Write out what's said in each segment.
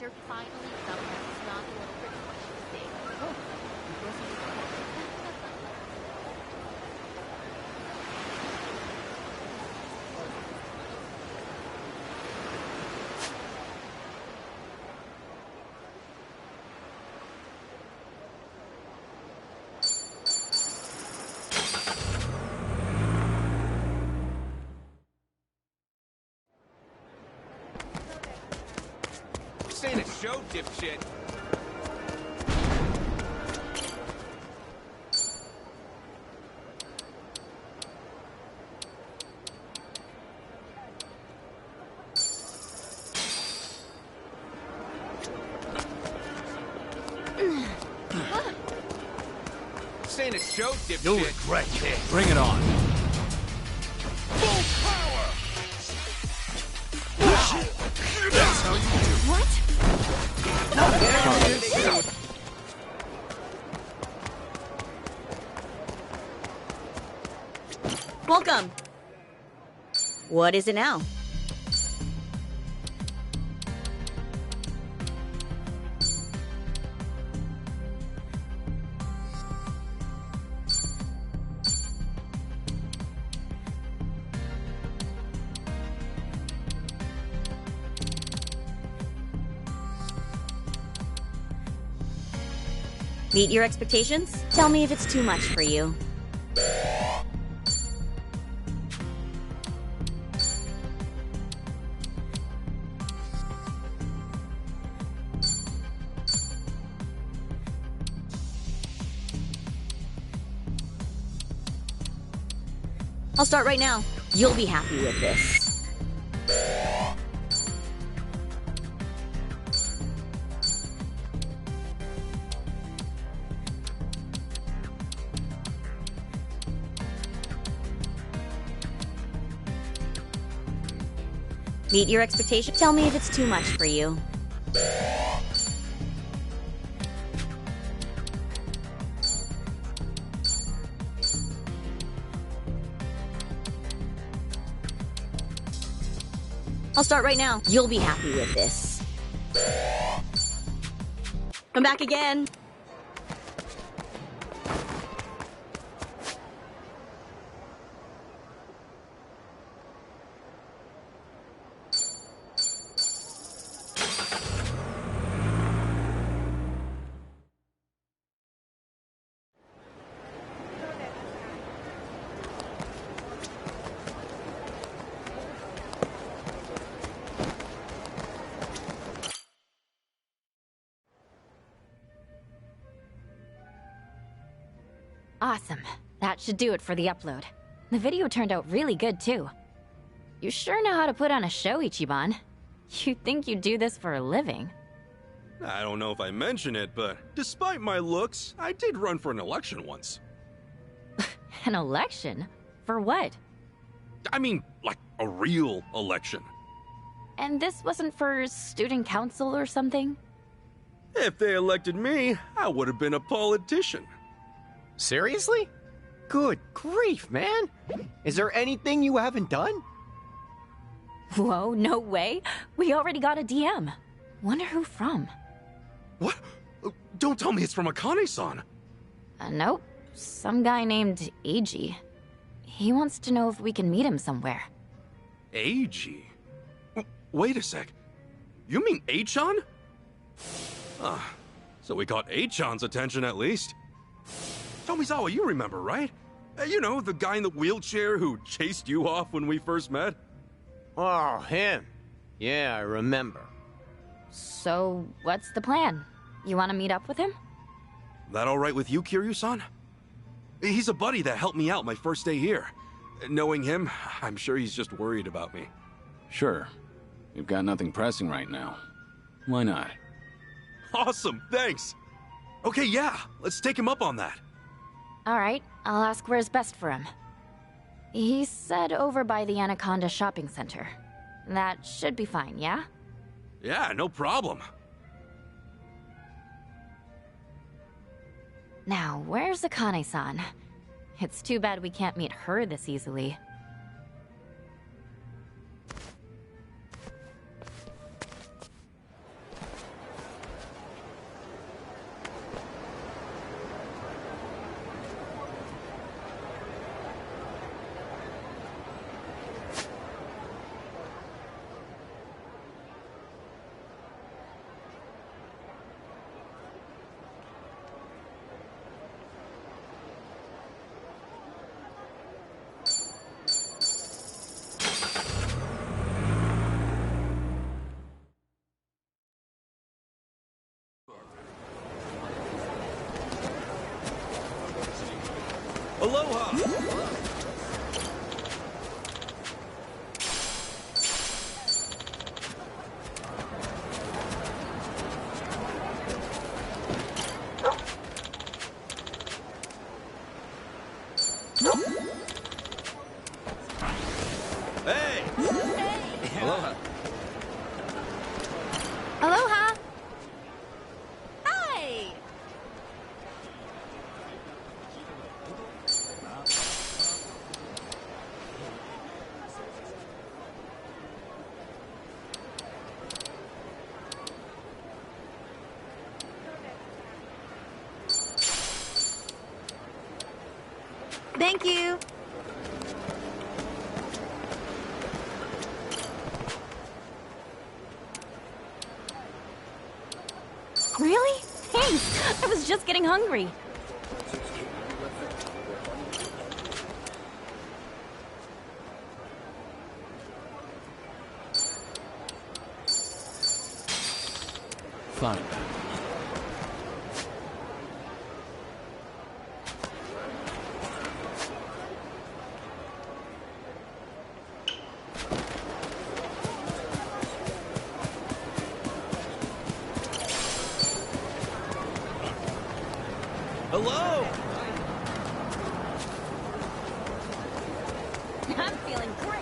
Chapter finally felt like it's not the little pretty boy she was saying. Oh, This ain't a show, dipshit. This ain't a show, dipshit. You'll regret this. Bring it on. Full power! That's how you do. what? Welcome. What is it now? Meet your expectations? Tell me if it's too much for you. I'll start right now. You'll be happy with this. Meet your expectations. Tell me if it's too much for you. I'll start right now. You'll be happy with this. Come back again. Awesome. That should do it for the upload. The video turned out really good, too. You sure know how to put on a show, Ichiban. You'd think you do this for a living. I don't know if I mention it, but despite my looks, I did run for an election once. An election? For what? I mean, like a real election. And this wasn't for student council or something? If they elected me, I would have been a politician. Seriously? Good grief, man! Is there anything you haven't done? Whoa, no way. We already got a DM. Wonder who from. What? Don't tell me it's from Akane-san. Nope. Some guy named ENG. He wants to know if we can meet him somewhere. AG? Wait a sec. You mean Achan? Ah, so we got Achan's attention at least. Tomizawa, you remember, right? You know, the guy in the wheelchair who chased you off when we first met? Oh, him. Yeah, I remember. So, what's the plan? You want to meet up with him? That all right with you, Kiryu-san? He's a buddy that helped me out my first day here. Knowing him, I'm sure he's just worried about me. Sure. We've got nothing pressing right now. Why not? Awesome, thanks! Okay, yeah, let's take him up on that. Alright, I'll ask where's best for him. He said over by the Anaconda Shopping Center. That should be fine, yeah? Yeah, no problem. Now, where's Akane-san? It's too bad we can't meet her this easily. Aloha! Hey! Aloha. Aloha! Hi! Thank you. Really? Thanks! I was just getting hungry. Fine. Hello! I'm feeling great.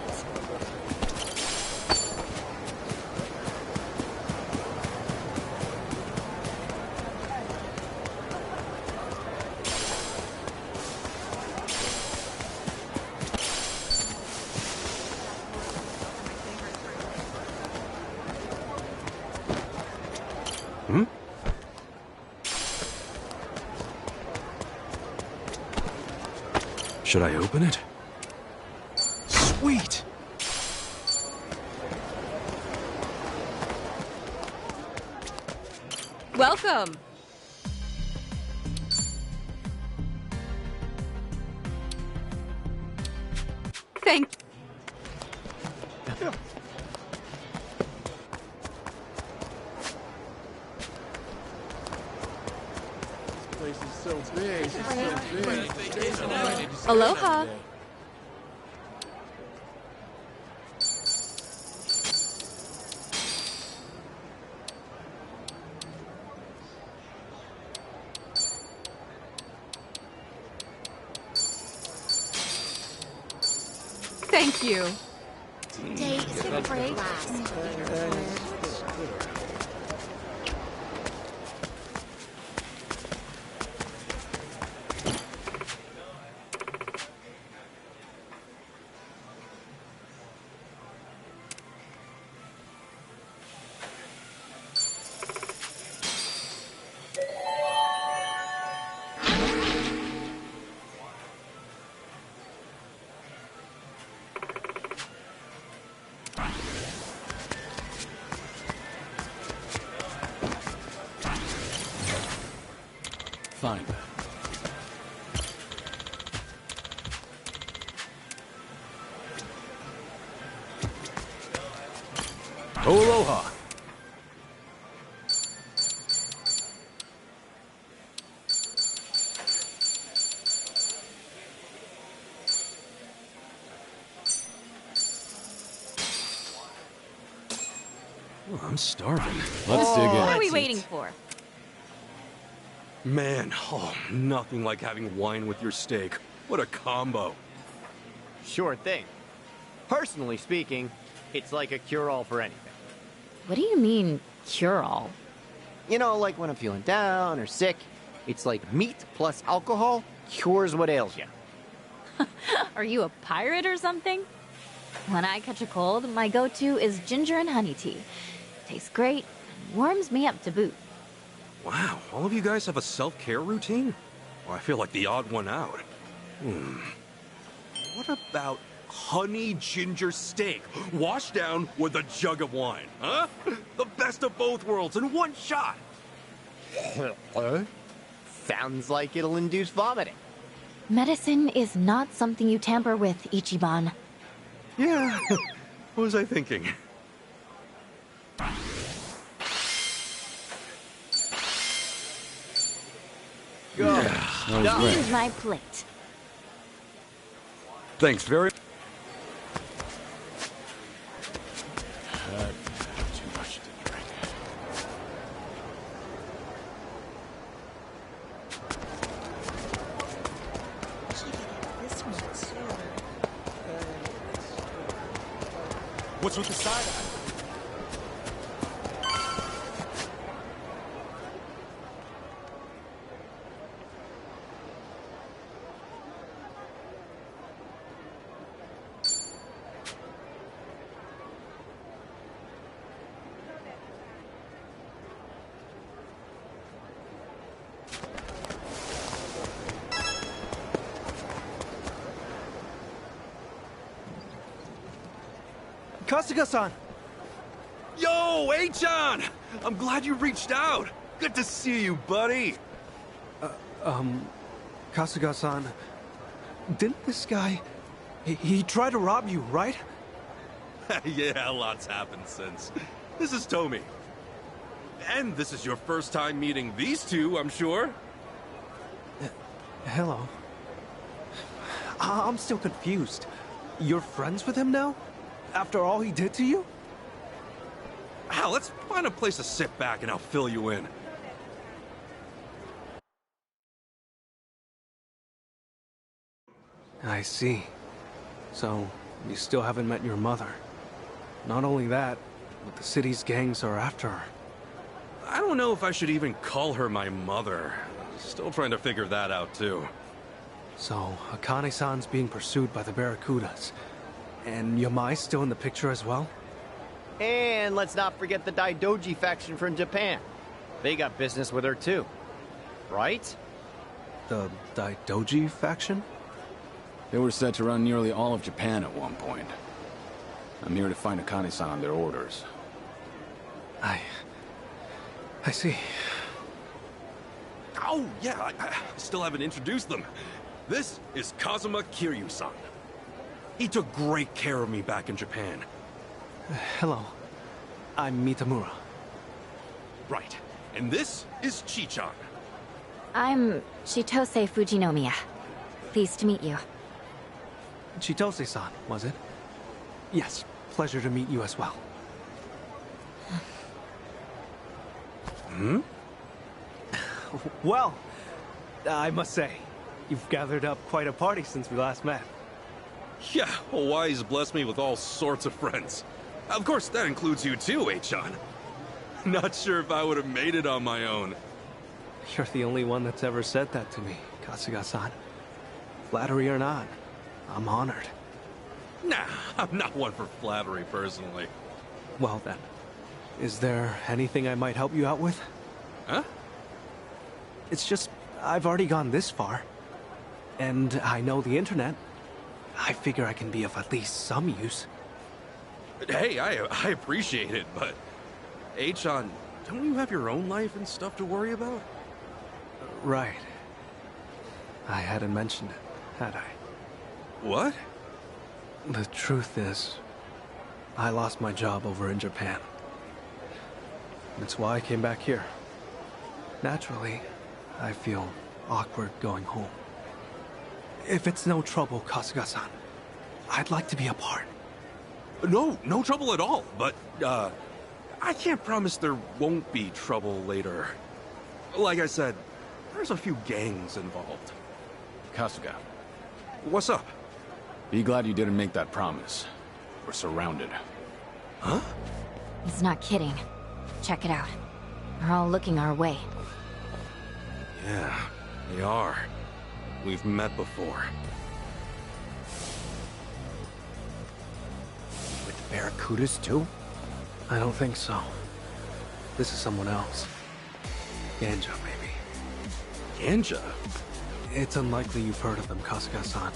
Hmm? Should I open it? Sweet! Welcome. Thank. Aloha. Thank you. Fine. Oh, aloha! Oh, I'm starving. Let's dig in. What are we let's waiting eat. for? Man, oh, nothing like having wine with your steak. What a combo. Sure thing. Personally speaking, it's like a cure-all for anything. What do you mean, cure-all? You know, like when I'm feeling down or sick, it's like meat plus alcohol cures what ails you. Are you a pirate or something? When I catch a cold, my go-to is ginger and honey tea. Tastes great, and warms me up to boot. Wow, all of you guys have a self-care routine? Well, I feel like the odd one out. What about honey ginger steak washed down with a jug of wine, huh? The best of both worlds in one shot. Sounds like it'll induce vomiting. Medicine is not something you tamper with, Ichiban. Yeah, what was I thinking? Go. That was great. Here's my plate. Thanks very... Too much to drink. What's with the side eye? Kasuga-san! Yo, Achan! I'm glad you reached out. Good to see you, buddy. Kasuga-san, didn't this guy... He tried to rob you, right? Yeah, lots happened since. This is Tomi. And this is your first time meeting these two, I'm sure. Hello. I'm still confused. You're friends with him now? After all he did to you? Hal, let's find a place to sit back and I'll fill you in. I see. So, you still haven't met your mother. Not only that, but the city's gangs are after her. I don't know if I should even call her my mother. Still trying to figure that out, too. So, Akane-san's being pursued by the Barracudas. And Yamai's still in the picture as well? And let's not forget the Daidoji faction from Japan. They got business with her too. Right? The Daidoji faction? They were set to run nearly all of Japan at one point. I'm here to find Akane-san on their orders. I see. Oh, yeah, I still haven't introduced them. This is Kazuma Kiryu-san. He took great care of me back in Japan. Hello. I'm Mitamura. Right. And this is Chi-chan. I'm Chitose Fujinomiya. Pleased to meet you. Chitose-san, was it? Yes, pleasure to meet you as well. Well, I must say, you've gathered up quite a party since we last met. Yeah, Hawaii's blessed me with all sorts of friends. Of course, that includes you too, Achan. Not sure if I would have made it on my own. You're the only one that's ever said that to me, Kasuga-san. Flattery or not, I'm honored. Nah, I'm not one for flattery personally. Well then, is there anything I might help you out with? Huh? It's just, I've already gone this far. And I know the internet. I figure I can be of at least some use. Hey, I appreciate it, but... Achan, don't you have your own life and stuff to worry about? Right. I hadn't mentioned it, had I? What? The truth is, I lost my job over in Japan. That's why I came back here. Naturally, I feel awkward going home. If it's no trouble, Kasuga-san, I'd like to be a part. No trouble at all, but, I can't promise there won't be trouble later. Like I said, there's a few gangs involved. Kasuga, What's up? be glad you didn't make that promise. We're surrounded. Huh? He's not kidding. Check it out. We're all looking our way. Yeah, they are. We've met before. With the Barracudas too? I don't think so. This is someone else. Ganja, maybe. Ganja? It's unlikely you've heard of them, Kasuga-san.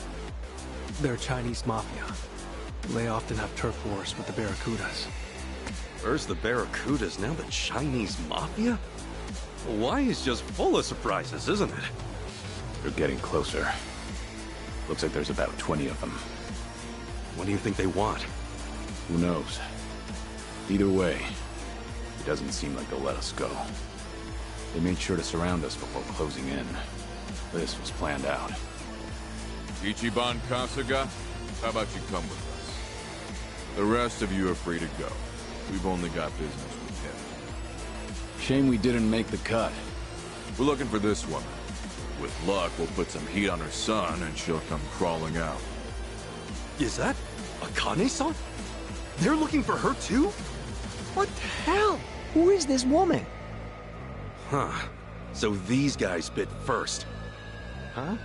They're Chinese mafia. They often have turf wars with the Barracudas. First the Barracudas, now the Chinese mafia? Hawaii's just full of surprises, isn't it? They're getting closer. Looks like there's about 20 of them. What do you think they want? Who knows? Either way, it doesn't seem like they'll let us go. They made sure to surround us before closing in. This was planned out. Ichiban Kasuga, How about you come with us? The rest of you are free to go. We've only got business with him. Shame we didn't make the cut. We're looking for this woman. With luck, we'll put some heat on her son, and she'll come crawling out. Is that Akane-san? They're looking for her too? What the hell? Who is this woman? Huh. So these guys bit first. Huh?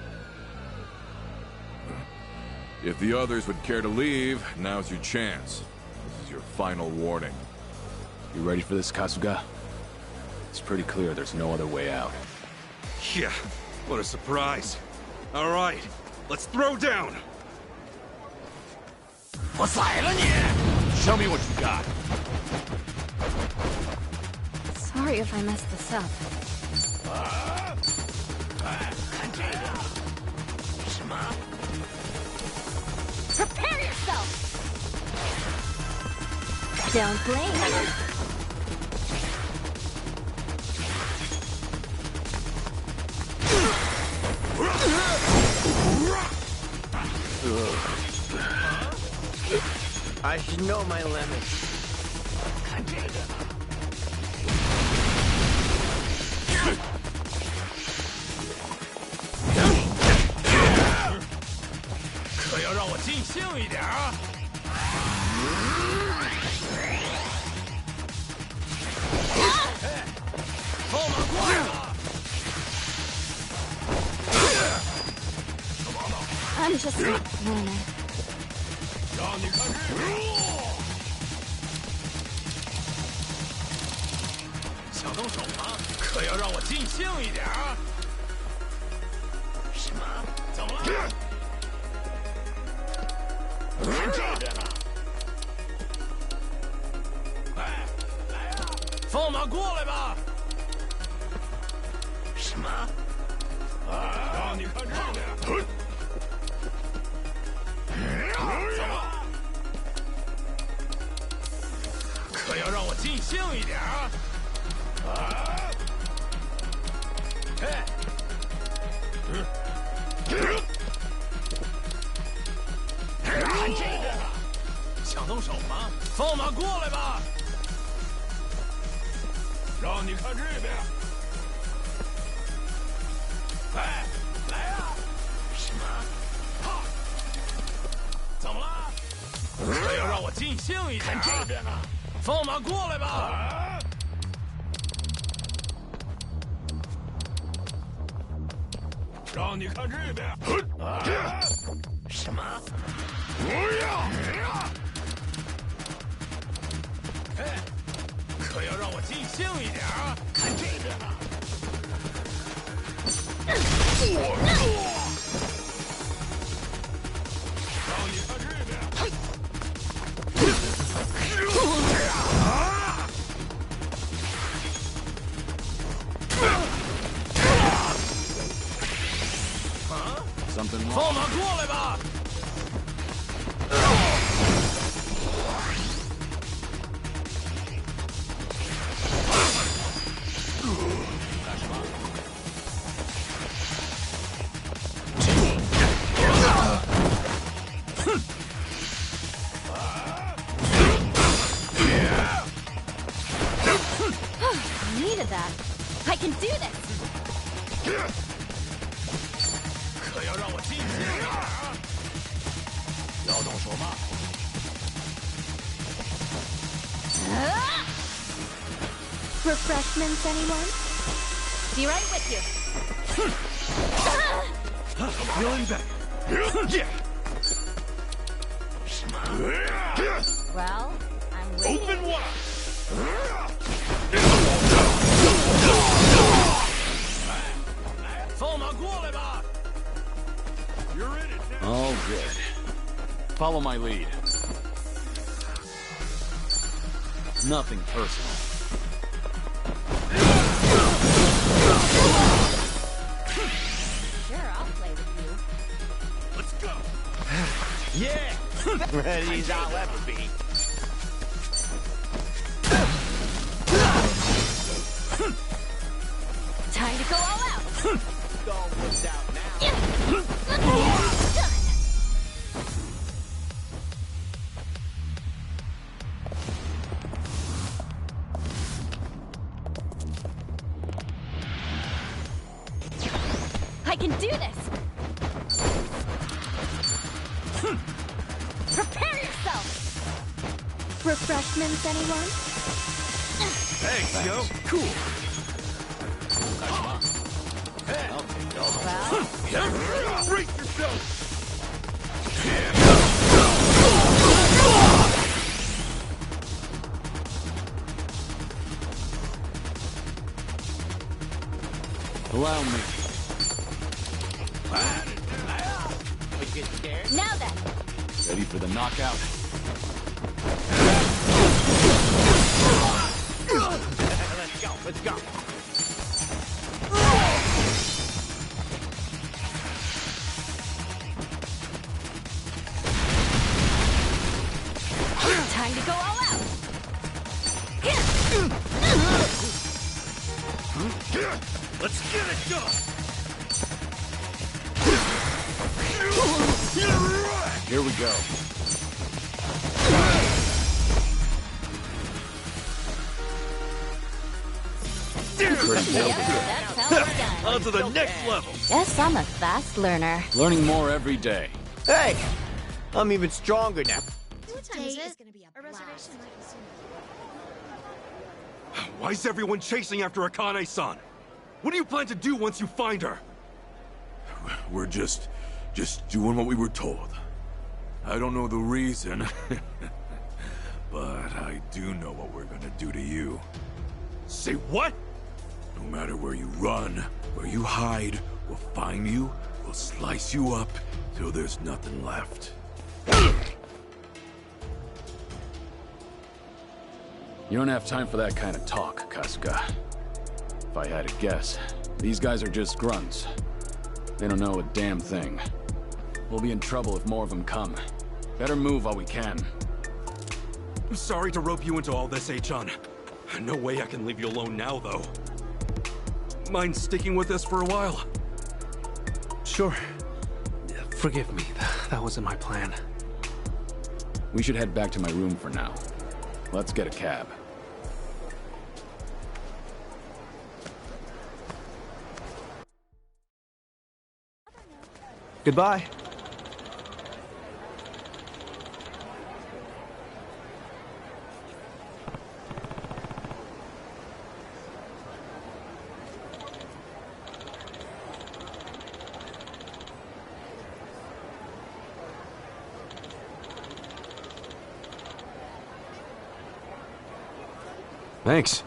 If the others would care to leave, now's your chance. This is your final warning. You ready for this, Kasuga? It's pretty clear there's no other way out. Yeah, what a surprise. All right, let's throw down. Show me what you got. Sorry if I messed this up. Prepare yourself! Don't blink. I should know my limits. I'm just not feeling it. Something wrong? I needed that. I can do this! Refreshments, anyone? Be right with you. Feeling better. Well, I'm waiting. Open wide. You're in it now. All good. Follow my lead. Nothing personal. Sure, I'll play with you. Let's go. Yeah! Ready as I'll ever be. Time to go all out. All worked out now. Done. Prepare yourself! Refreshments, anyone? Thanks, yo. Cool. Brace yourself! Allow me. Now then! Ready for the knockout? Let's go. Time to go all out! Let's get it done! Here we go. Pretty Yep, nailed it. that's how it's done. On to the next level! Guess I'm a fast learner. Learning more every day. Hey, I'm even stronger now. What time is it? A reservation might be soon. Why is everyone chasing after Akane-san? What do you plan to do once you find her? We're just doing what we were told. I don't know the reason, but I do know what we're gonna do to you. Say what? No matter where you run, where you hide, we'll find you, we'll slice you up till there's nothing left. You don't have time for that kind of talk, Kasuga. If I had to guess, these guys are just grunts. They don't know a damn thing. We'll be in trouble if more of them come. Better move while we can. I'm sorry to rope you into all this, Achan. No way I can leave you alone now, though. Mind sticking with us for a while? Sure. Forgive me. That wasn't my plan. We should head back to my room for now. Let's get a cab. Goodbye. Thanks.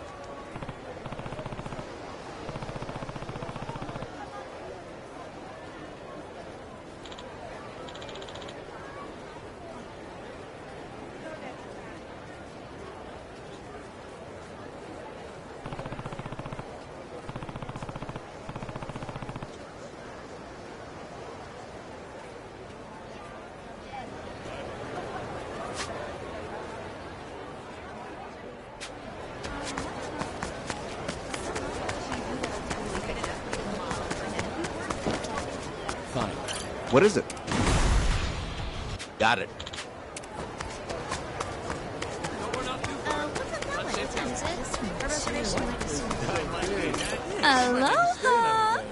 Fine. What is it? Got it. What time is it? A reservation might be soon. Aloha!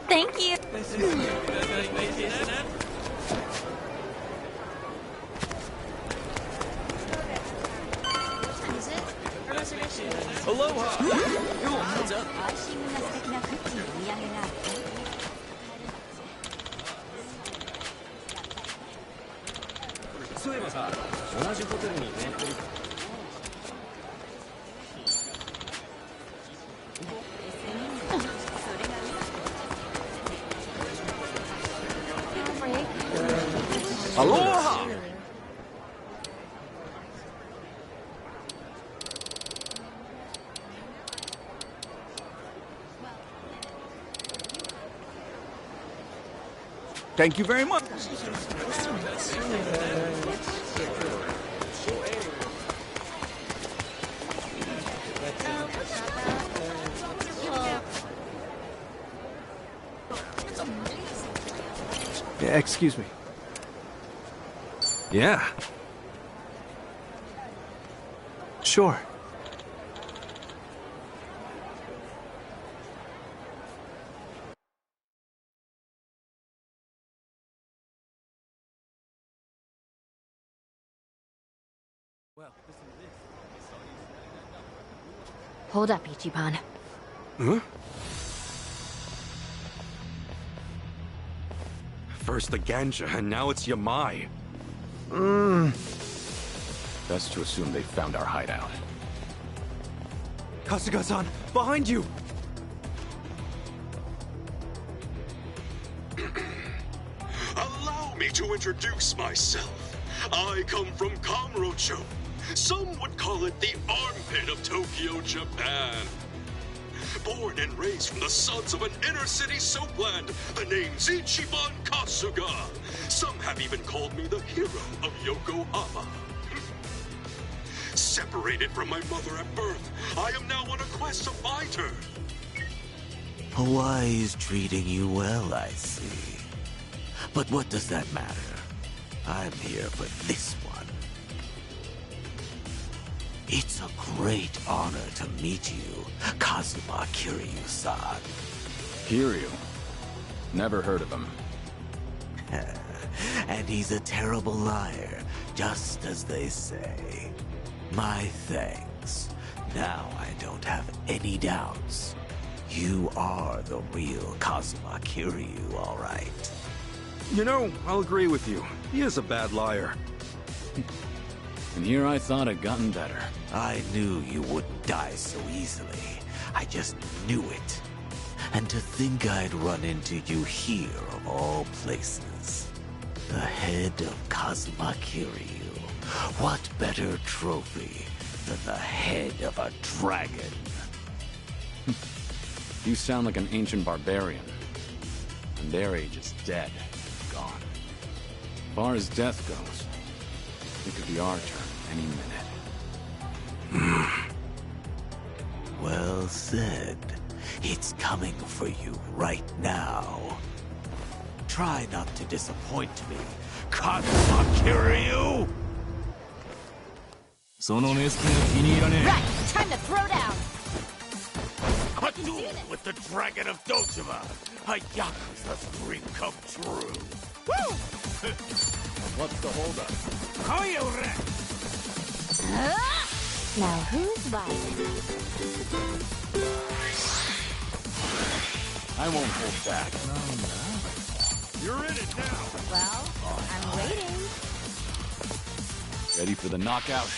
Thank you. What time is it? A reservation might be soon. Aloha! そういえばさ、同じホテルに泊まってる。Aloha! Thank you very much. Yeah, excuse me. Yeah. Sure. Hold up, Ichiban. Huh? First the Ganja, and now it's Yamai. Best to assume they found our hideout. Kasuga-san, behind you! Allow me to introduce myself. I come from Kamurocho. Some would call it the armpit of Tokyo, Japan. Born and raised from the sons of an inner-city soapland, the name's Ichiban Kasuga. Some have even called me the hero of Yokohama. Separated from my mother at birth, I am now on a quest to find her. Hawaii's treating you well, I see. But what does that matter? I'm here for this one. It's a great honor to meet you, Kazuma Kiryu-san. Kiryu? Never heard of him. And he's a terrible liar, just as they say. My thanks. Now I don't have any doubts. You are the real Kazuma Kiryu, all right. You know, I'll agree with you. He is a bad liar. And here I thought I'd gotten better. I knew you wouldn't die so easily. I just knew it. And to think I'd run into you here of all places. The head of Kazuma Kiryu. What better trophy than the head of a dragon? You sound like an ancient barbarian. And their age is dead. Gone. As far as death goes, it could be our turn any minute. Well said. It's coming for you right now. Try not to disappoint me, Kazuma Kiryu! Right! Time to throw down! A duel with the Dragon of Dojima! A yakuza's dream come true! Woo! What's the holdup? Now who's buying? I won't hold back. You're in it now. Well, I'm waiting. Ready for the knockout?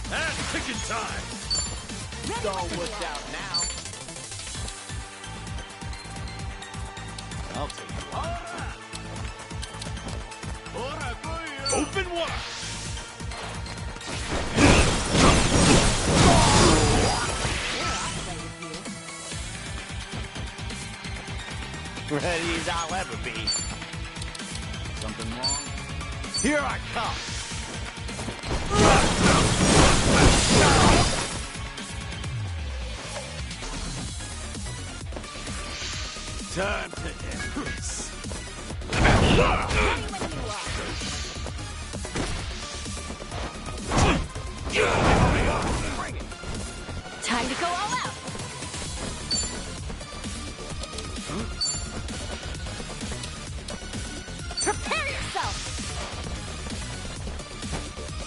That's picking time. It's all worked out now. I'll take you on. Open wide. Ready as I'll ever be. Something wrong? Here I come. Time to end this. Time to go all out! Prepare yourself!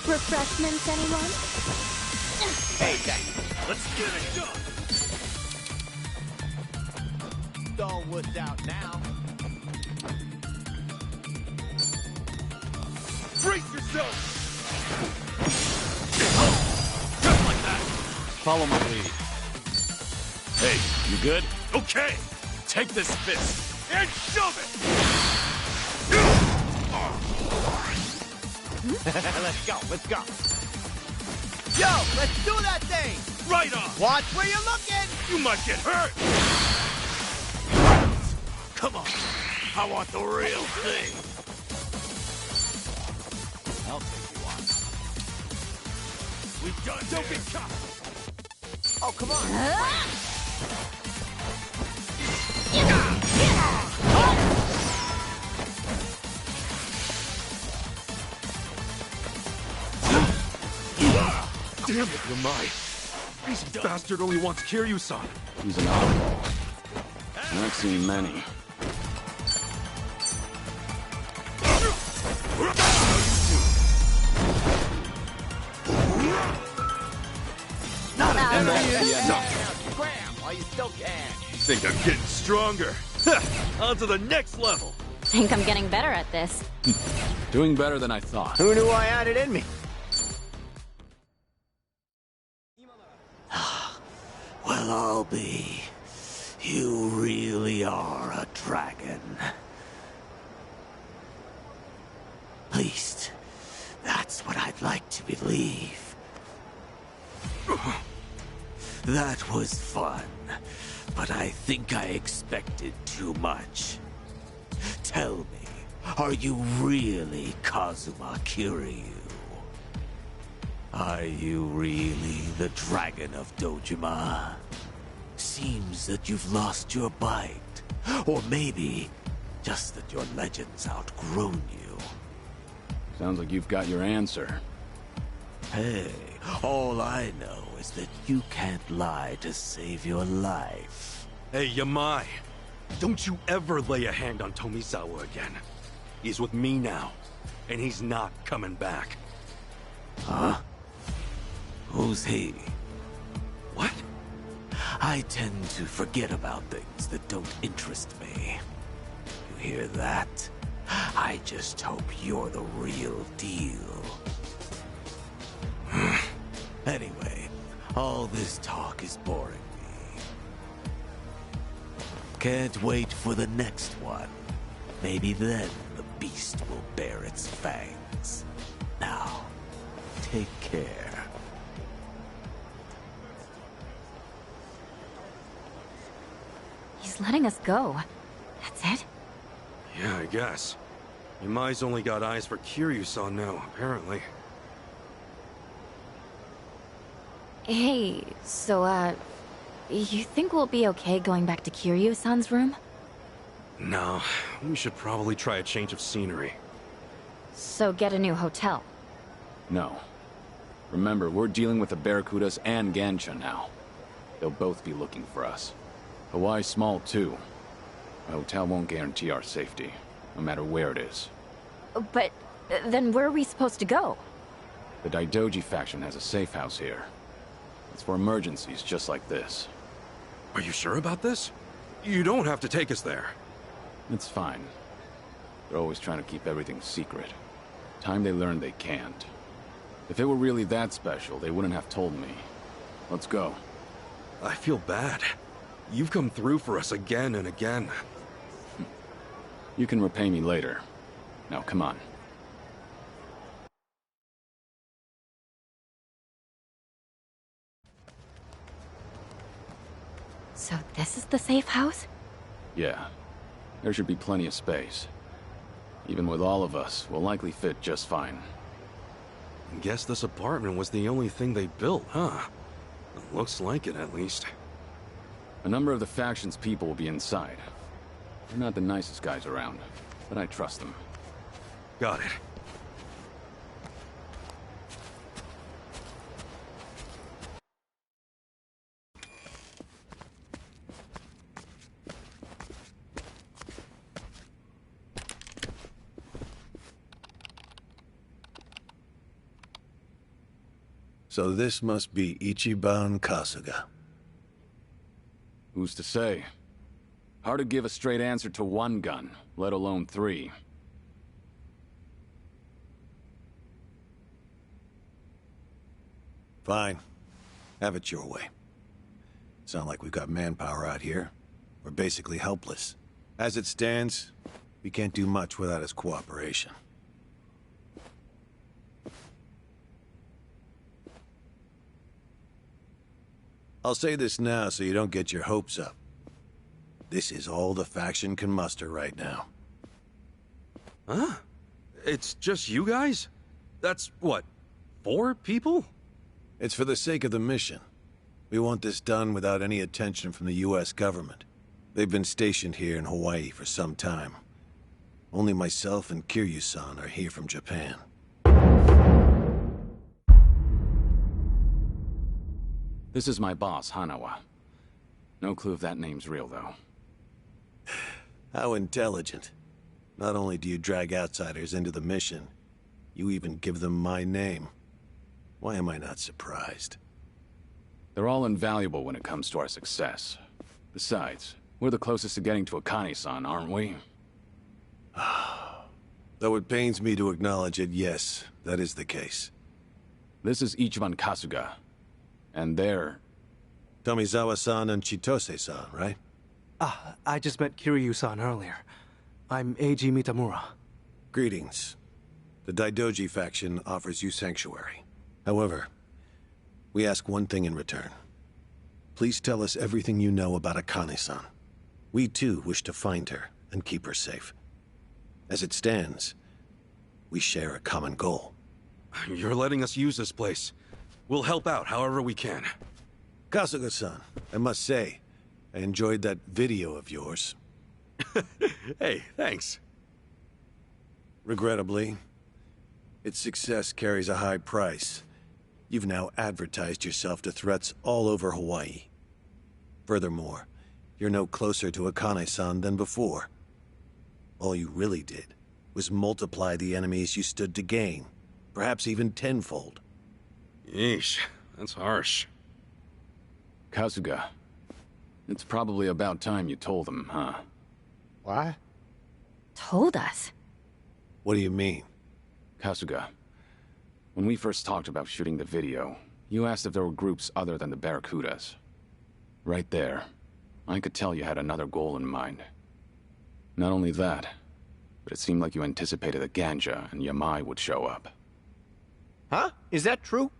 Refreshments, anyone? Hey, thanks. Let's get it done. It's all worked out now. Brace yourself. Follow my lead. Hey, you good? Okay. Take this fist and shove it. Let's go, let's go. Yo, let's do that thing! Right on. Watch where you're looking! You might get hurt. Come on. I want the real thing. I'll take you on. We've done. Don't get caught. Oh, come on! Damn it, Yamai. This bastard only wants Kiryu-san. He's an oddball. I've seen many. While you still can. Think I'm getting stronger. On to the next level. Think I'm getting better at this. Doing better than I thought. Who knew I had it in me? Well, I'll be. You really are a dragon. At least, that's what I'd like to believe. That was fun, but I think I expected too much. Tell me, are you really Kazuma Kiryu? Are you really the Dragon of Dojima? Seems that you've lost your bite. Or maybe, just that your legend's outgrown you. Sounds like you've got your answer. Hey, all I know is that you can't lie to save your life. Hey, Yamai. Don't you ever lay a hand on Tomizawa again. He's with me now, and he's not coming back. Huh? Who's he? What? I tend to forget about things that don't interest me. You hear that? I just hope you're the real deal. Anyway, all this talk is boring me. Can't wait for the next one. Maybe then the beast will bare its fangs. Now, take care. He's letting us go. That's it? Yeah, I guess. Yamai's only got eyes for Kiryu-san now, apparently. Hey, so, you think we'll be okay going back to Kiryu-san's room? No, we should probably try a change of scenery. So get a new hotel. No. Remember, we're dealing with the Barracudas and Gansha now. They'll both be looking for us. Hawaii's small, too. A hotel won't guarantee our safety, no matter where it is. But then where are we supposed to go? The Daidoji faction has a safe house here. It's for emergencies just like this. Are you sure about this? You don't have to take us there. It's fine. They're always trying to keep everything secret. Time they learn they can't. If it were really that special, they wouldn't have told me. Let's go. I feel bad. You've come through for us again and again. You can repay me later. Now, come on. So this is the safe house? Yeah. There should be plenty of space. Even with all of us, we'll likely fit just fine. Guess this apartment was the only thing they built, huh? Looks like it, at least. A number of the faction's people will be inside. They're not the nicest guys around, but I trust them. Got it. So this must be Ichiban Kasuga. Who's to say? Hard to give a straight answer to one gun, let alone three. Fine. Have it your way. Sound like we've got manpower out here. We're basically helpless. As it stands, we can't do much without his cooperation. I'll say this now so you don't get your hopes up. This is all the faction can muster right now. Huh? It's just you guys? That's, what, 4 people? It's for the sake of the mission. We want this done without any attention from the US government. They've been stationed here in Hawaii for some time. Only myself and Kiryu-san are here from Japan. This is my boss, Hanawa. No clue if that name's real, though. How intelligent. Not only do you drag outsiders into the mission, you even give them my name. Why am I not surprised? They're all invaluable when it comes to our success. Besides, we're the closest to getting to Akane-san, aren't we? Though it pains me to acknowledge it, yes, that is the case. This is Ichiban Kasuga. And they're... Tomizawa-san and Chitose-san, right? I just met Kiryu-san earlier. I'm Eiji Mitamura. Greetings. The Daidoji faction offers you sanctuary. However, we ask one thing in return. Please tell us everything you know about Akane-san. We too wish to find her and keep her safe. As it stands, we share a common goal. You're letting us use this place. We'll help out however we can. Kasuga-san, I must say, I enjoyed that video of yours. Hey, thanks. Regrettably, its success carries a high price. You've now advertised yourself to threats all over Hawaii. Furthermore, you're no closer to Akane-san than before. All you really did was multiply the enemies you stood to gain, perhaps even tenfold. Yeesh, that's harsh. Kasuga, it's probably about time you told them, huh? What? Told us? What do you mean? Kasuga, when we first talked about shooting the video, you asked if there were groups other than the Barracudas. Right there, I could tell you had another goal in mind. Not only that, but it seemed like you anticipated that Ganja and Yamai would show up. Huh? Is that true?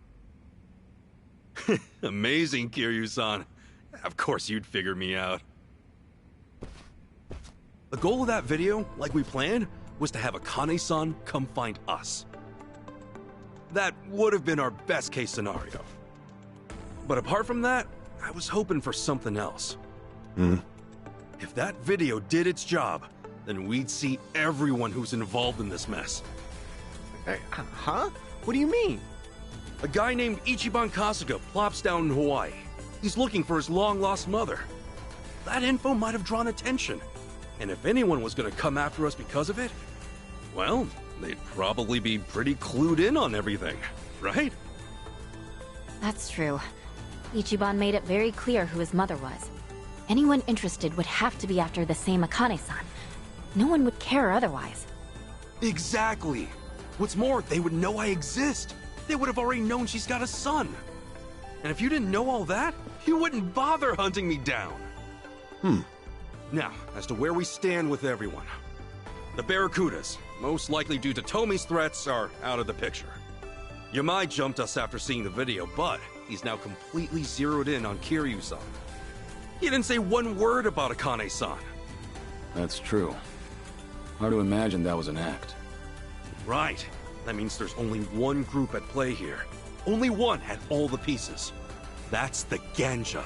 Amazing, Kiryu-san. Of course you'd figure me out. The goal of that video, like we planned, was to have Akane-san come find us. That would have been our best case scenario. But apart from that, I was hoping for something else. If that video did its job, then we'd see everyone who's involved in this mess. Huh? What do you mean? A guy named Ichiban Kasuga plops down in Hawaii. He's looking for his long-lost mother. That info might have drawn attention. And if anyone was gonna come after us because of it, well, they'd probably be pretty clued in on everything, right? That's true. Ichiban made it very clear who his mother was. Anyone interested would have to be after the same Akane-san. No one would care otherwise. Exactly. What's more, they would know I exist. They would have already known she's got a son. And if you didn't know all that, you wouldn't bother hunting me down. Now, as to where we stand with everyone. The Barracudas, most likely due to Tomi's threats, are out of the picture. Yamai jumped us after seeing the video, but he's now completely zeroed in on Kiryu-san. He didn't say one word about Akane-san. That's true. Hard to imagine that was an act. Right. That means there's only one group at play here. Only one had all the pieces. That's the Ganja.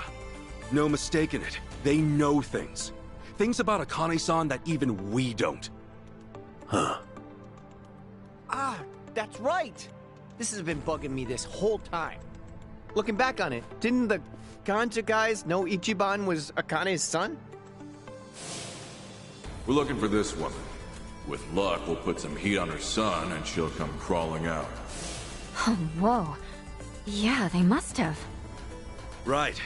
No mistaking it. They know things. Things about Akane-san that even we don't. Huh. Ah, that's right. This has been bugging me this whole time. Looking back on it, didn't the Ganja guys know Ichiban was Akane's son? We're looking for this woman. With luck, we'll put some heat on her son and she'll come crawling out. Oh, whoa. Yeah, they must have. Right.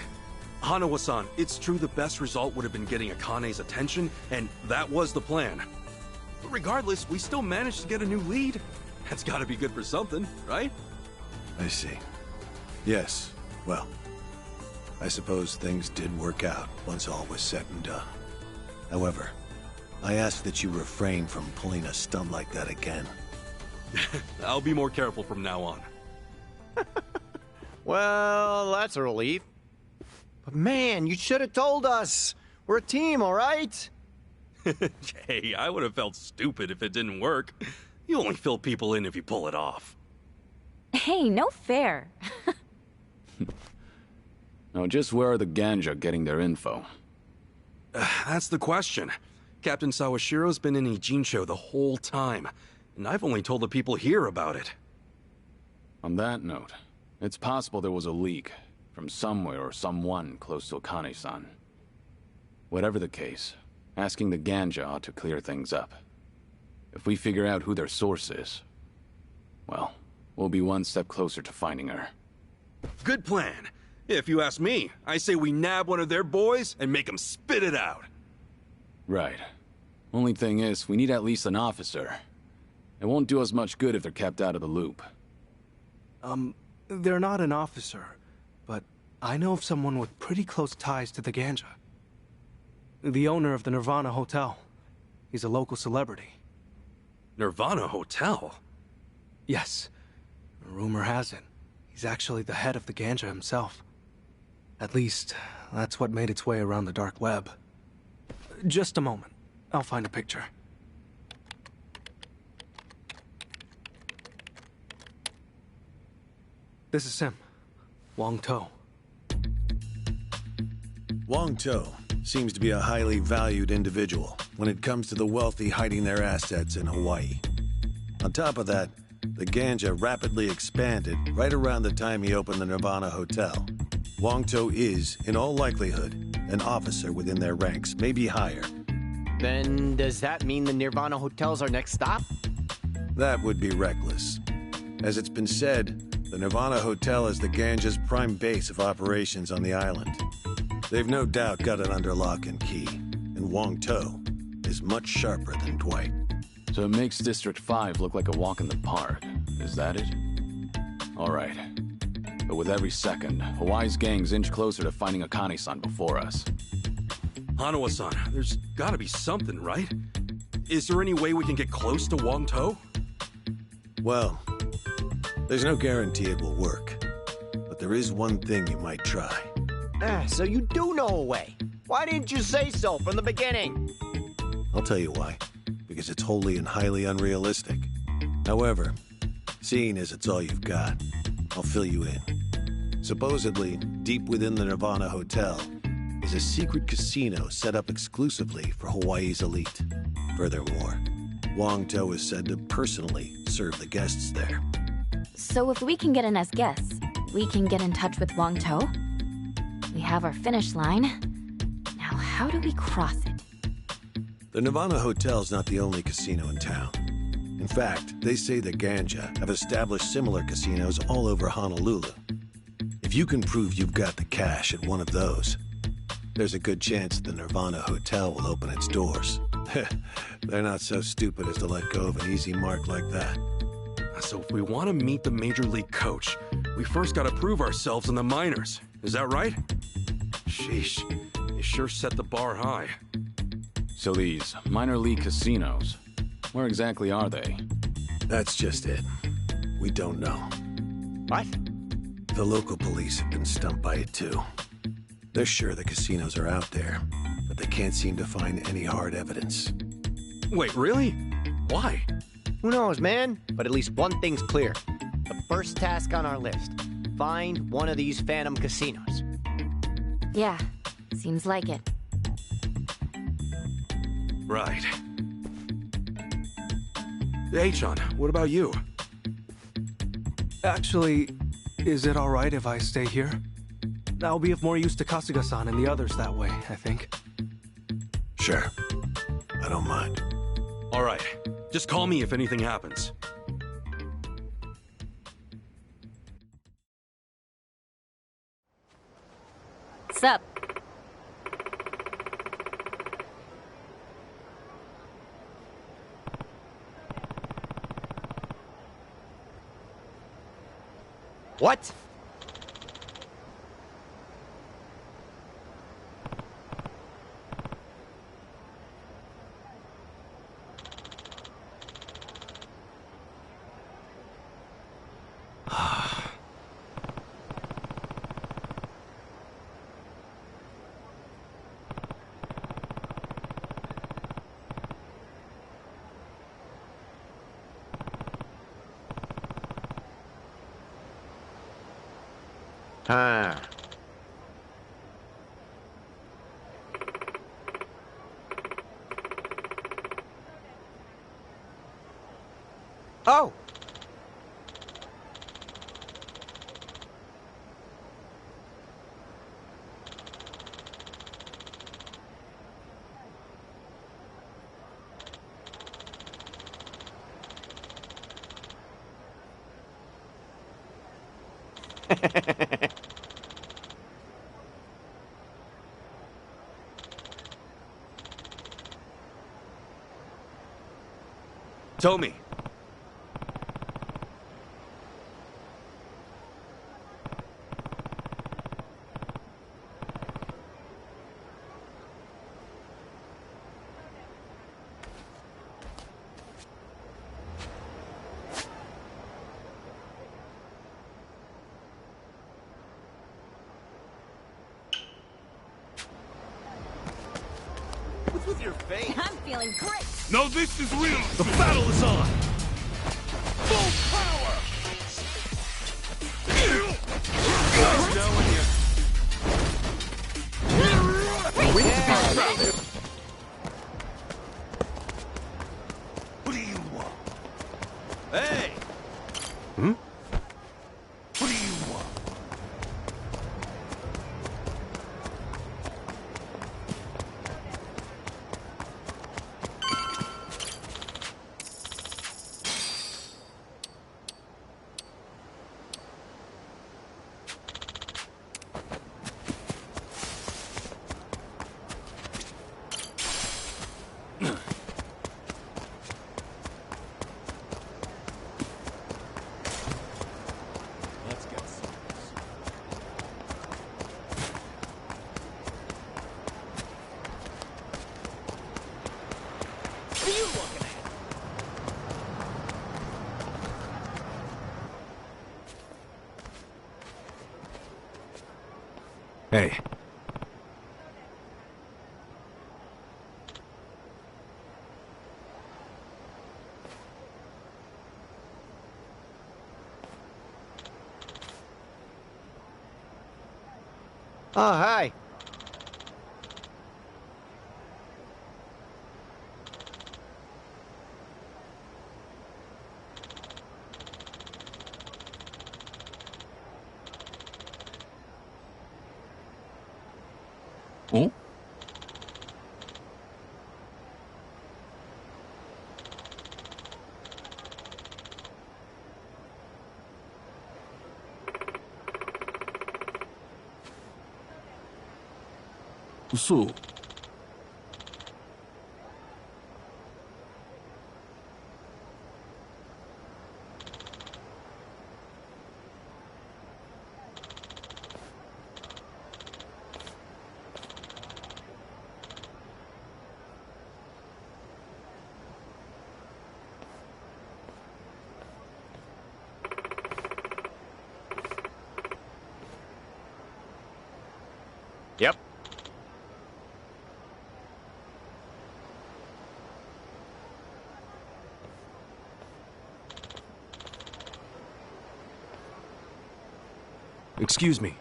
Hanawa-san, it's true the best result would have been getting Akane's attention, and that was the plan. But regardless, we still managed to get a new lead. That's gotta be good for something, right? I see. Yes, well, I suppose things did work out once all was said and done. However, I ask that you refrain from pulling a stunt like that again. I'll be more careful from now on. Well, that's a relief. But man, you should have told us. We're a team, all right? Hey, I would have felt stupid if it didn't work. You only fill people in if you pull it off. Hey, no fair. Now, just where are the Ganja getting their info? That's the question. Captain Sawashiro's been in Ijincho the whole time, and I've only told the people here about it. On that note, it's possible there was a leak, from somewhere or someone close to Akane-san. Whatever the case, asking the ganja ought to clear things up. If we figure out who their source is, well, we'll be one step closer to finding her. Good plan. If you ask me, I say we nab one of their boys and make them spit it out. Right. Only thing is, we need at least an officer. It won't do us much good if they're kept out of the loop. They're not an officer, but I know of someone with pretty close ties to the ganja. The owner of the Nirvana Hotel. He's a local celebrity. Nirvana Hotel? Yes. Rumor has it, he's actually the head of the ganja himself. At least, that's what made its way around the dark web. Just a moment. I'll find a picture. This is him. Wong To. Wong To seems to be a highly valued individual when it comes to the wealthy hiding their assets in Hawaii. On top of that, the ganja rapidly expanded right around the time he opened the Nirvana Hotel. Wong To is, in all likelihood, an officer within their ranks, maybe higher. Then does that mean the Nirvana Hotel's our next stop? That would be reckless. As it's been said, the Nirvana Hotel is the ganja's prime base of operations on the island. They've no doubt got it under lock and key, and Wong To is much sharper than Dwight. So it makes District 5 look like a walk in the park. Is that it? Alright. But with every second, Hawaii's gangs inch closer to finding Akane-san before us. Hanawa-san, there's gotta be something, right? Is there any way we can get close to Wong To? Well, there's no guarantee it will work. But there is one thing you might try. So you do know a way. Why didn't you say so from the beginning? I'll tell you why. Because it's wholly and highly unrealistic. However, seeing as it's all you've got, I'll fill you in. Supposedly, deep within the Nirvana Hotel is a secret casino set up exclusively for Hawaii's elite. Furthermore, Wong To is said to personally serve the guests there. So if we can get in as guests, we can get in touch with Wong To? We have our finish line. Now how do we cross it? The Nirvana Hotel's not the only casino in town. In fact, they say the Ganja have established similar casinos all over Honolulu. If you can prove you've got the cash at one of those, there's a good chance the Nirvana Hotel will open its doors. They're not so stupid as to let go of an easy mark like that. So if we want to meet the Major League coach, we first gotta prove ourselves in the minors. Is that right? Sheesh, you sure set the bar high. So these minor league casinos, where exactly are they? That's just it. We don't know. What? The local police have been stumped by it too. They're sure the casinos are out there, but they can't seem to find any hard evidence. Wait, really? Why? Who knows, man? But at least one thing's clear. The first task on our list. Find one of these phantom casinos. Yeah, seems like it. Right. Hey, Chan, what about you? Actually, is it alright if I stay here? I'll be of more use to Kasuga-san and the others that way, I think. Sure. I don't mind. All right. Just call me if anything happens. Sup? What? Oh! Tomi. What's with your face? I'm feeling great. Now this is real. The battle is on. Full power. What do you want? Hey! Hmm? What do you want? Let's get serious. What are you looking at? Hey. Oh, hi. Oh? So. Yep. Excuse me.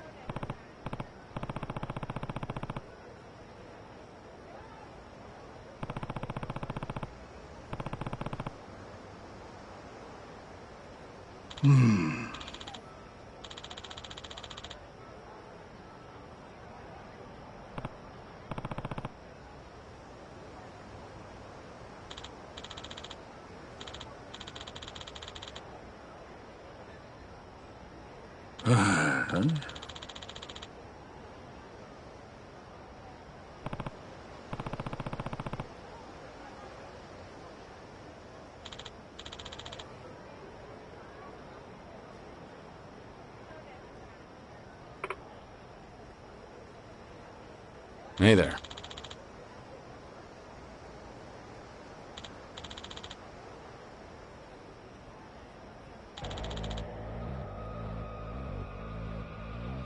Hey there.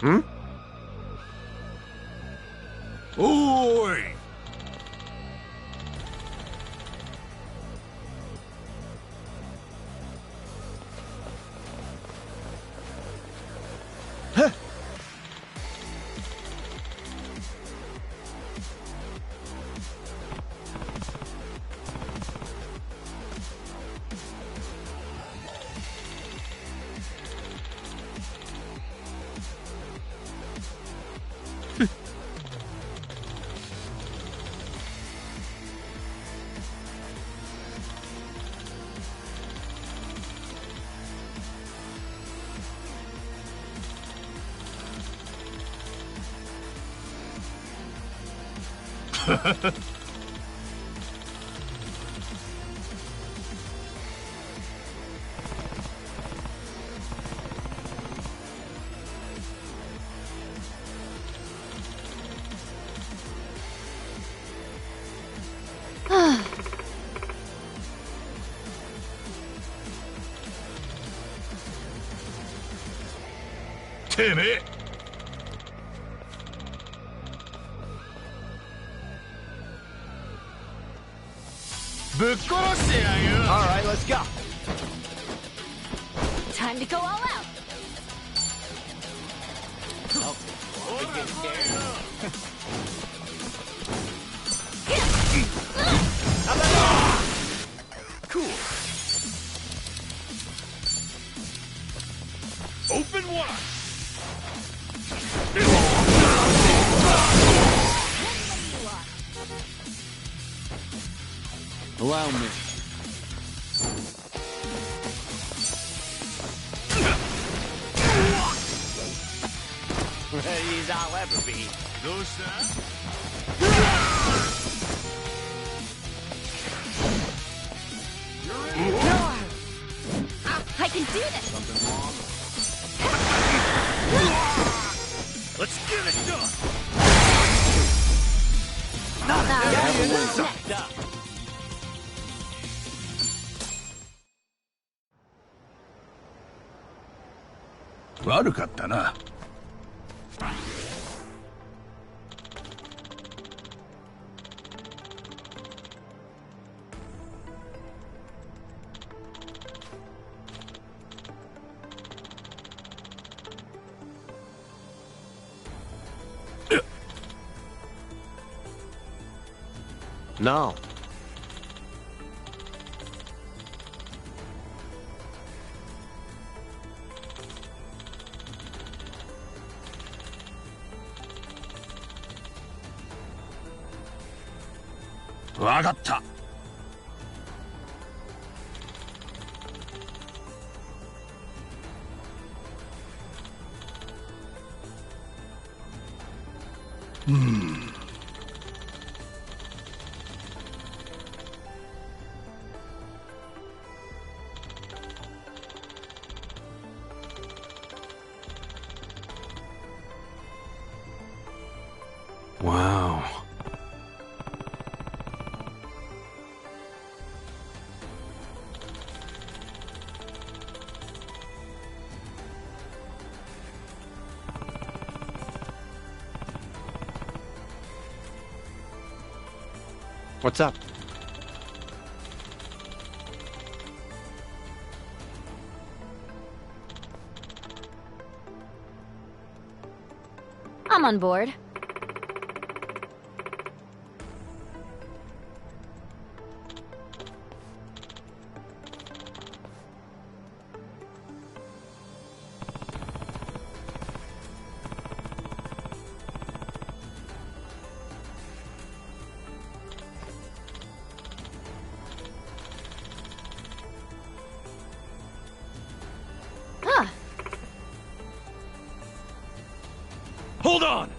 Hmm? Oi! てめえ。ぶっ殺してやるよ。 Alright, let's go. Time to go all out. Cool. Open wide. Allow me. Ready as I'll ever be. I can do this. Let's get it done.悪かったな。No. Wagatta. Wow. What's up? I'm on board. Hold on!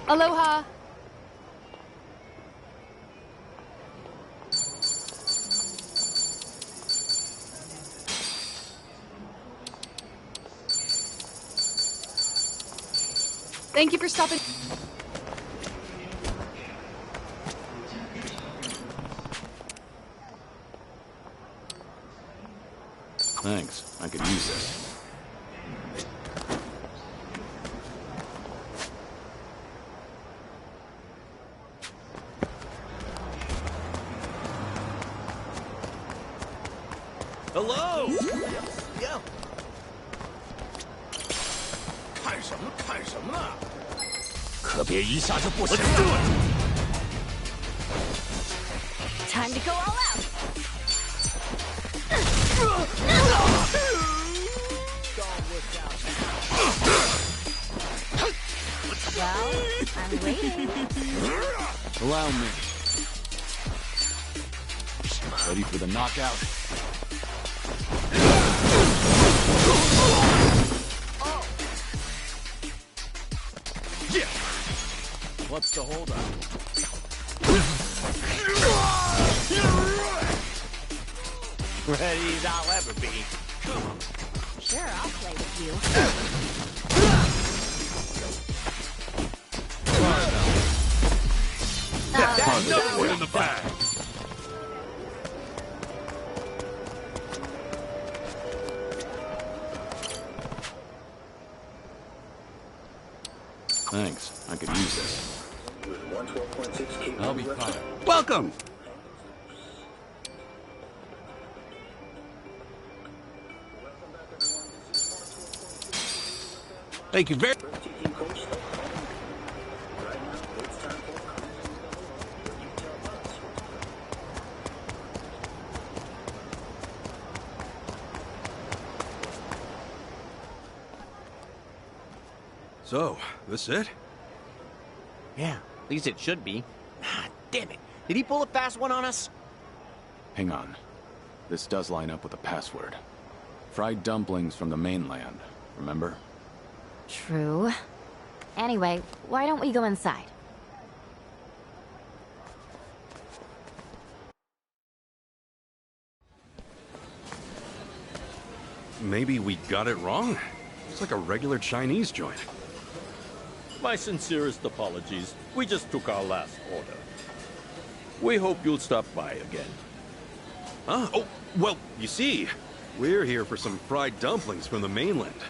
Aloha. Thank you for stopping. Thanks. I could use this. Hello! Yo! 看什么看什么呢？可别一下就不行 Let's do 了。 it! Time to go all out! Well, I'm waiting. Allow me. Ready for the knockout? Yeah! What's the holdup? Ready as I'll ever be. Sure, I'll play with you. That's no one in the bag! Thanks. I could use this. I'll be fine. Welcome! Thank you very... So, this it? Yeah, at least it should be. Ah, damn it. Did he pull a fast one on us? Hang on. This does line up with the password. Fried dumplings from the mainland, remember? True. Anyway, why don't we go inside? Maybe we got it wrong? It's like a regular Chinese joint. My sincerest apologies. We just took our last order. We hope you'll stop by again. Huh? Oh, well, you see, we're here for some fried dumplings from the mainland.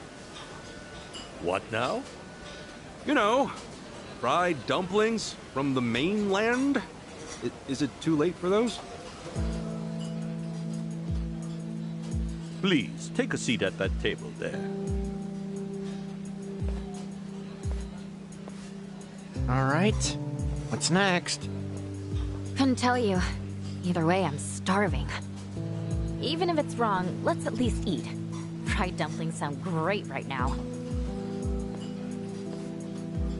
What now? You know, fried dumplings from the mainland? Is it too late for those? Please, take a seat at that table there. All right. What's next? Couldn't tell you. Either way, I'm starving. Even if it's wrong, let's at least eat. Fried dumplings sound great right now.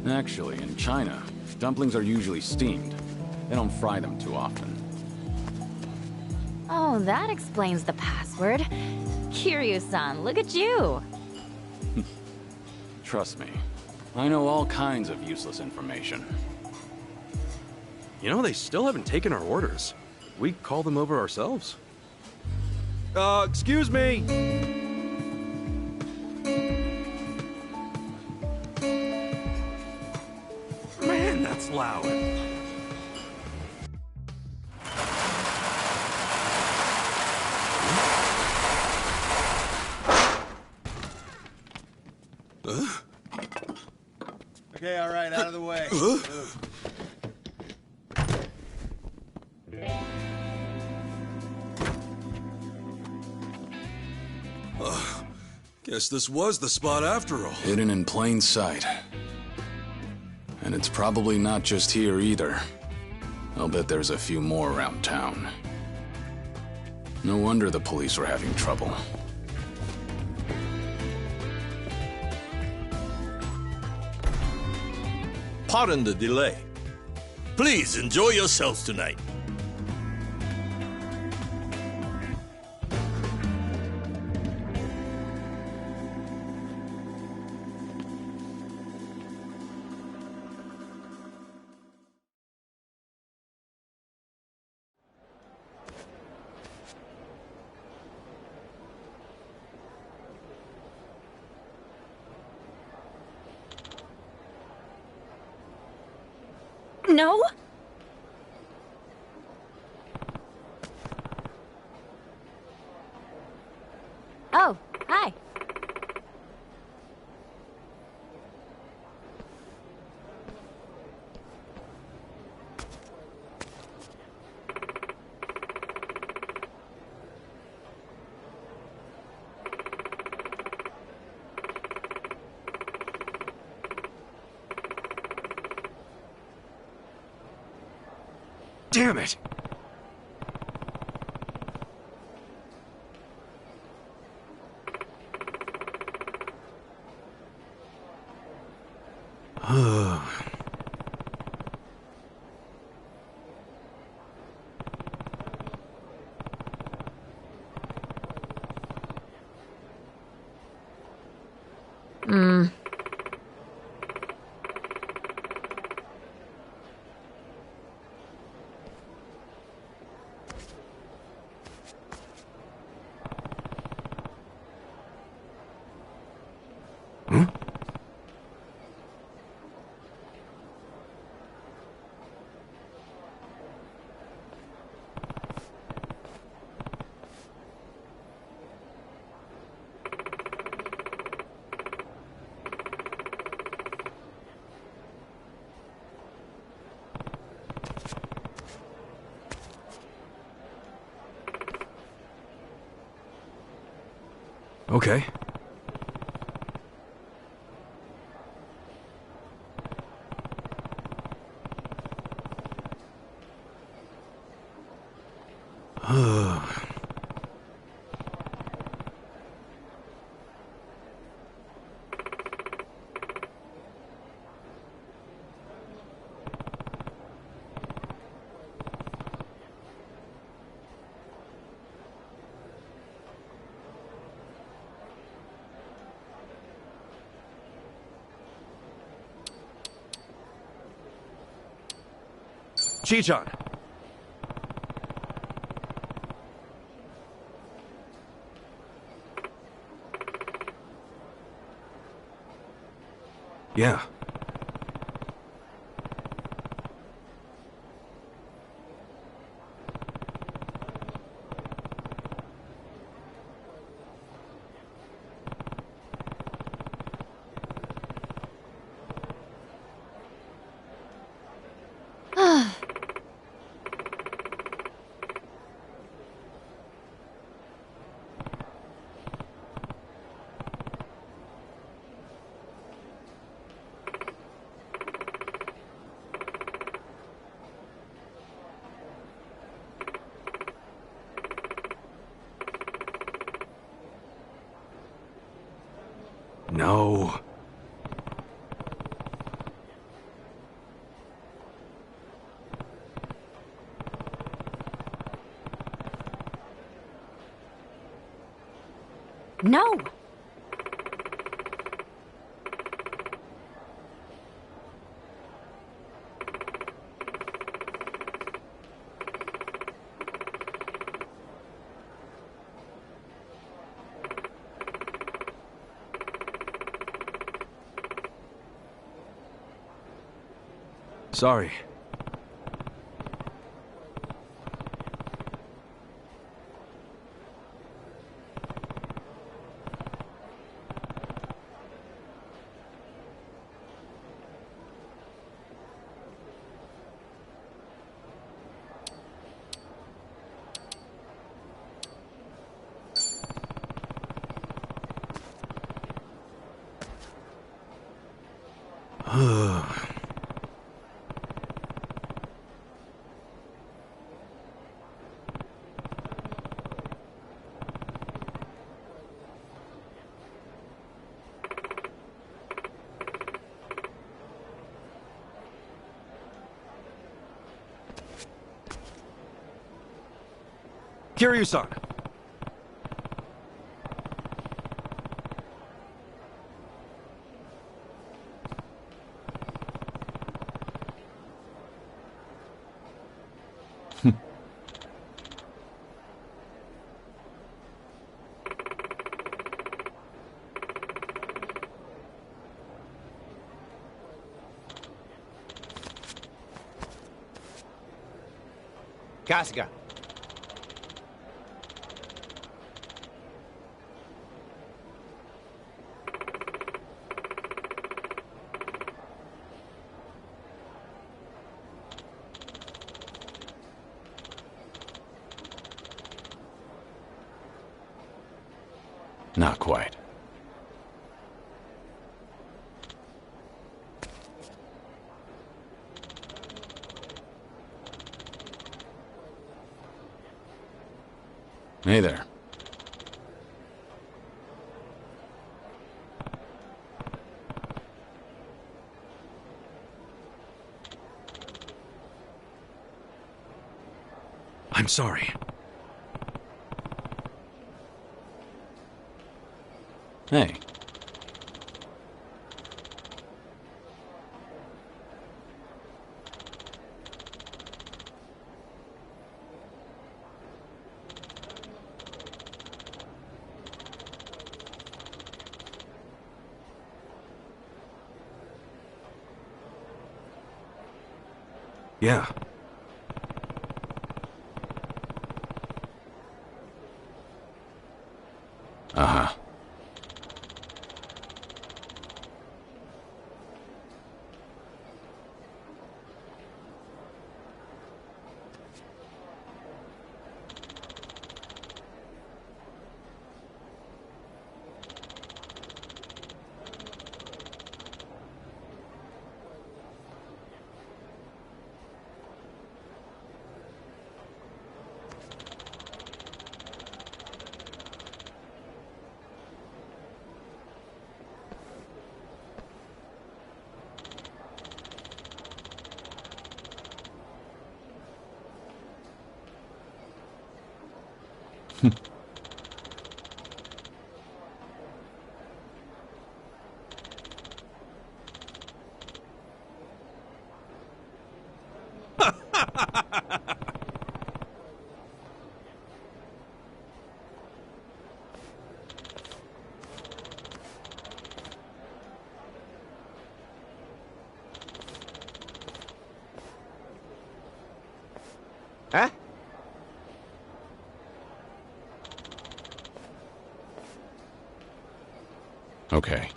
Actually, in China, dumplings are usually steamed. They don't fry them too often. Oh, that explains the password. Kiryu-san, look at you! Trust me, I know all kinds of useless information. You know, they still haven't taken our orders. We call them over ourselves. Excuse me! Man, that's loud. Okay, all right, out of the way. Guess this was the spot after all. Hidden in plain sight. And it's probably not just here either. I'll bet there's a few more around town. No wonder the police were having trouble. Pardon the delay. Please enjoy yourselves tonight. No? Oh, hi. Damn it! Okay. Chichan. Yeah. No. No! Sorry. Kiryu-san. Kasuga. Not quite. Hey there. I'm sorry. Hey. Yeah. Uh-huh. Huh? Okay.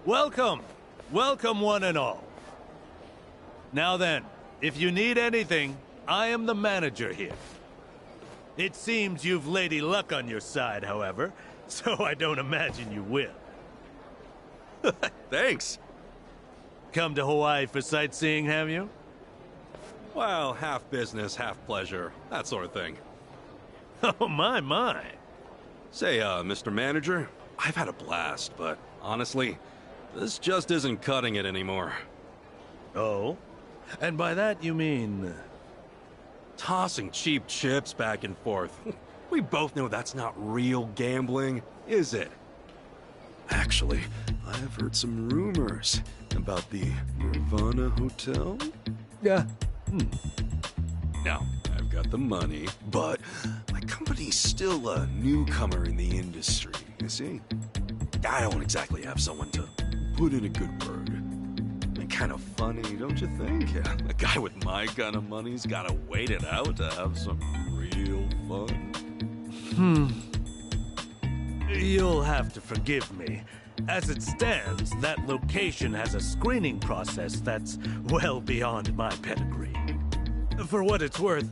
Welcome! Welcome, one and all. Now then, if you need anything, I am the manager here. It seems you've Lady Luck on your side, however, so I don't imagine you will. Thanks. Come to Hawaii for sightseeing, have you? Well, half business, half pleasure. That sort of thing. Oh, my. Say, Mr. Manager, I've had a blast, but honestly, this just isn't cutting it anymore. Oh? And by that you mean... Tossing cheap chips back and forth. We both know that's not real gambling, is it? Actually, I've heard some rumors about the Nirvana Hotel. Yeah. Now, I've got the money, but my company's still a newcomer in the industry, you see? I don't exactly have someone to put in a good word. Kind of funny, don't you think? Yeah, a guy with my kind of money's gotta wait it out to have some real fun. You'll have to forgive me. As it stands, that location has a screening process that's well beyond my pedigree. For what it's worth,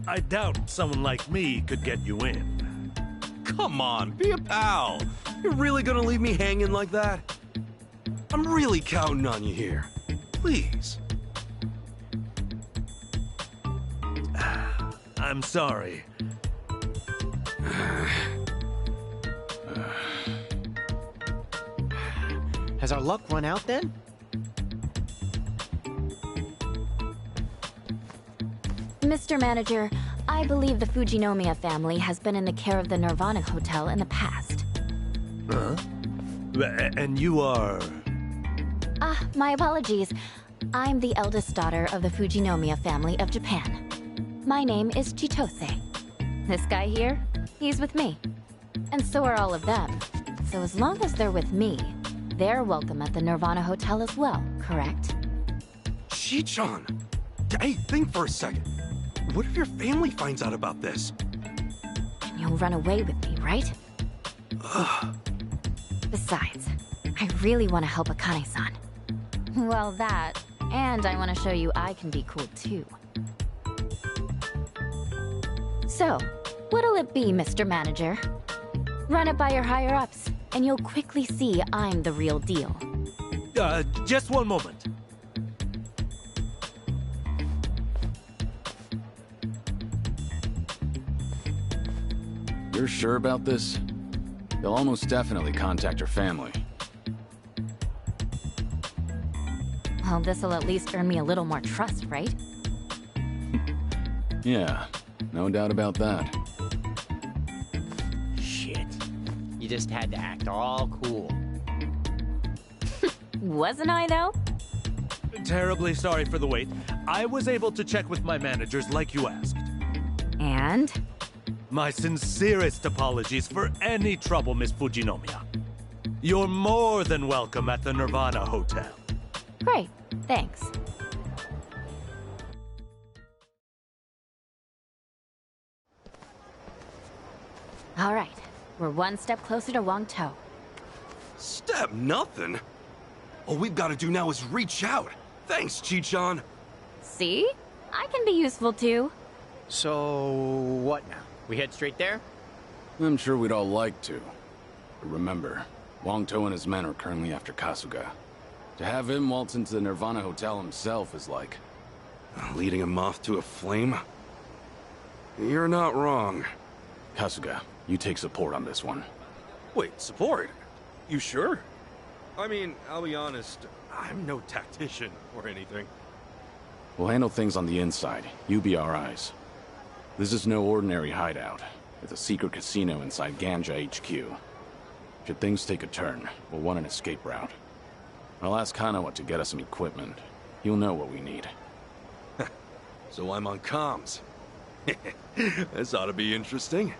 I doubt someone like me could get you in. Come on, be a pal. You're really gonna leave me hanging like that? I'm really counting on you here. Please. I'm sorry. Has our luck run out then? Mr. Manager, I believe the Fujinomiya family has been in the care of the Nirvana Hotel in the past. Huh? And you are... My apologies. I'm the eldest daughter of the Fujinomiya family of Japan. My name is Chitose. This guy here, he's with me. And so are all of them. So as long as they're with me, they're welcome at the Nirvana Hotel as well, correct? Shi-chan! Hey, think for a second. What if your family finds out about this? And you'll run away with me, right? Besides, I really want to help Akane-san. Well, that, and I want to show you I can be cool too. So, what'll it be, Mr. Manager? Run it by your higher-ups, and you'll quickly see I'm the real deal. Just one moment. You're sure about this? They'll almost definitely contact her family. Well, this'll at least earn me a little more trust, right? Yeah, no doubt about that. Shit. You just had to act all cool. Wasn't I, though? Terribly sorry for the wait. I was able to check with my managers like you asked. And? My sincerest apologies for any trouble, Miss Fujinomiya. You're more than welcome at the Nirvana Hotel. Great, thanks. All right, we're one step closer to Wangtou. Step nothing? All we've got to do now is reach out. Thanks, Chi-chan. See? I can be useful too. So, what now? We head straight there? I'm sure we'd all like to. But remember, Wangtou and his men are currently after Kasuga. To have him waltz into the Nirvana Hotel himself is like... leading a moth to a flame? You're not wrong. Kasuga, you take support on this one. Wait, support? You sure? I mean, I'll be honest, I'm no tactician or anything. We'll handle things on the inside. You be our eyes. This is no ordinary hideout. It's a secret casino inside Ganja HQ. Should things take a turn, we'll want an escape route. I'll ask Hanawa to get us some equipment. He'll know what we need. So I'm on comms. This ought to be interesting.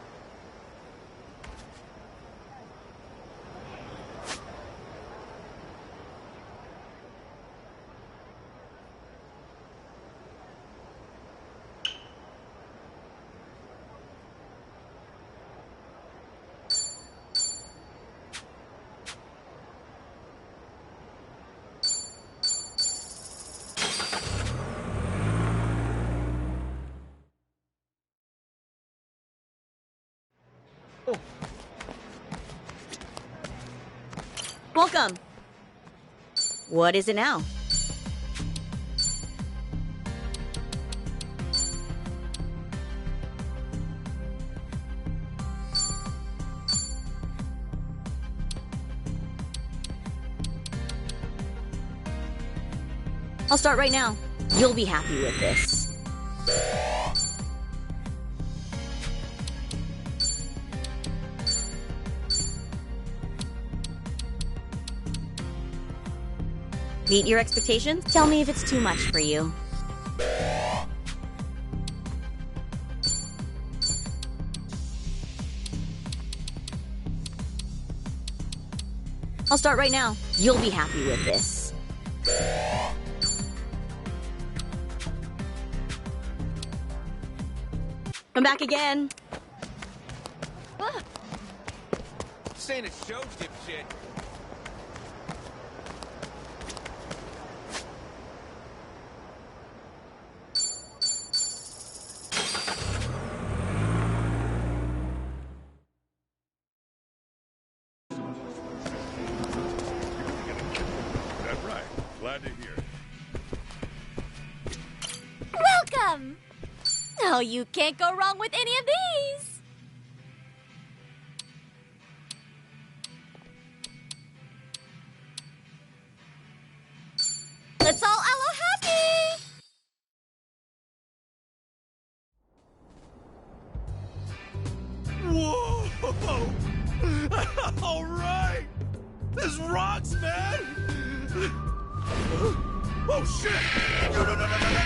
Welcome. What is it now? I'll start right now. You'll be happy with this. Meet your expectations? Tell me if it's too much for you. I'll start right now. You'll be happy with this. Come back again. This ain't a show, dipshit. Glad to hear it. Welcome! Oh, you can't go wrong with any of these! Let's all aloha-happy! Whoa! All right! This rocks, man! Oh shit! No, no, no, no, no, no!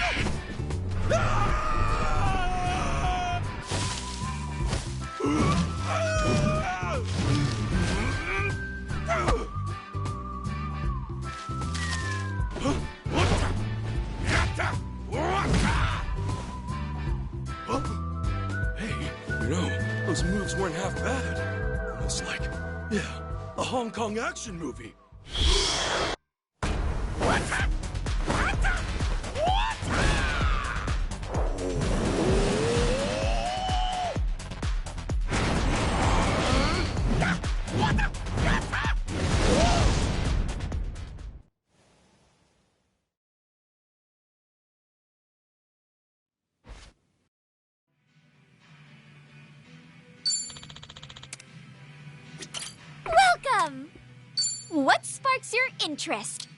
Ah! Hey, you know, those moves weren't half bad. Almost like, yeah, a Hong Kong action movie. Welcome! What sparks your interest?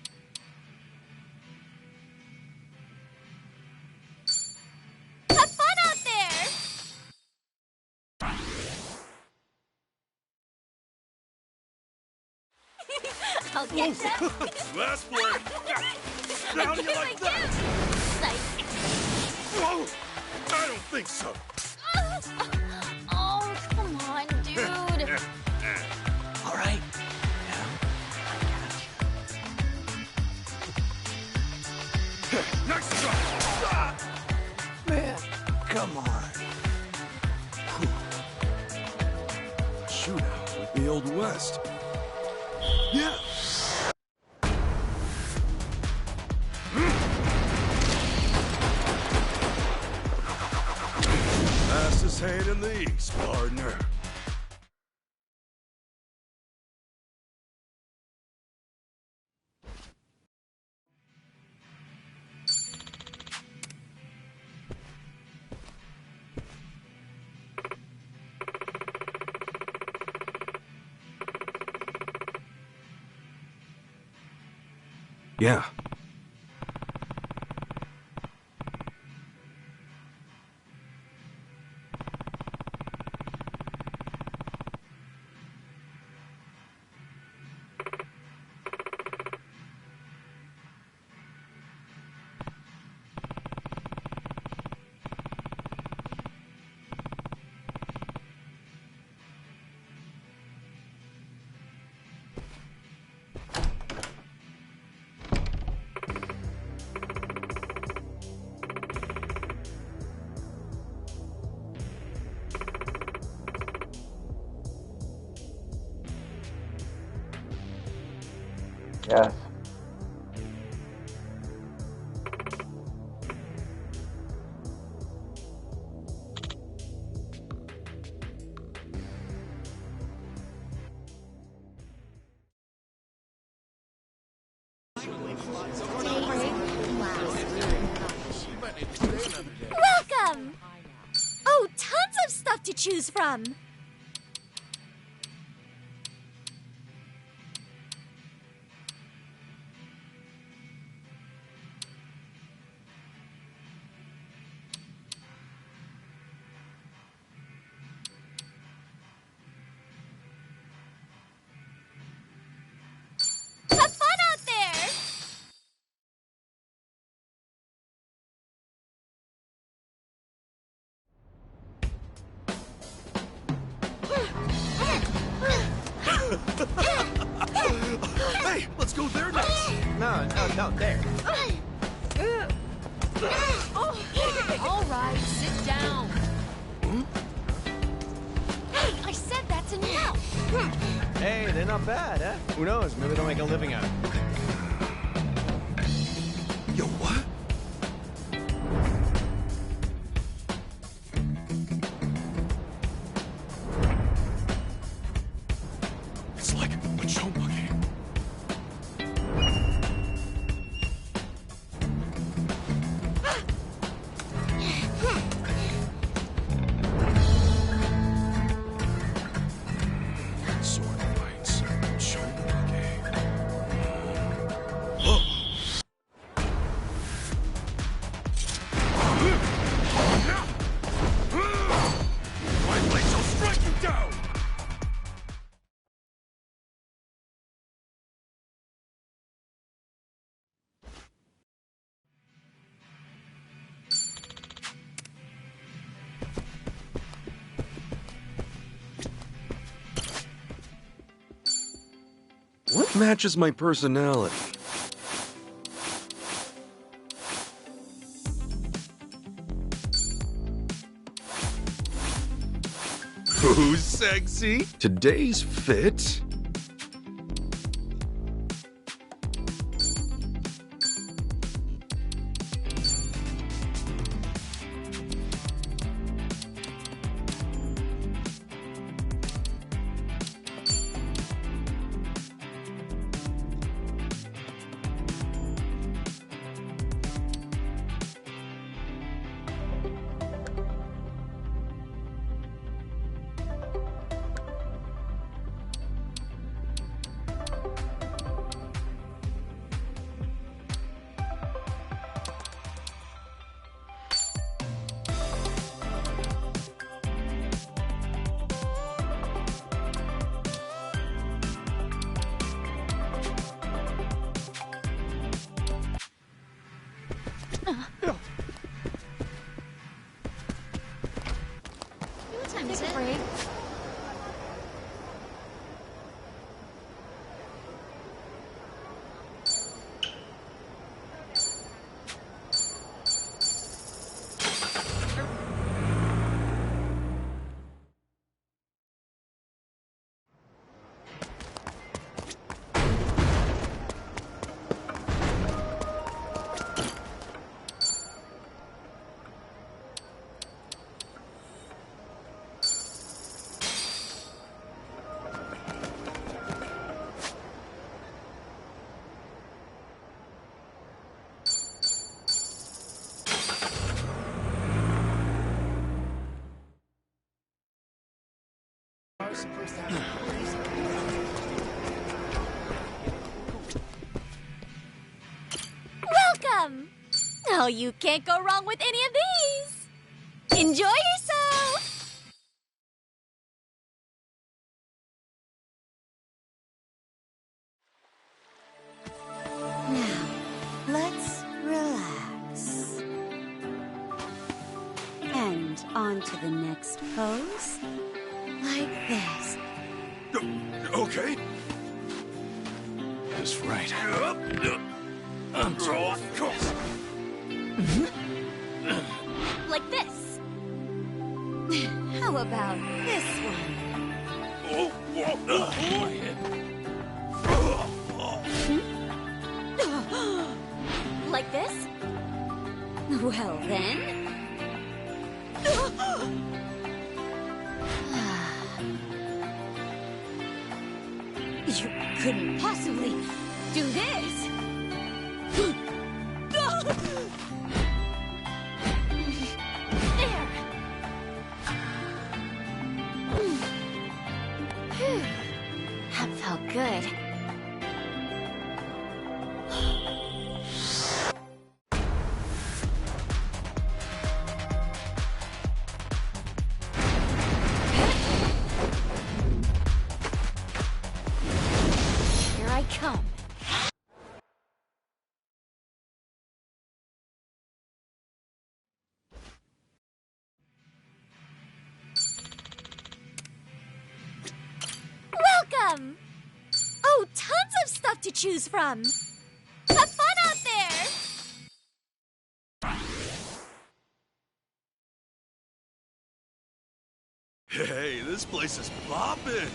Have fun out there! I'll get them. Last word! Down you like that! Whoa! I don't think so. Oh, come on, dude. All right. Nice try! Man, come on. Shootout like the Old West. Yeah! Fastest hand in the East, partner. Yeah. Yes. Welcome! Oh, tons of stuff to choose from. Have fun out there! Hey, let's go there next. No, there. All right, sit down. Hey, I said that's enough. Hey, they're not bad, huh? Who knows? Maybe they'll make a living out of it. Yo, what? It's like a show buggy. Sword fights, show buggy. My blade shall strike you down! What matches my personality? Who's sexy? Today's fit? Welcome! Oh, you can't go wrong with any of these! Enjoy yourself! Now, let's relax. And on to the next pose. Like this. Okay. That's right. I'm told. Like this. How about this one? Like this? Well then. You couldn't possibly do this! There! Phew. That felt good. Here I come. Welcome! Oh, tons of stuff to choose from! Have fun out there! Hey, this place is poppin'.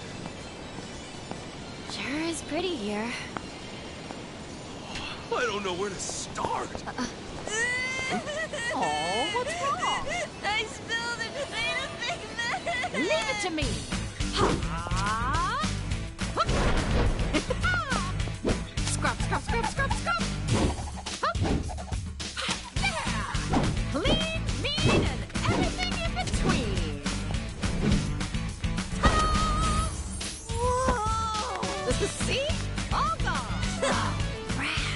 Sure is pretty here. I don't know where to start. Oh, what's wrong? I spilled it! Made a big mess! Leave it to me! Scrub, scrub, scrub, scrub, scrub! There! Clean, mean, and everything in between! Whoa! See? All gone! Oh, rad.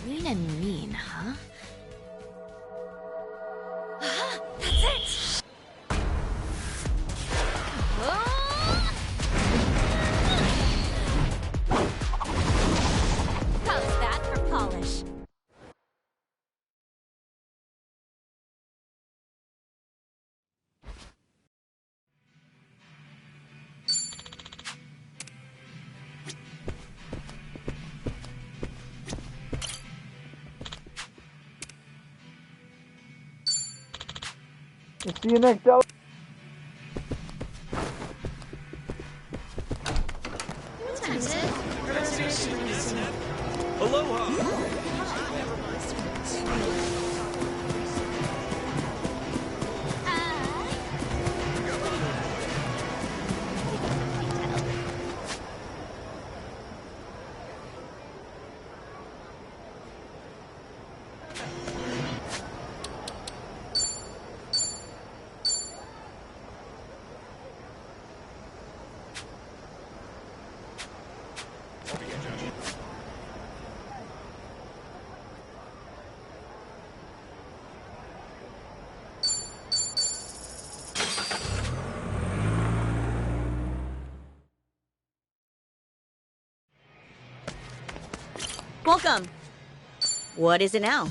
Lean and mean, huh? That's it! How's that for polish? See you next hour. Aloha. Welcome. What is it now?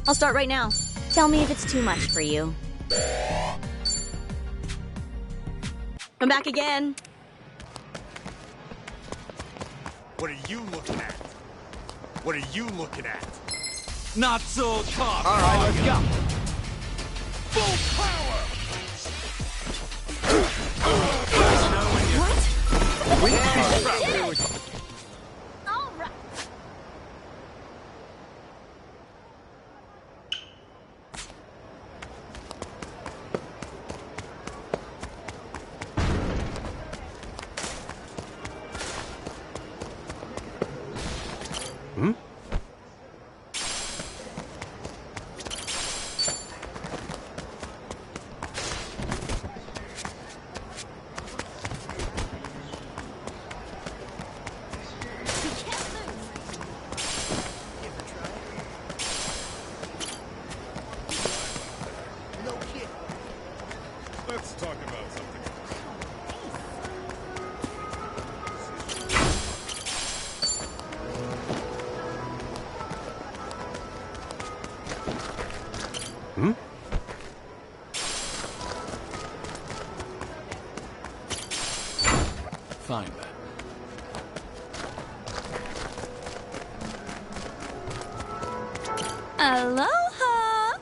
I'll start right now. Tell me if it's too much for you. Come back again. What are you looking at? What are you looking at? Not so tough. All right, let's go. Full power. What? All right. Let's talk about something else. Hmm? Find that. Aloha!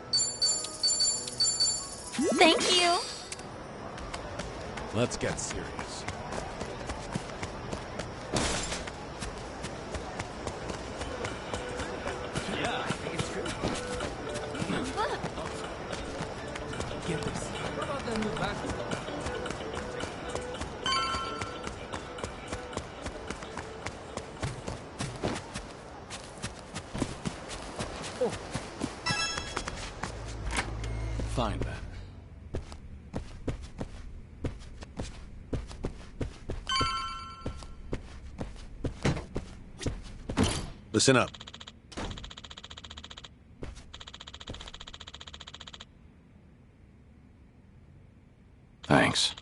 Thank you. Let's get serious. Yeah, I think it's true. Get this. What about that new basketball? Find that. Listen up. Thanks.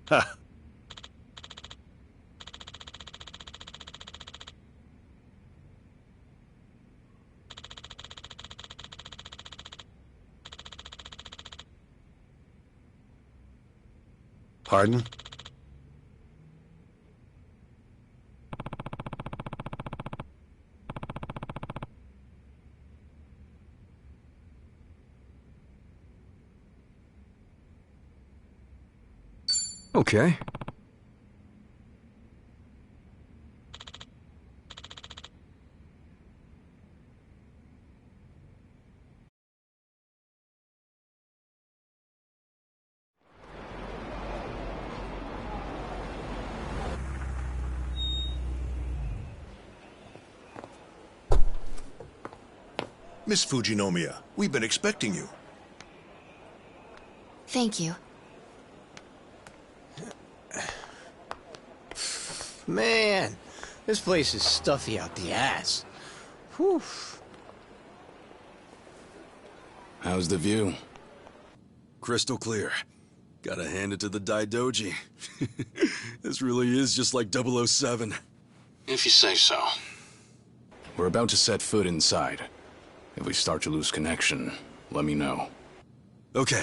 Ha! Pardon? Okay. Miss Fujinomiya, we've been expecting you. Thank you. Man, this place is stuffy out the ass. Whew. How's the view? Crystal clear. Gotta hand it to the Daidoji. This really is just like 007. If you say so. We're about to set foot inside. If we start to lose connection, let me know. Okay.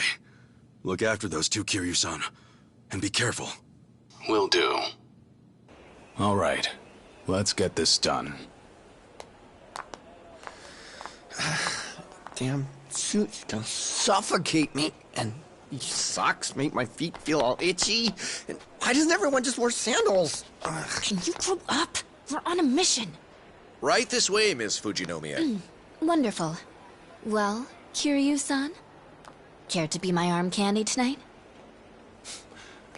Look after those two, Kiryu-san. And be careful. Will do. All right. Let's get this done. Damn suit's gonna suffocate me, and these socks make my feet feel all itchy. And why doesn't everyone just wear sandals? Can you grow up? We're on a mission. Right this way, Miss Fujinomiya. Wonderful. Well, Kiryu-san? Care to be my arm candy tonight?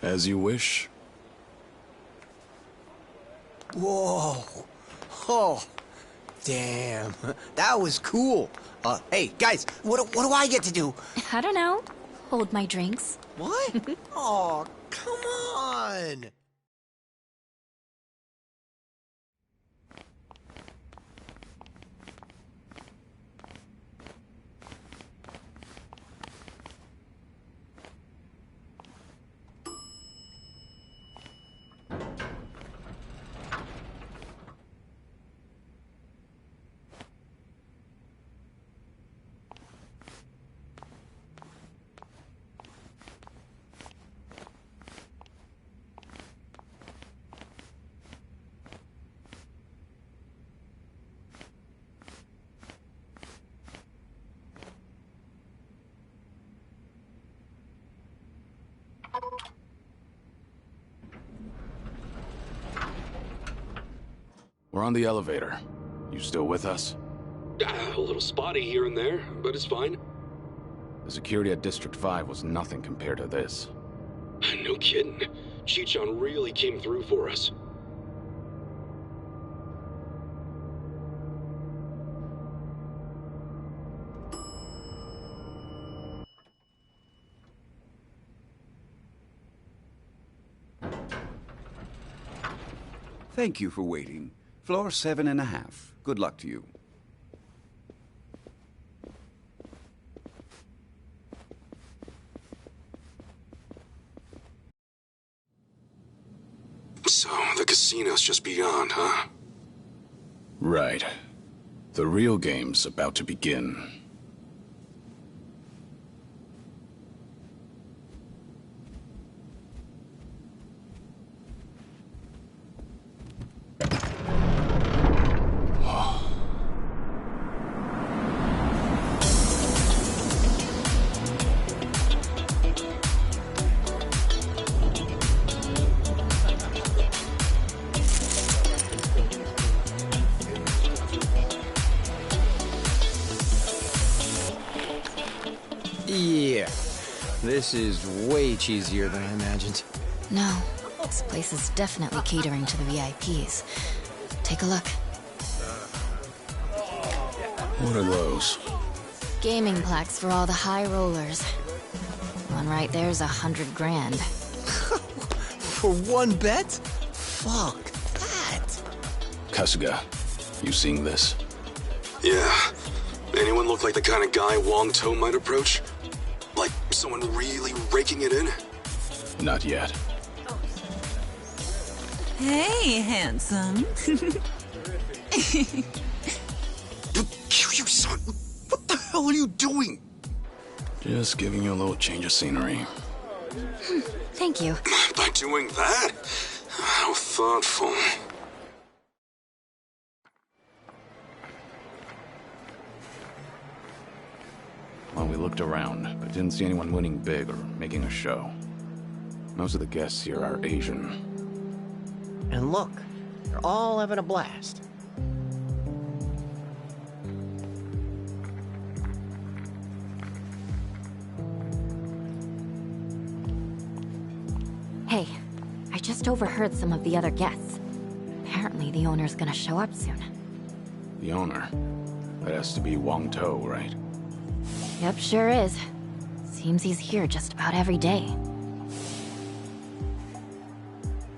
As you wish. Whoa. Oh. Damn. That was cool. Hey, guys, what do I get to do? I don't know. Hold my drinks. What? Oh, come on. We're on the elevator. You still with us? A little spotty here and there, but it's fine. The security at District 5 was nothing compared to this. No kidding. Chichan really came through for us. Thank you for waiting. Floor 7.5. Good luck to you. So, the casino's just beyond, huh? Right. The real game's about to begin. Yeah. This is way cheesier than I imagined. No, this place is definitely catering to the VIPs. Take a look. What are those? Gaming plaques for all the high rollers. One right there's 100 grand. For one bet? Fuck that. Kasuga, you seeing this? Yeah. Anyone look like the kind of guy Wong To might approach? Like someone really raking it in? Not yet. Hey, handsome. You son, what the hell are you doing? Just giving you a little change of scenery. Thank you. By doing that? How thoughtful. Well, we looked around, but didn't see anyone winning big or making a show. Most of the guests here are Asian. And look, they're all having a blast. Hey, I just overheard some of the other guests. Apparently the owner's gonna show up soon. The owner? That has to be Wong To, right? Yep, sure is. Seems he's here just about every day.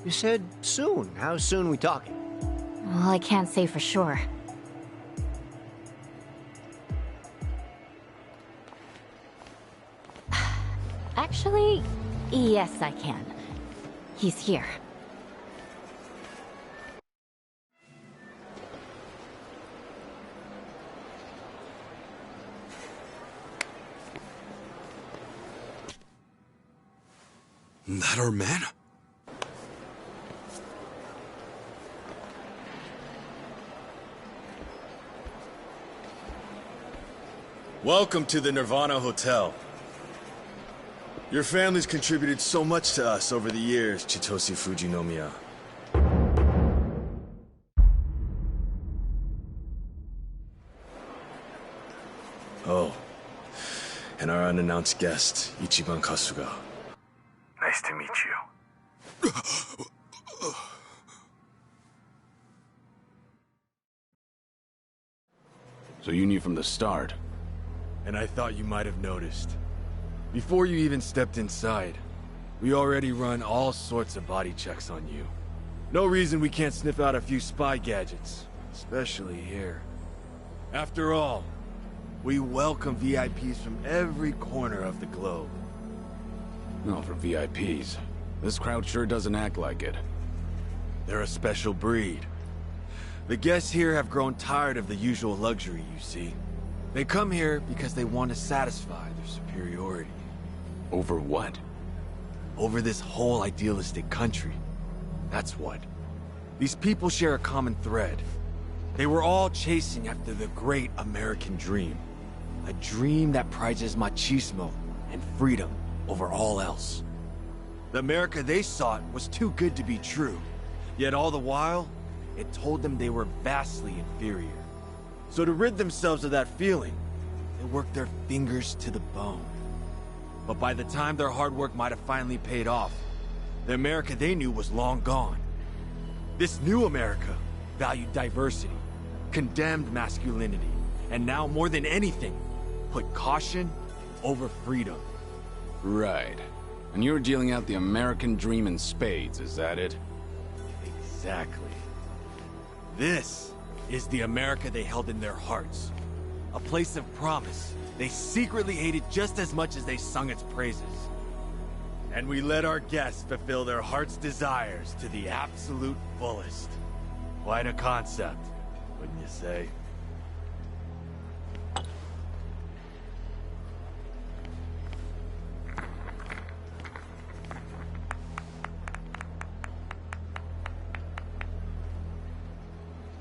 You said soon. How soon we talking? Well, I can't say for sure. Actually, yes, I can. He's here. That our man? Welcome to the Nirvana Hotel. Your family's contributed so much to us over the years, Chitose Fujinomiya. Oh, and our unannounced guest, Ichiban Kasuga. Nice to meet you. So you knew from the start? And I thought you might have noticed. Before you even stepped inside, we already run all sorts of body checks on you. No reason we can't sniff out a few spy gadgets, especially here. After all, we welcome VIPs from every corner of the globe. No, for VIPs. This crowd sure doesn't act like it. They're a special breed. The guests here have grown tired of the usual luxury, you see. They come here because they want to satisfy their superiority. Over what? Over this whole idealistic country. That's what. These people share a common thread. They were all chasing after the great American dream. A dream that prizes machismo and freedom over all else. The America they sought was too good to be true. Yet all the while, it told them they were vastly inferior. So to rid themselves of that feeling, they worked their fingers to the bone. But by the time their hard work might have finally paid off, the America they knew was long gone. This new America valued diversity, condemned masculinity, and now more than anything, put caution over freedom. Right. And you're dealing out the American dream in spades, is that it? Exactly. This is the America they held in their hearts. A place of promise they secretly hated just as much as they sung its praises. And we let our guests fulfill their heart's desires to the absolute fullest. Quite a concept, wouldn't you say?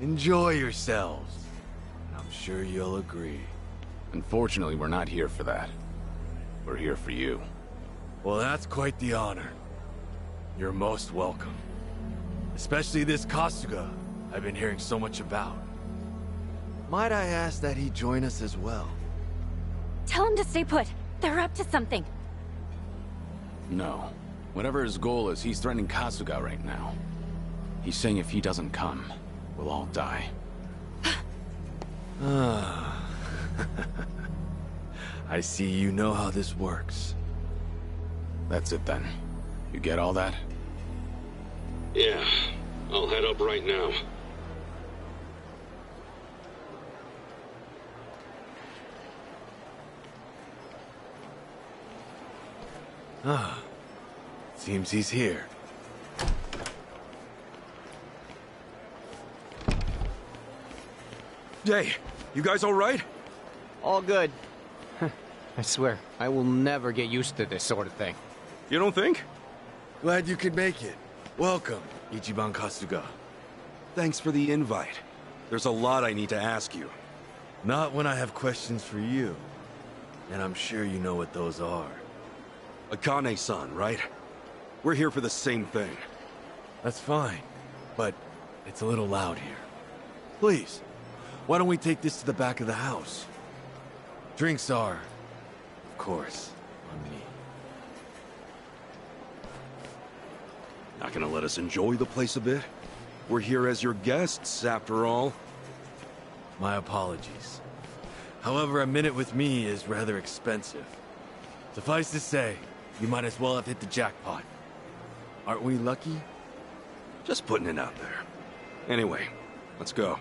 Enjoy yourselves. I'm sure you'll agree. Unfortunately, we're not here for that. We're here for you. Well, that's quite the honor. You're most welcome. Especially this Kasuga I've been hearing so much about. Might I ask that he join us as well? Tell him to stay put. They're up to something. No. Whatever his goal is, he's threatening Kasuga right now. He's saying if he doesn't come, we'll all die. I see you know how this works. That's it then. You get all that? Yeah, I'll head up right now. Seems he's here. Hey, you guys all right? All good. I swear, I will never get used to this sort of thing. You don't think? Glad you could make it. Welcome, Ichiban Kasuga. Thanks for the invite. There's a lot I need to ask you. Not when I have questions for you. And I'm sure you know what those are. Akane-san, right? We're here for the same thing. That's fine, but it's a little loud here. Please, why don't we take this to the back of the house? Drinks are, of course, on me. Not gonna let us enjoy the place a bit? We're here as your guests, after all. My apologies. However, a minute with me is rather expensive. Suffice to say, you might as well have hit the jackpot. Aren't we lucky? Just putting it out there. Anyway, let's go.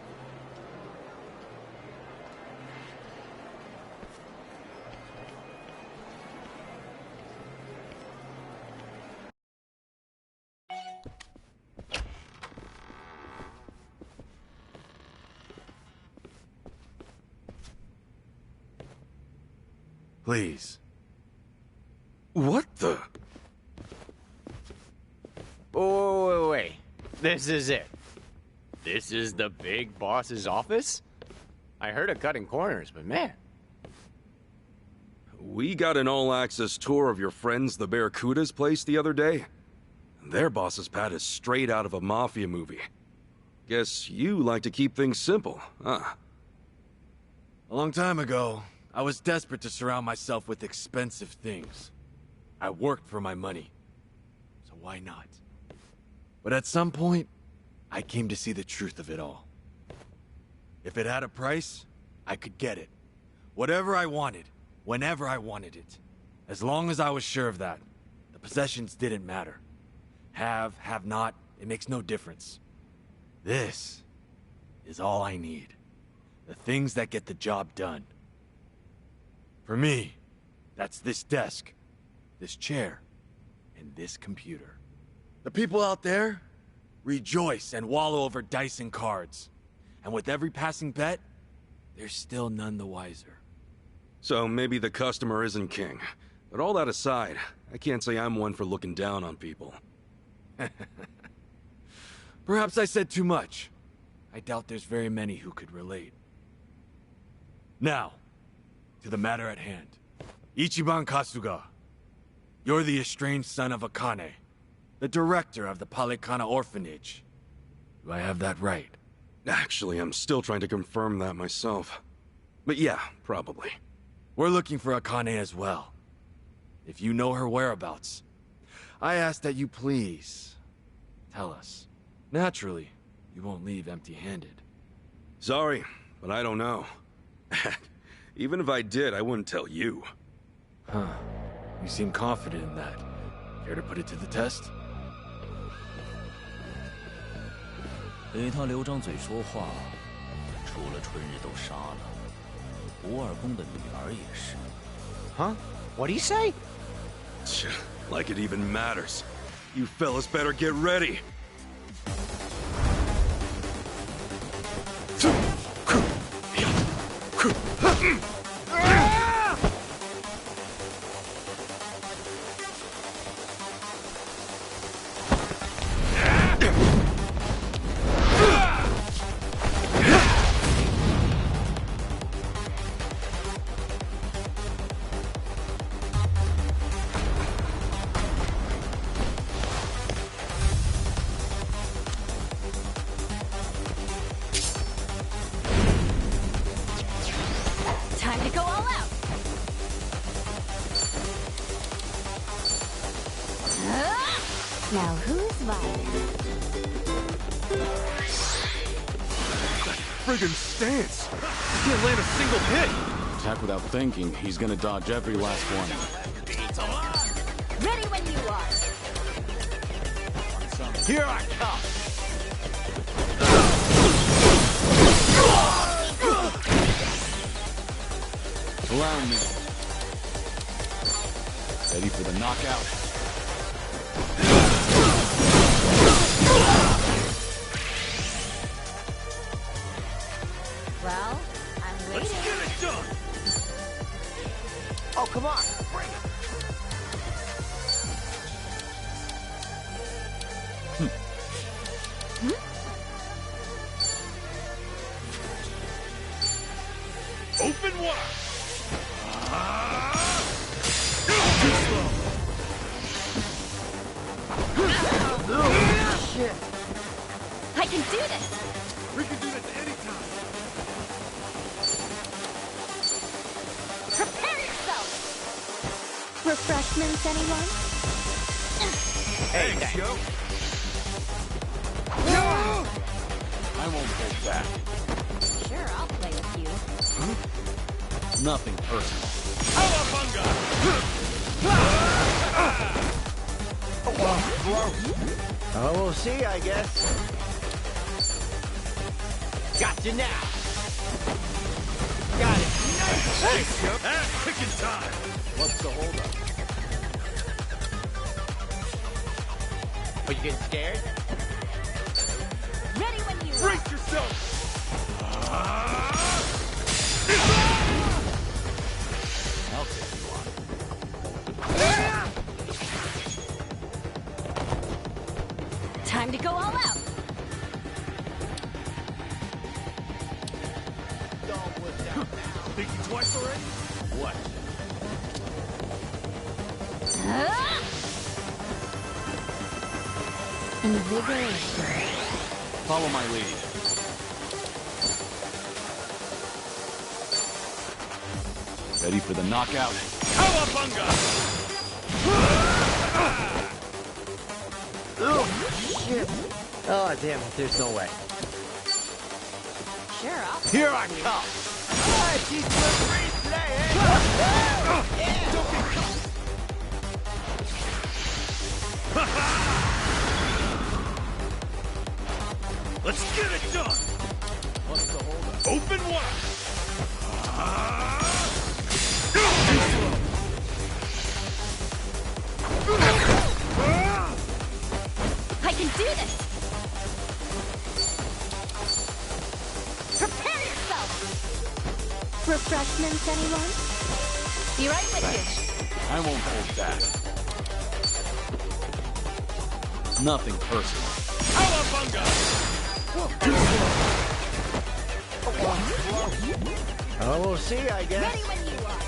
Please. What the? Wait. This is it. This is the big boss's office? I heard of cutting corners, but man. We got an all-access tour of your friends the Barracuda's place the other day. Their boss's pad is straight out of a mafia movie. Guess you like to keep things simple, huh? A long time ago, I was desperate to surround myself with expensive things. I worked for my money, so why not? But at some point, I came to see the truth of it all. If it had a price, I could get it. Whatever I wanted, whenever I wanted it. As long as I was sure of that, the possessions didn't matter. Have not, it makes no difference. This is all I need. The things that get the job done. For me, that's this desk, this chair, and this computer. The people out there rejoice and wallow over dice and cards. And with every passing bet, they're still none the wiser. So maybe the customer isn't king. But all that aside, I can't say I'm one for looking down on people. Perhaps I said too much. I doubt there's very many who could relate. Now, to the matter at hand. Ichiban Kasuga, you're the estranged son of Akane, the director of the Palikana orphanage. Do I have that right? Actually, I'm still trying to confirm that myself. But yeah, probably. We're looking for Akane as well. If you know her whereabouts, I ask that you please tell us. Naturally, you won't leave empty-handed. Sorry, but I don't know. Even if I did, I wouldn't tell you. Huh. You seem confident in that. Care to put it to the test? 给他留张嘴说话，除了春日都杀了，吴二公的女儿也是。Huh? What'd he say? Like it even matters. You fellas better get ready. Time to go all out. Now who's violent? Friggin' stance! He can't land a single hit! Attack without thinking, he's gonna dodge every last one. Ready when you are. Here I come. Allow me. Ready for the knockout. Well, I'm waiting. Let's get it done! Oh, come on. Bring it. Open wide! Shit. I can do this. We can do this anytime. Prepare yourself. Refreshments, anyone? Hey, Joe. I won't hold back. Sure, I'll play with you. Nothing personal. Oh, we'll see, I guess. Gotcha now. Got it. Nice. That's picking time. What's the holdup? Are you getting scared? Ready when you are. Brace yourself. I'll take you on. Time to go all out. Thinking twice already? What? Invigoration. Follow my lead. Ready for the knockout? Cowabunga! Oh, shit. Oh, damn it. There's no way. Sure, I'll Here I come. She's Let's get it done! What's the holdup? Open wide! I can do this. Prepare yourself. Refreshments, anyone? Be right with I won't hold back. Nothing personal. Cowabunga! Oh, we'll see, I you. guess. Ready when you are.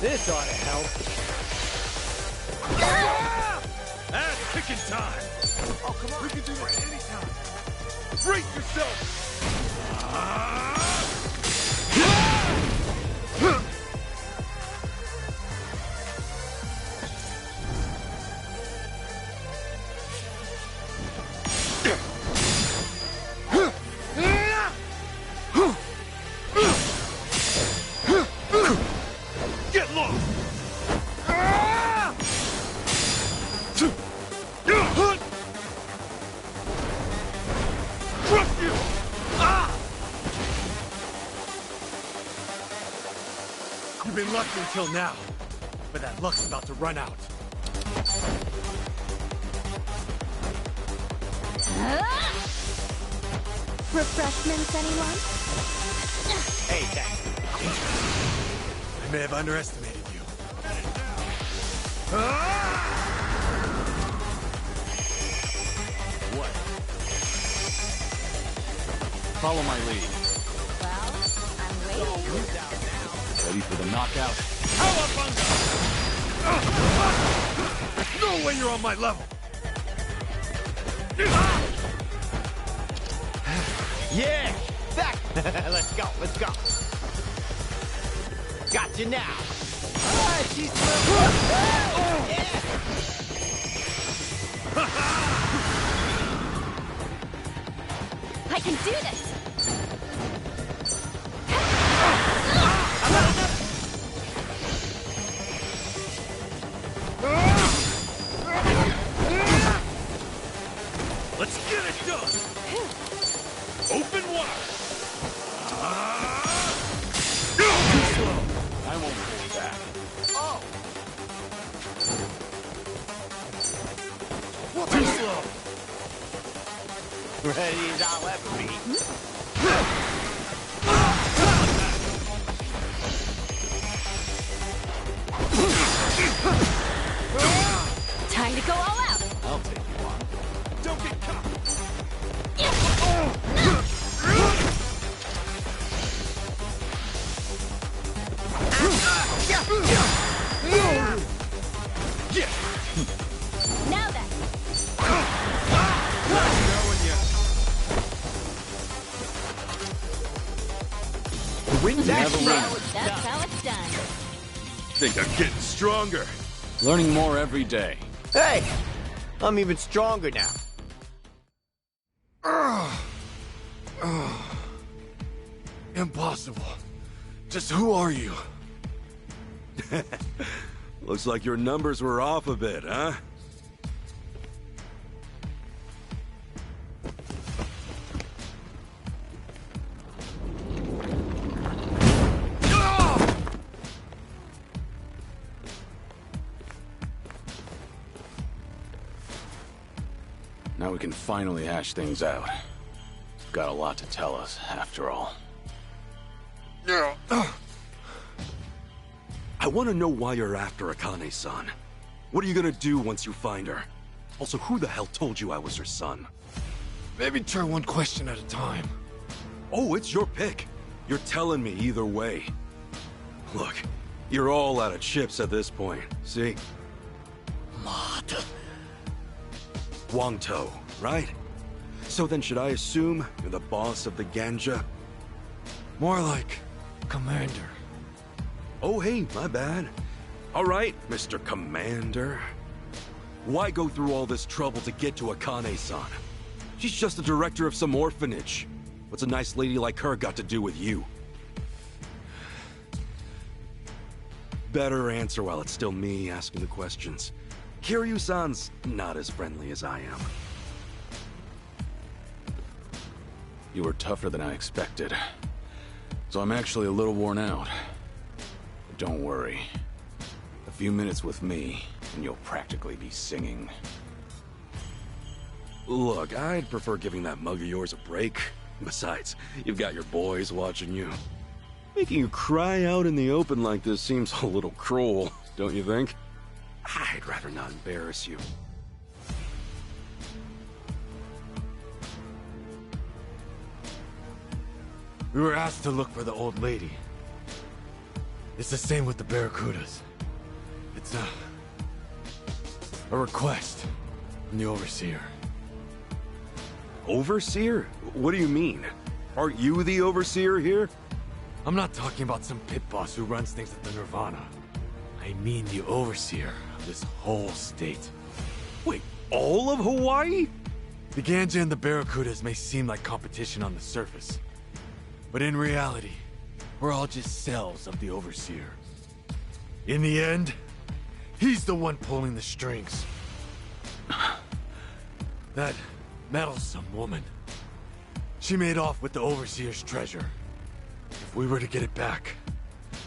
This ought to help. That's picking time! Oh, come on. We can do this anytime! Brace yourself! Get low! You've been lucky until now, but that luck's about to run out. Refreshments, anyone? Hey, thanks. I may have underestimated you. What? Follow my lead. Well, I'm waiting. Ready for the knockout? No way you're on my level! Yeah! Back! Let's go, let's go. Got you now. Ah, she's yeah. I can do this! Let's get it done! Open wide! Too slow. I won't hold back. Oh! Too slow! Ready as I'll ever be. Time to go all out! I'll take you on. Don't get caught! Now then! Win that round. That's how it's done. Think I'm getting stronger. Learning more every day. Hey! I'm even stronger now. Impossible. Just who are you? Looks like your numbers were off a bit, huh? Now we can finally hash things out. Got a lot to tell us, after all. I want to know why you're after Akane-san. What are you gonna do once you find her? Also, who the hell told you I was her son? Maybe try one question at a time. Oh, it's your pick. You're telling me either way. Look, you're all out of chips at this point, see? Wangto, right? So then should I assume you're the boss of the Ganja? More like commander. Oh, hey, my bad. All right, Mr. Commander. Why go through all this trouble to get to Akane-san? She's just the director of some orphanage. What's a nice lady like her got to do with you? Better answer while it's still me asking the questions. Kiryu-san's not as friendly as I am. You were tougher than I expected. So I'm actually a little worn out. But don't worry. A few minutes with me, and you'll practically be singing. Look, I'd prefer giving that mug of yours a break. Besides, you've got your boys watching you. Making you cry out in the open like this seems a little cruel, don't you think? I'd rather not embarrass you. We were asked to look for the old lady. It's the same with the Barracudas. It's a request from the Overseer. Overseer? What do you mean? Aren't you the Overseer here? I'm not talking about some pit boss who runs things at the Nirvana. I mean the Overseer of this whole state. Wait, all of Hawaii? The Ganja and the Barracudas may seem like competition on the surface. But in reality, we're all just cells of the Overseer. In the end, he's the one pulling the strings. That meddlesome woman. She made off with the Overseer's treasure. If we were to get it back,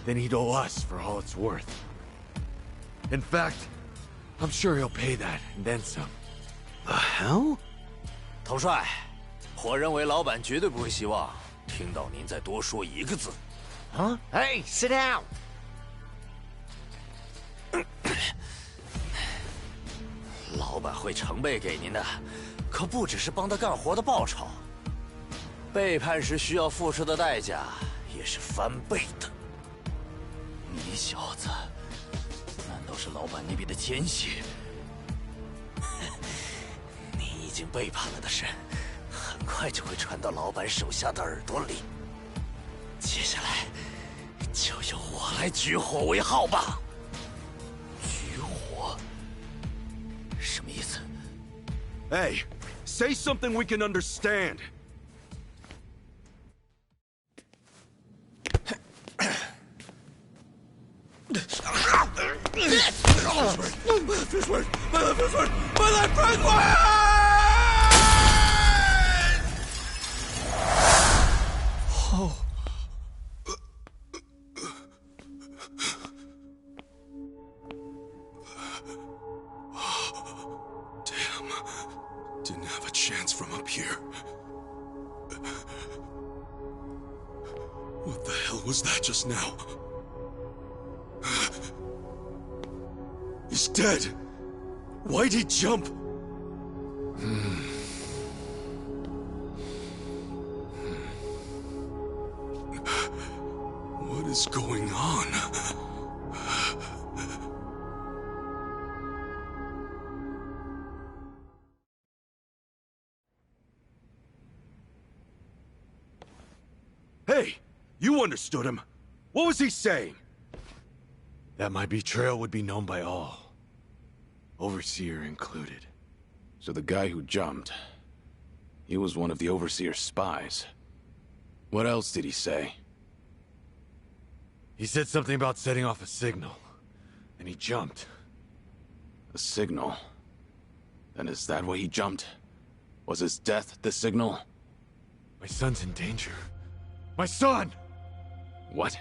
then he'd owe us for all it's worth. In fact, I'm sure he'll pay that and then some. The hell? 头帅，我认为老板绝对不会希望听到您再多说一个字。Huh? Hey, sit down. 老板会成倍给您的，可不只是帮他干活的报酬，背叛时需要付出的代价也是翻倍的。你小子，难道是老板那边的奸细？你已经背叛了的事，很快就会传到老板手下的耳朵里。接下来，就由我来举火为号吧。举火？什么意思？ Hey, say something we can understand. This way! My left is right! My left is right! Oh. Damn. Didn't have a chance from up here. What the hell was that just now? He's dead. Why'd he jump? What is going on? Hey, you understood him. What was he saying? That my betrayal would be known by all, Overseer included. So the guy who jumped, he was one of the Overseer's spies. What else did he say? He said something about setting off a signal, and he jumped. A signal? Then is that why he jumped? Was his death the signal? My son's in danger. My son! What?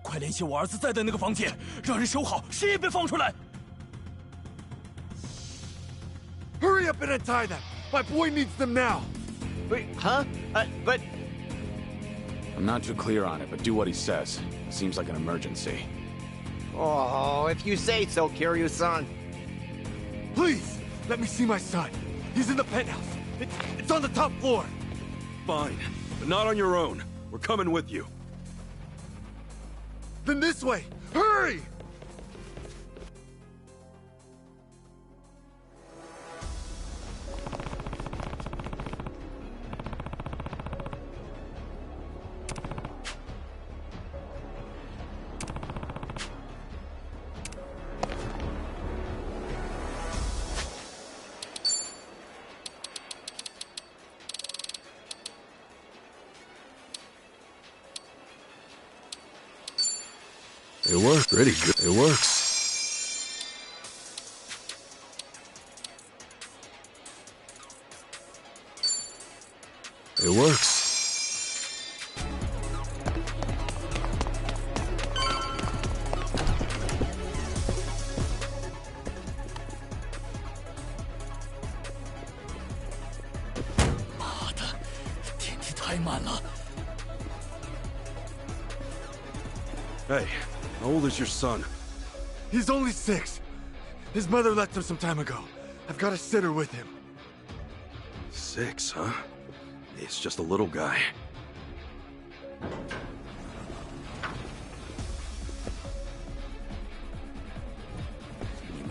快联系我儿子在的那个房间，让人守好，谁也别放出来。 Hurry up and untie them! My boy needs them now! Wait, huh? But... I'm not too clear on it, but do what he says. Seems like an emergency. Oh, if you say so, Kiryu-san. Please, let me see my son. He's in the penthouse. It's on the top floor. Fine, but not on your own. We're coming with you. Then this way! Hurry! It works pretty good. It works. It works. Hey, how old is your son? He's only 6. His mother left him some time ago. I've got a sitter with him. 6, huh? He's just a little guy.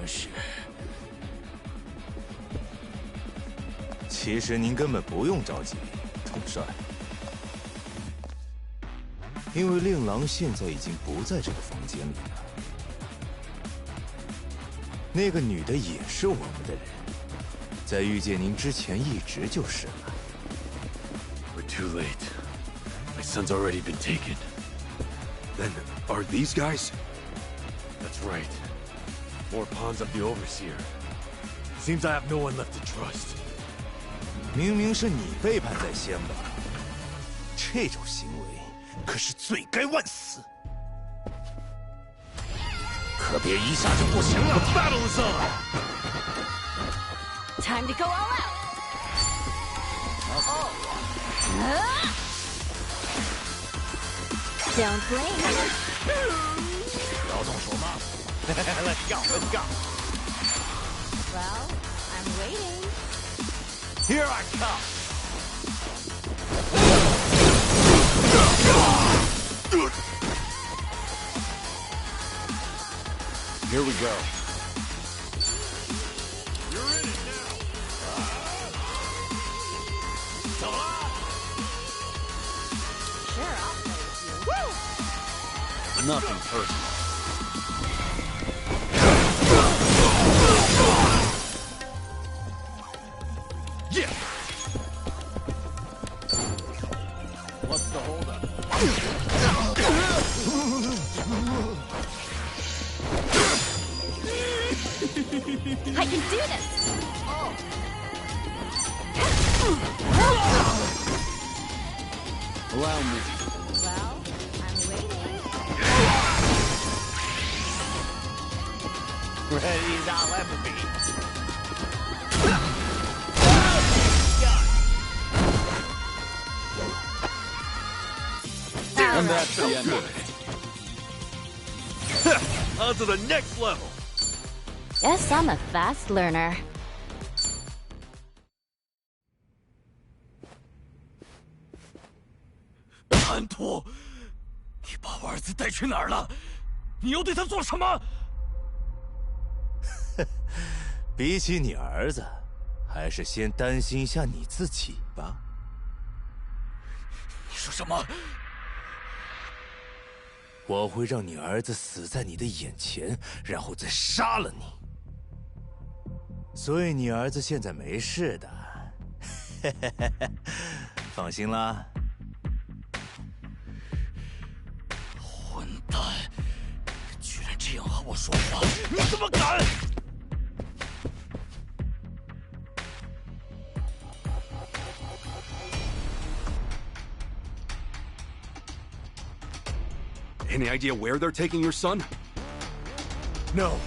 "其实您根本不用着急，统帅，因为令郎现在已经不在这个房间里了。那个女的也是我们的人，在遇见您之前一直就是了。We're too late. My son's already been taken. Then, are these guys? That's right. More pawns of the Overseer. Seems I have no one left to trust. 明明是你背叛在先吧？这种行为可是罪该万死。可别一下就不行了。The battle is on. Time to go all out. Don't blink. 不要动手嘛。Let's go, let's go. Well, I'm waiting. Here I come. Here we go. You're in it now. Sure, I'll play with you. Woo! Nothing personal. Yeah. What's the holdup? I can do this! Allow me. Well, I'm waiting. Ready as I'll ever be. And that's the end of it. On to the next level. Guess I'm a fast learner. 安托，你把我儿子带去哪儿了？你又对他做什么？比起你儿子，还是先担心一下你自己吧。你说什么？我会让你儿子死在你的眼前，然后再杀了你。所以你儿子现在没事的，放心啦。混蛋，居然这样和我说话，你怎么敢？Any idea where they're taking your son? No.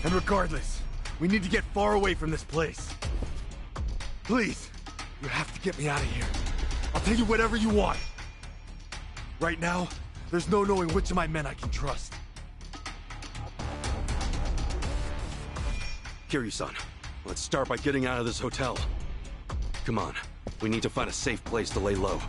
And regardless, we need to get far away from this place. Please, you have to get me out of here. I'll tell you whatever you want. Right now, there's no knowing which of my men I can trust. Kiryu-san, let's start by getting out of this hotel. Come on, we need to find a safe place to lay low.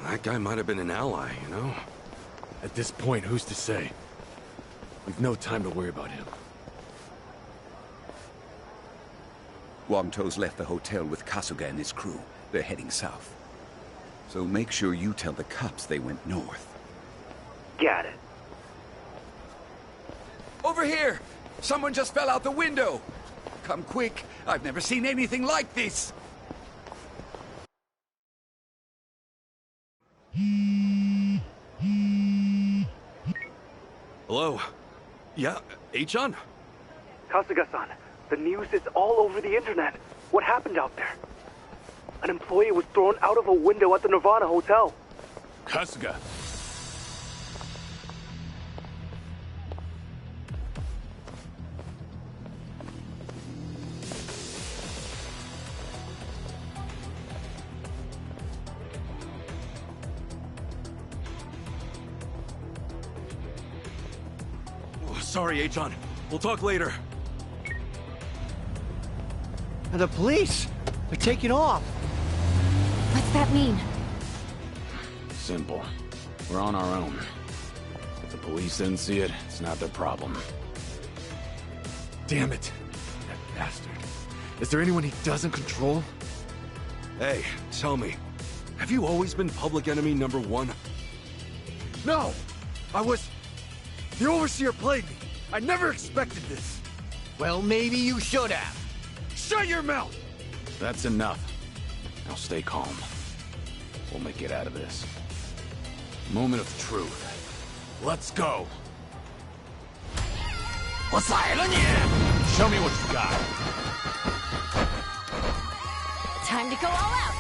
That guy might have been an ally, you know? At this point, who's to say? We've no time to worry about him. Wamto's left the hotel with Kasuga and his crew. They're heading south. So make sure you tell the cops they went north. Got it. Over here! Someone just fell out the window! Come quick! I've never seen anything like this! Hello? Yeah, Achan? Kasuga-san, the news is all over the internet. What happened out there? An employee was thrown out of a window at the Nirvana Hotel. Kasuga. Sorry, Achan. We'll talk later. The police! They're taking off! What's that mean? Simple. We're on our own. If the police didn't see it, it's not their problem. Damn it. That bastard. Is there anyone he doesn't control? Hey, tell me. Have you always been public enemy #1? No! The Overseer played me. I never expected this. Well, maybe you should have. Shut your mouth! That's enough. Now stay calm. We'll make it out of this. Moment of truth. Let's go. 我宰了你 Show me what you got. Time to go all out.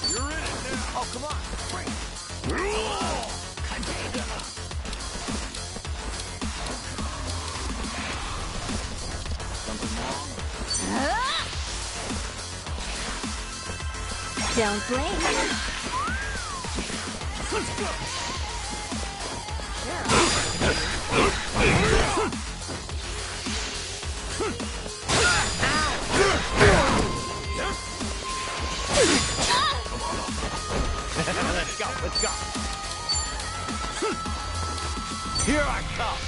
You're in it now. Oh, come on. Something wrong? Don't blame me. Let's go. Let's go. Here I come.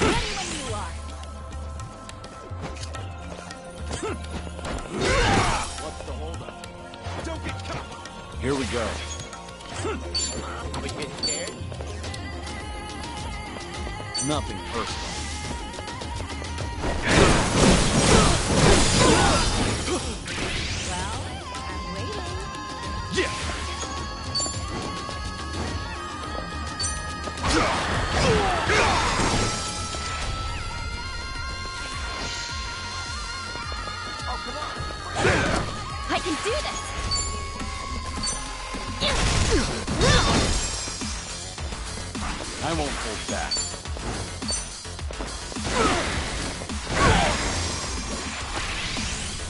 Ready when you are. What's the holdup? Don't get caught. Here we go. We get scared? Nothing personal. Well, I'm waiting. Yeah. Oh, come on. I can do this. I won't hold back.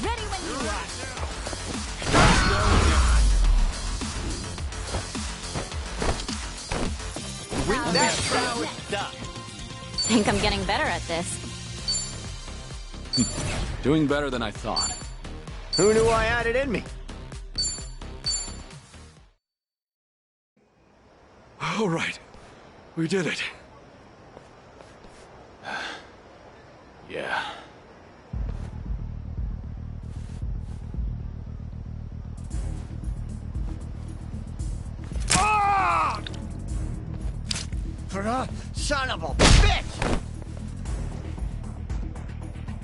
Ready when you are. That's how it's done. Think I'm getting better at this. Doing better than I thought. Who knew I had it in me? All right. We did it. Yeah. Ah! Son of a bitch!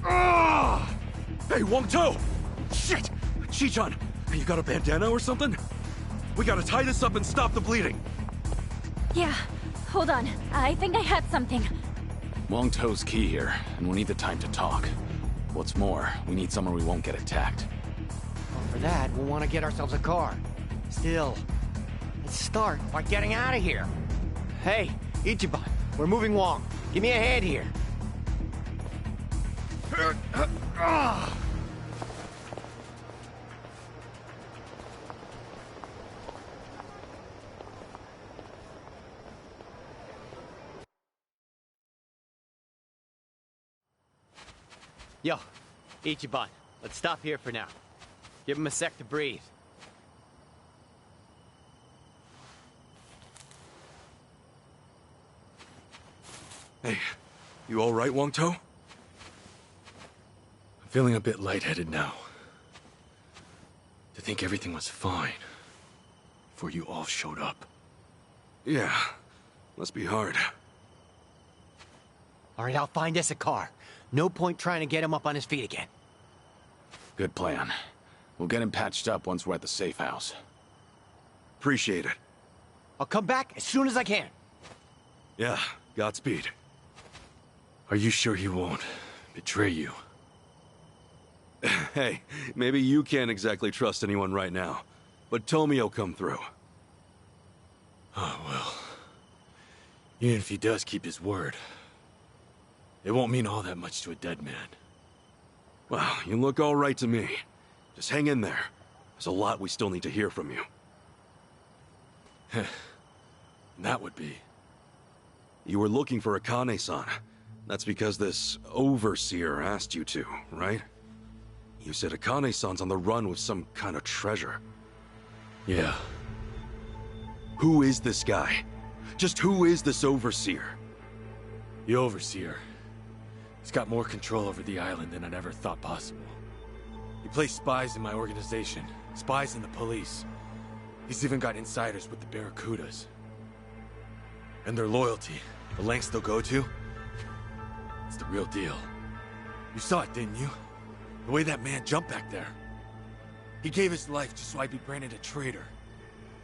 Ah! Hey, Wong-To! Shit! Chi-chan, you got a bandana or something? We gotta tie this up and stop the bleeding. Yeah, hold on. I think I had something. Wong-To's key here, and we need the time to talk. What's more, we need somewhere we won't get attacked. Well, for that, we'll want to get ourselves a car. Still, let's start by getting out of here. Hey, Ichiban, we're moving Wong. Give me a hand here. Yo, Ichiban, let's stop here for now. Give him a sec to breathe. Hey, you all right, Wong-To? I'm feeling a bit lightheaded now. To think everything was fine before you all showed up. Yeah, must be hard. All right, I'll find us a car. No point trying to get him up on his feet again. Good plan. We'll get him patched up once we're at the safe house. Appreciate it. I'll come back as soon as I can. Yeah, Godspeed. Are you sure he won't betray you? Hey, maybe you can't exactly trust anyone right now, but Tomi'll come through. Oh, well. Even if he does keep his word, it won't mean all that much to a dead man. Well, you look all right to me. Just hang in there. There's a lot we still need to hear from you. That would be... You were looking for Akane-san. That's because this overseer asked you to, right? You said Akane-san's on the run with some kind of treasure. Yeah. Who is this guy? Just who is this overseer? The overseer. He's got more control over the island than I'd ever thought possible. He placed spies in my organization, spies in the police. He's even got insiders with the Barracudas. And their loyalty, the lengths they'll go to, Real deal. You saw it, didn't you? The way that man jumped back there. He gave his life just so I'd be branded a traitor.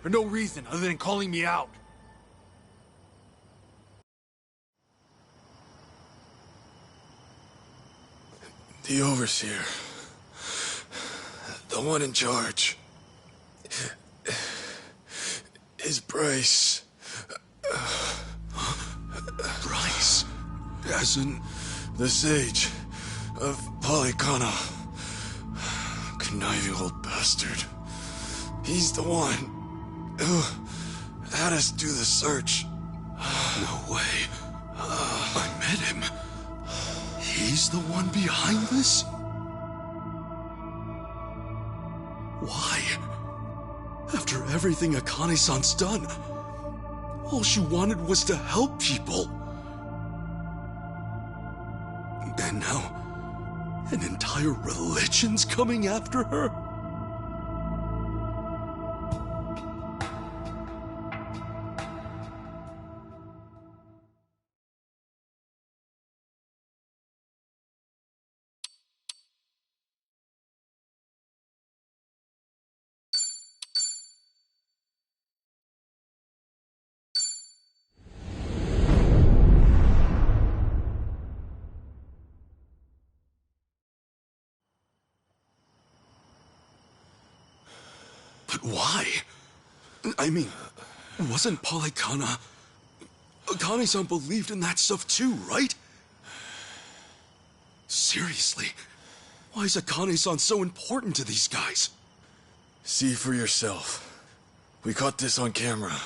For no reason other than calling me out. The overseer. The one in charge. Is Bryce. Bryce? As in... The sage of Polycana. Conniving old bastard. He's the one who had us do the search. No way. I met him. He's the one behind this? Why? After everything Akane-san's done, all she wanted was to help people. And now, an entire religion's coming after her? But why? I mean, wasn't Polycana... Akane-san believed in that stuff too, right? Seriously, why is Akane-san so important to these guys? See for yourself. We caught this on camera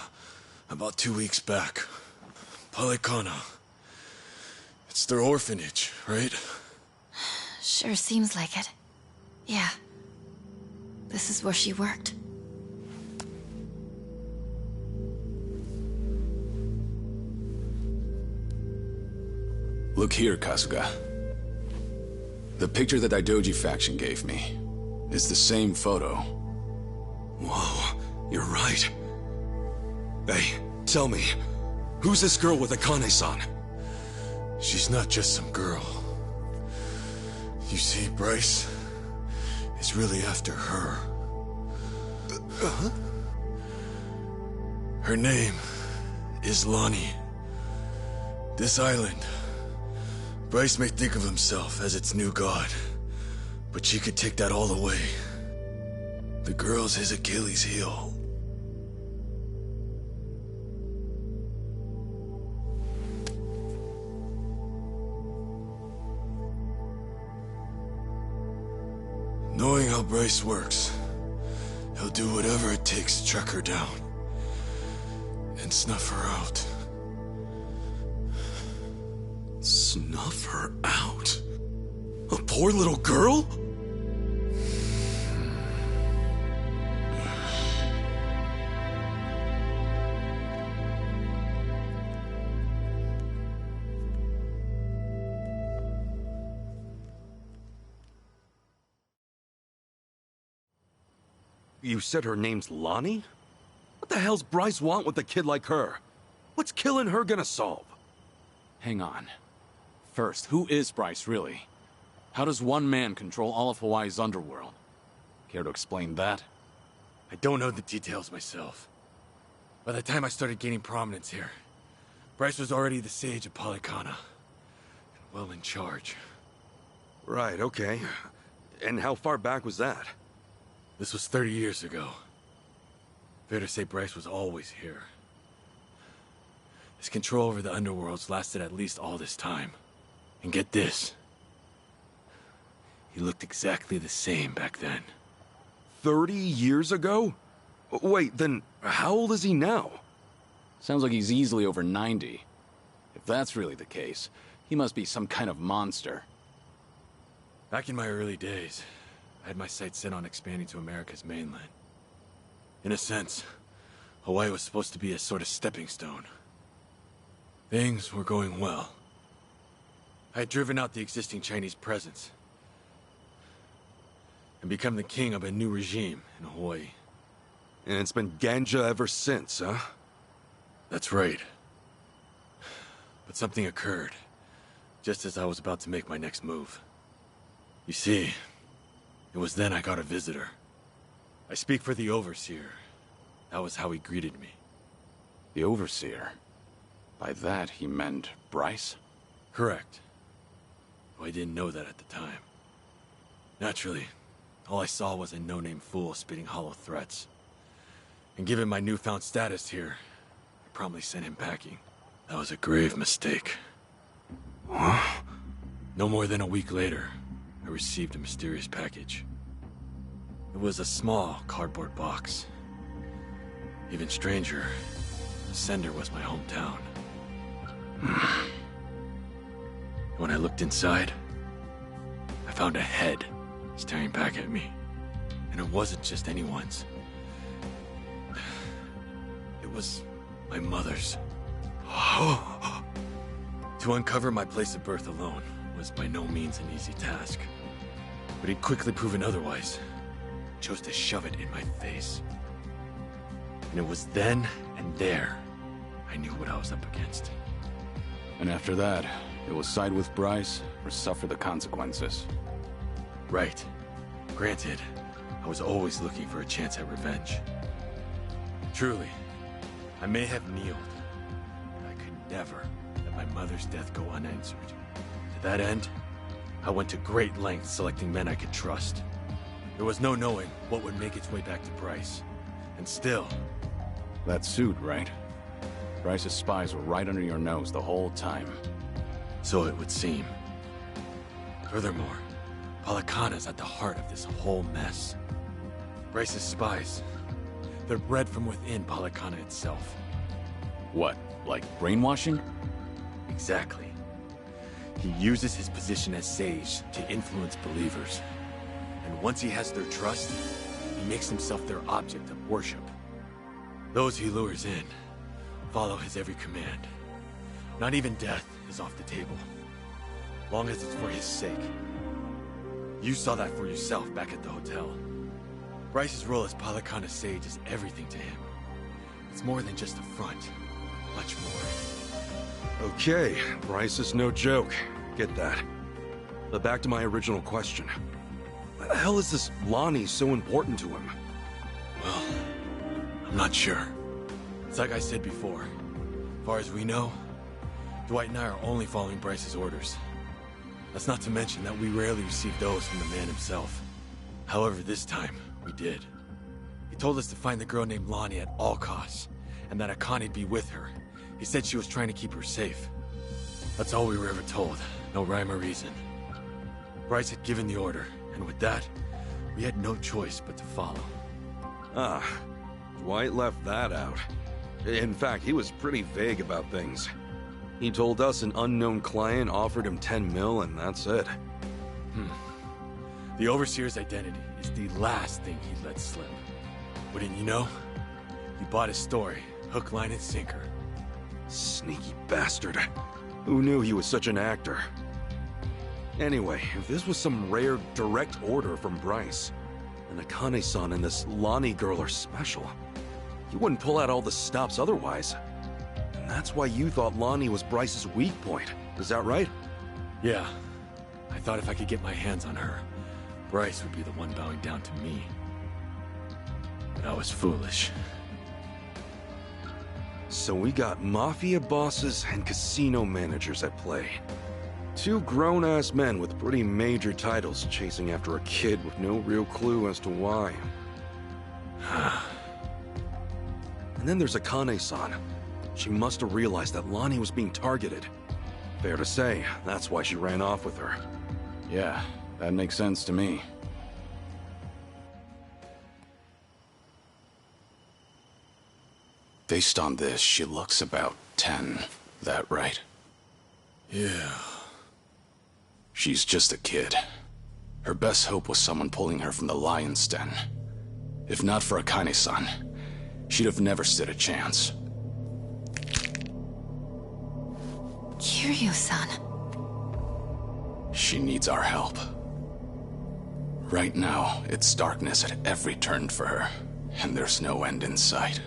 about 2 weeks back. Polycana. It's their orphanage, right? Sure seems like it. Yeah. This is where she worked. Look here, Kasuga. The picture the Daidoji faction gave me is the same photo. Whoa, you're right. Hey, tell me, who's this girl with Akane-san? She's not just some girl. You see, Bryce is really after her. Her name is Lonnie. This island, Bryce may think of himself as its new god, but she could take that all away. The girl's his Achilles heel. Knowing how Bryce works, he'll do whatever it takes to track her down and snuff her out. Snuff her out? A poor little girl? You said her name's Lonnie? What the hell's Bryce want with a kid like her? What's killing her gonna solve? Hang on. First, who is Bryce, really? How does one man control all of Hawaii's underworld? Care to explain that? I don't know the details myself. By the time I started gaining prominence here, Bryce was already the sage of Polycana. And well in charge. Right, okay. And how far back was that? This was 30 years ago. Fair to say Bryce was always here. His control over the underworlds lasted at least all this time. And get this. He looked exactly the same back then. 30 years ago? Wait, then how old is he now? Sounds like he's easily over 90. If that's really the case, he must be some kind of monster. Back in my early days, I had my sights set on expanding to America's mainland. In a sense, Hawaii was supposed to be a sort of stepping stone. Things were going well. I had driven out the existing Chinese presence and become the king of a new regime in Hawaii. And it's been ganja ever since, huh? That's right. But something occurred just as I was about to make my next move. You see, it was then I got a visitor. I speak for the Overseer. That was how he greeted me. The Overseer? By that, he meant Bryce? Correct. Though I didn't know that at the time. Naturally, all I saw was a no-name fool spitting hollow threats. And given my newfound status here, I promptly sent him packing. That was a grave mistake. Huh? No more than a week later, I received a mysterious package. It was a small cardboard box. Even stranger, the sender was my hometown. When I looked inside, I found a head staring back at me. And it wasn't just anyone's. It was my mother's. To uncover my place of birth alone was by no means an easy task. But he'd quickly proven otherwise. Chose to shove it in my face. And it was then and there I knew what I was up against. And after that, it was side with Bryce or suffer the consequences. Right. Granted, I was always looking for a chance at revenge. Truly, I may have kneeled, but I could never let my mother's death go unanswered. To that end, I went to great lengths selecting men I could trust. There was no knowing what would make its way back to Bryce. And still... That suit, right? Bryce's spies were right under your nose the whole time. So it would seem. Furthermore, Palakana's at the heart of this whole mess. Bryce's spies, they're bred from within Palakana itself. What, like brainwashing? Exactly. He uses his position as sage to influence believers. And once he has their trust, he makes himself their object of worship. Those he lures in follow his every command. Not even death is off the table, long as it's for his sake. You saw that for yourself back at the hotel. Bryce's role as Palakana sage is everything to him. It's more than just a front, much more. Okay, Bryce is no joke. Get that. But back to my original question. Why the hell is this Lonnie so important to him? Well, I'm not sure. It's like I said before. As far as we know, Dwight and I are only following Bryce's orders. That's not to mention that we rarely receive those from the man himself. However, this time, we did. He told us to find the girl named Lonnie at all costs, and that Akani'd be with her. He said she was trying to keep her safe. That's all we were ever told. No rhyme or reason. Bryce had given the order, and with that, we had no choice but to follow. Ah, Dwight left that out. In fact, he was pretty vague about things. He told us an unknown client offered him 10 mil, and that's it. The Overseer's identity is the last thing he'd let slip. Wouldn't you know? He bought his story, hook, line, and sinker. Sneaky bastard. Who knew he was such an actor? Anyway, if this was some rare direct order from Bryce, and Akane-san and this Lonnie girl are special, he wouldn't pull out all the stops otherwise. And that's why you thought Lonnie was Bryce's weak point. Is that right? Yeah. I thought if I could get my hands on her, Bryce would be the one bowing down to me. But I was foolish. So we got mafia bosses and casino managers at play. Two grown-ass men with pretty major titles chasing after a kid with no real clue as to why. And then there's Akane-san. She must have realized that Lonnie was being targeted. Fair to say, that's why she ran off with her. Yeah, that makes sense to me. Based on this, she looks about 10. That right? Yeah. She's just a kid. Her best hope was someone pulling her from the lion's den. If not for Akane-san, she'd have never stood a chance. Kiryu-san. She needs our help. Right now, it's darkness at every turn for her, and there's no end in sight.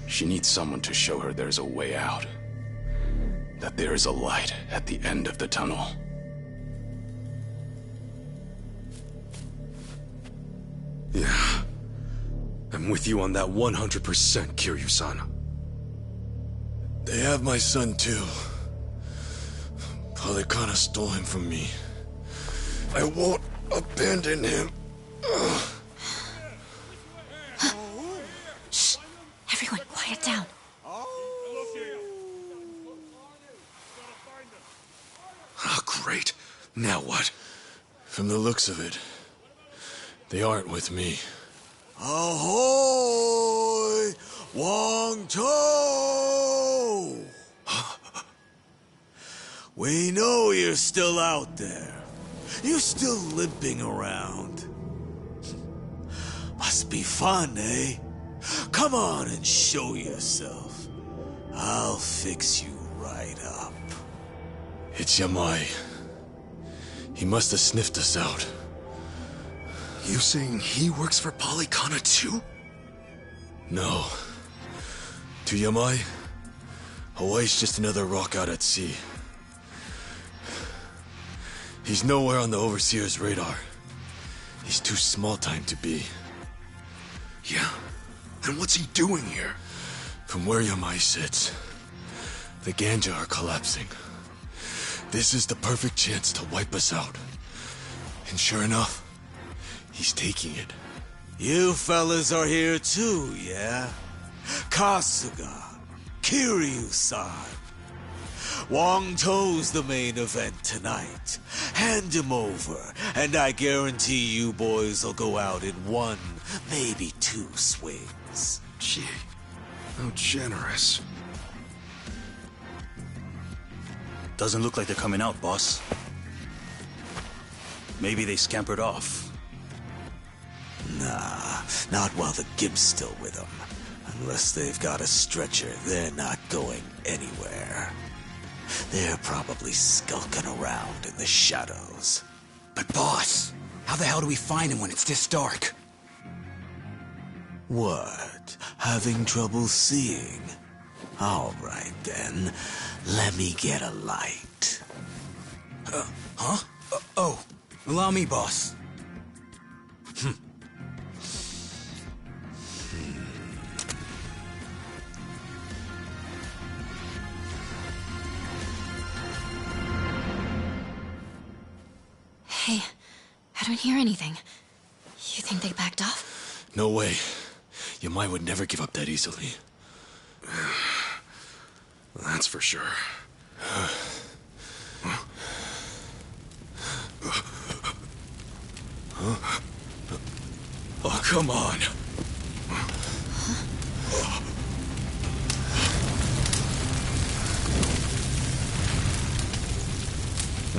She needs someone to show her there's a way out. That there is a light at the end of the tunnel. Yeah. I'm with you on that 100%, Kiryu-san. They have my son too. Polycana stole him from me. I won't abandon him. Shh! Everyone, quiet down. Ah, great. Now what? From the looks of it, they aren't with me. Ahoy! Wong-To! We know you're still out there. You're still limping around. Must be fun, eh? Come on and show yourself. I'll fix you right up. It's Yamai. He must have sniffed us out. You saying he works for Polycana too? No. To Yamai, Hawaii's just another rock out at sea. He's nowhere on the Overseer's radar. He's too small-time to be. Yeah? Then what's he doing here? From where Yamai sits, the Ganja are collapsing. This is the perfect chance to wipe us out. And sure enough, he's taking it. You fellas are here too, yeah? Kasuga, Kiryu-san. Wong-To's the main event tonight. Hand him over, and I guarantee you boys will go out in one, maybe two swings. Gee, how generous. Doesn't look like they're coming out, boss. Maybe they scampered off. Nah, not while the Gimp's still with them. Unless they've got a stretcher, they're not going anywhere. They're probably skulking around in the shadows. But boss, how the hell do we find him when it's this dark? What? Having trouble seeing? All right then, let me get a light. Huh? Oh, allow me, boss. Hey, I don't hear anything. You think they backed off? No way. Yamai would never give up that easily. That's for sure. Oh, come on.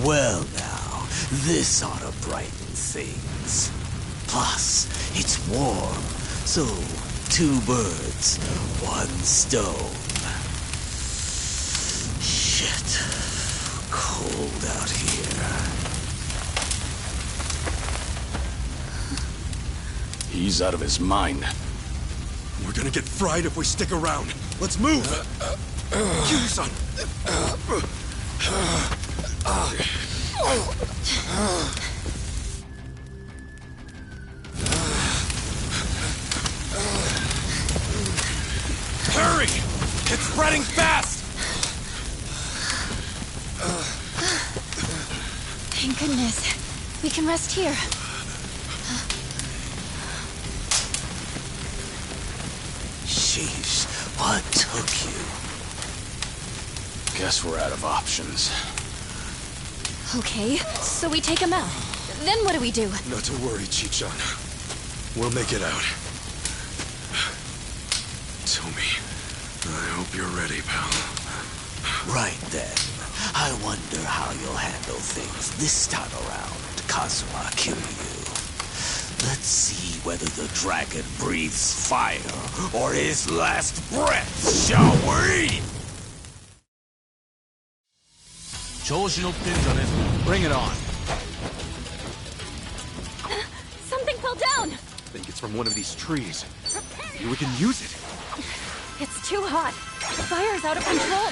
Well now, this ought to brighten things. Plus, it's warm, so 2 birds, 1 stone. Shit, cold out here. He's out of his mind. We're gonna get fried if we stick around. Let's move! Kiryu-san! Hurry! It's spreading fast! Thank goodness. We can rest here. Sheesh, what took you? Guess we're out of options. Okay, so we take him out. Then what do we do? Not to worry, Chi-chan. We'll make it out. Tomi, I hope you're ready, pal. Right then. I wonder how you'll handle things this time around, Kazuma Kiryu. Let's see whether the dragon breathes fire or his last breath, shall we? Bring it on. Something fell down! I think it's from one of these trees. Maybe we can use it. It's too hot. The fire's out of control.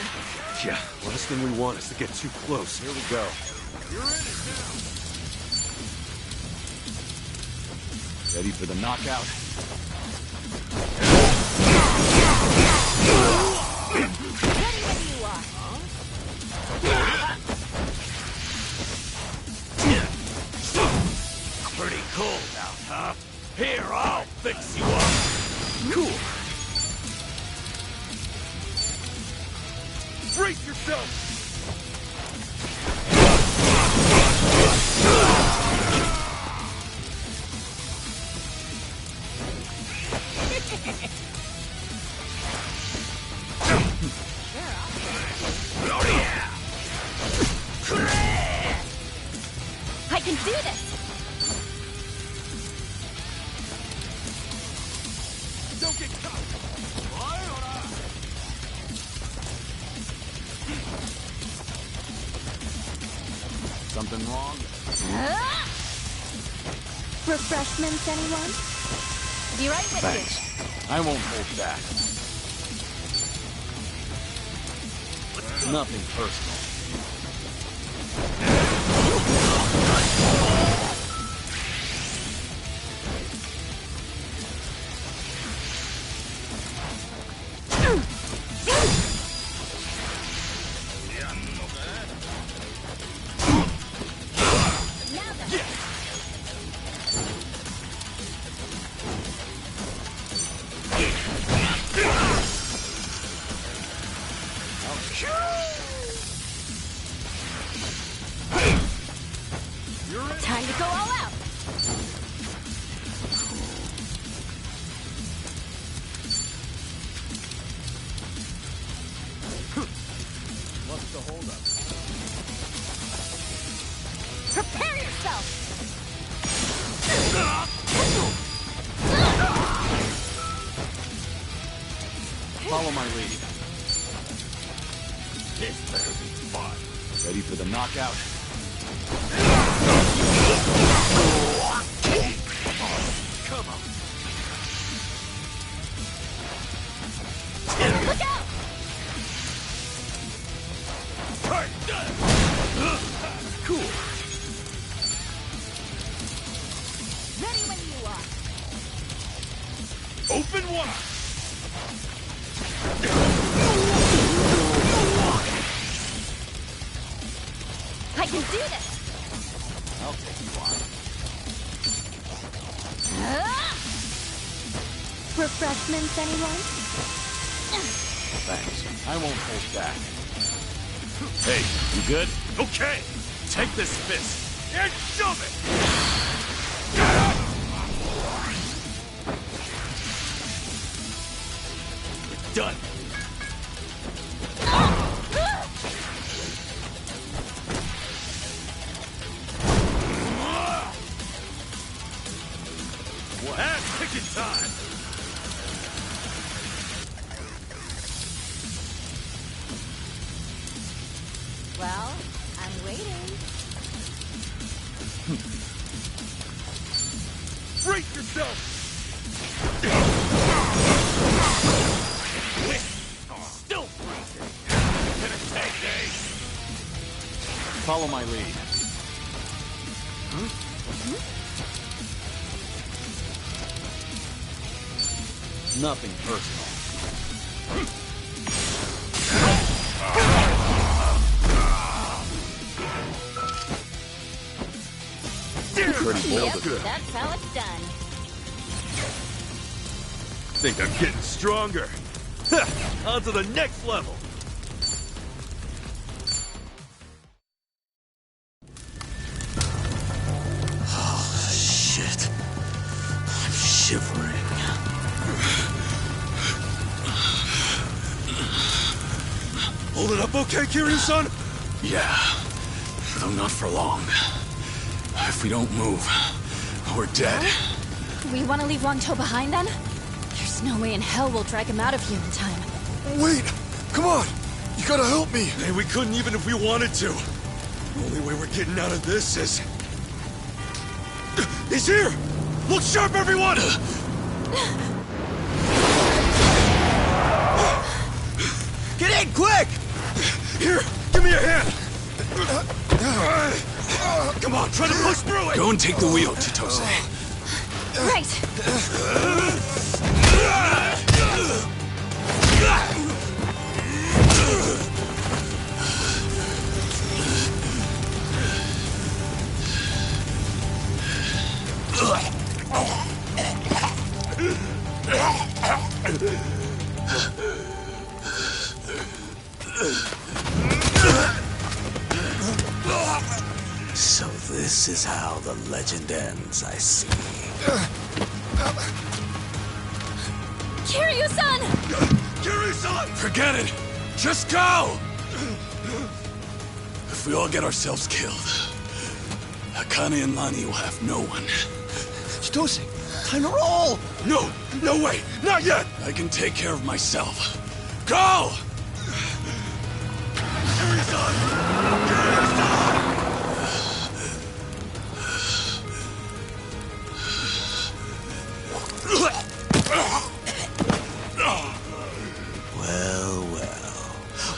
Yeah, last thing we want is to get too close. Here we go. You're in it now. Ready for the knockout? Ready when you are. Pretty cool now, huh? Here, I'll fix you up. Cool. Brace yourself! I can do this. Don't get caught! Something wrong? Refreshments, anyone? Be right with Thanks. I won't hold back. Nothing personal. Time to go all out. What's the holdup? Prepare yourself. Follow my lead. This better be fun. Ready for the knockout? Come on. Look out! Cool. Ready when you are. Open wide! I can do this. I'll take you on. Refreshments, anyone? Thanks. I won't hold back. Hey, you good? Okay, take this fist and shove it. We're done. Ass-kicking time! Well, I'm waiting. Brace yourself! Still freezing. Gonna take days. Follow my lead. Nothing personal. Pretty bold of you. That's how it's done. Think I'm getting stronger. Ha! On to the next level. Oh, shit. I'm shivering. Holding up okay, Kiryu-san? Yeah. Though not for long. If we don't move, we're dead. We want to leave Wangto behind then? There's no way in hell we'll drag him out of here in time. Wait! Come on! You gotta help me! Hey, we couldn't even if we wanted to. The only way we're getting out of this is... He's here! Look sharp, everyone! on, try to push through it! Go and take the wheel, Chitose. Right. So this is how the legend ends, I see. Kiryu-san! Kiryu-san! Forget it! Just go! If we all get ourselves killed, Akane and Lani will have no one. Chitose, time to roll! No! No way! Not yet! I can take care of myself. Go! Kiryu-san! Kiryu-san! Well,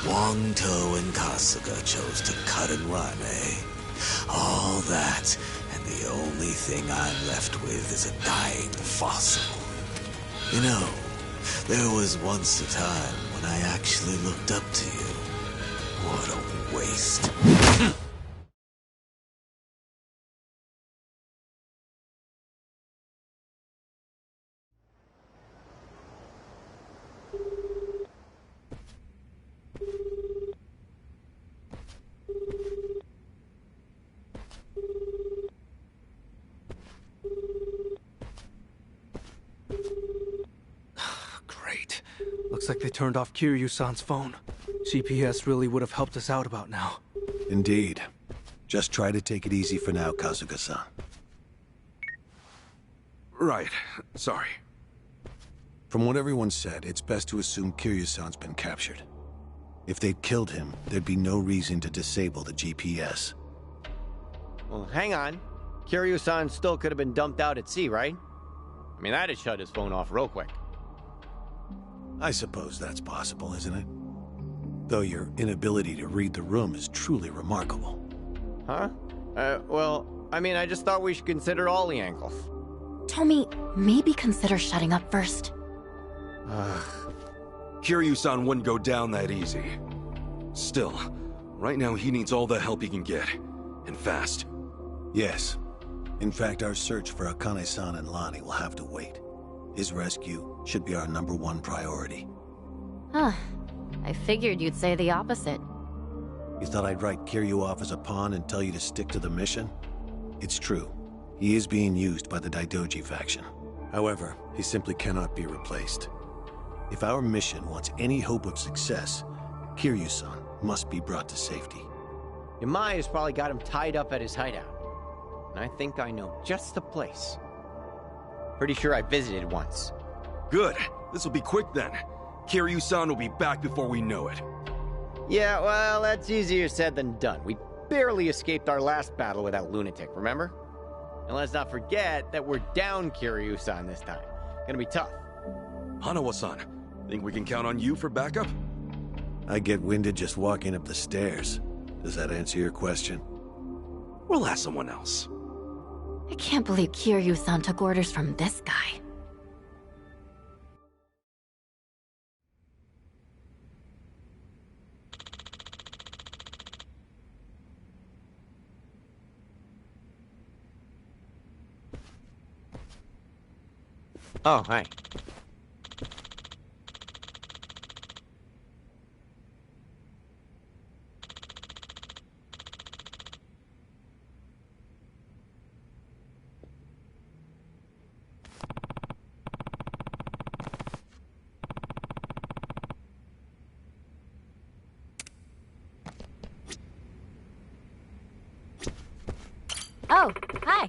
Wong-To and Kasuga chose to cut and run, eh? All that, and the only thing I'm left with is a dying fossil. You know, there was once a time when I actually looked up to you. What a waste. Great. Looks like they turned off Kiryu-san's phone. GPS really would have helped us out about now. Indeed. Just try to take it easy for now, Kasuga-san. Right. Sorry. From what everyone said, it's best to assume Kiryu-san's been captured. If they'd killed him, there'd be no reason to disable the GPS. Well, hang on. Kiryu-san still could have been dumped out at sea, right? I mean, that'd shut his phone off real quick. I suppose that's possible, isn't it? Though your inability to read the room is truly remarkable. Huh? Well, I mean, I just thought we should consider all the angles. Tomi, maybe consider shutting up first. Kiryu-san wouldn't go down that easy. Still, right now he needs all the help he can get. And fast. Yes. In fact, our search for Akane-san and Lani will have to wait. His rescue should be our #1 priority. Huh. I figured you'd say the opposite. You thought I'd write Kiryu off as a pawn and tell you to stick to the mission? It's true. He is being used by the Daidoji faction. However, he simply cannot be replaced. If our mission wants any hope of success, Kiryu-san must be brought to safety. Yamai has probably got him tied up at his hideout. And I think I know just the place. Pretty sure I visited once. Good. This will be quick then. Kiryu-san will be back before we know it. Yeah, well, that's easier said than done. We barely escaped our last battle with that lunatic, remember? And let's not forget that we're down Kiryu-san this time. Gonna be tough. Hanawa-san, think we can count on you for backup? I get winded just walking up the stairs. Does that answer your question? We'll ask someone else. I can't believe Kiryu-san took orders from this guy. Oh, hi. Oh, hi.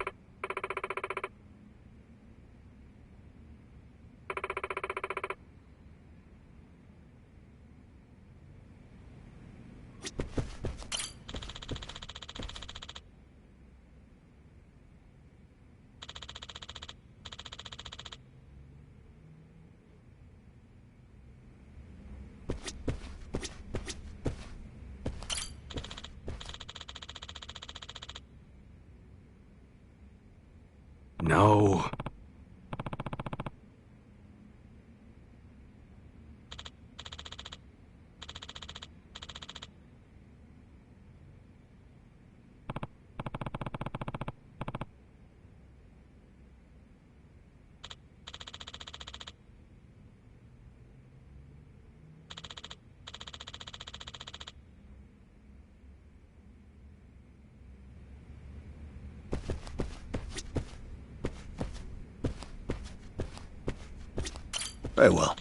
No. Very well.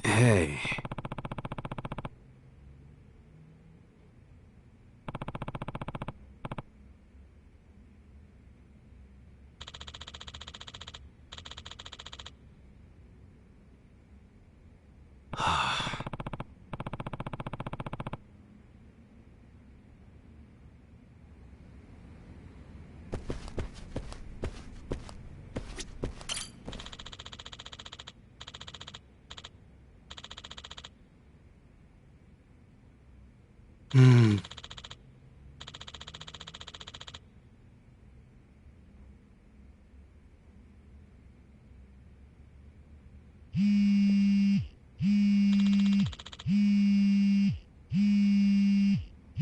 Hey.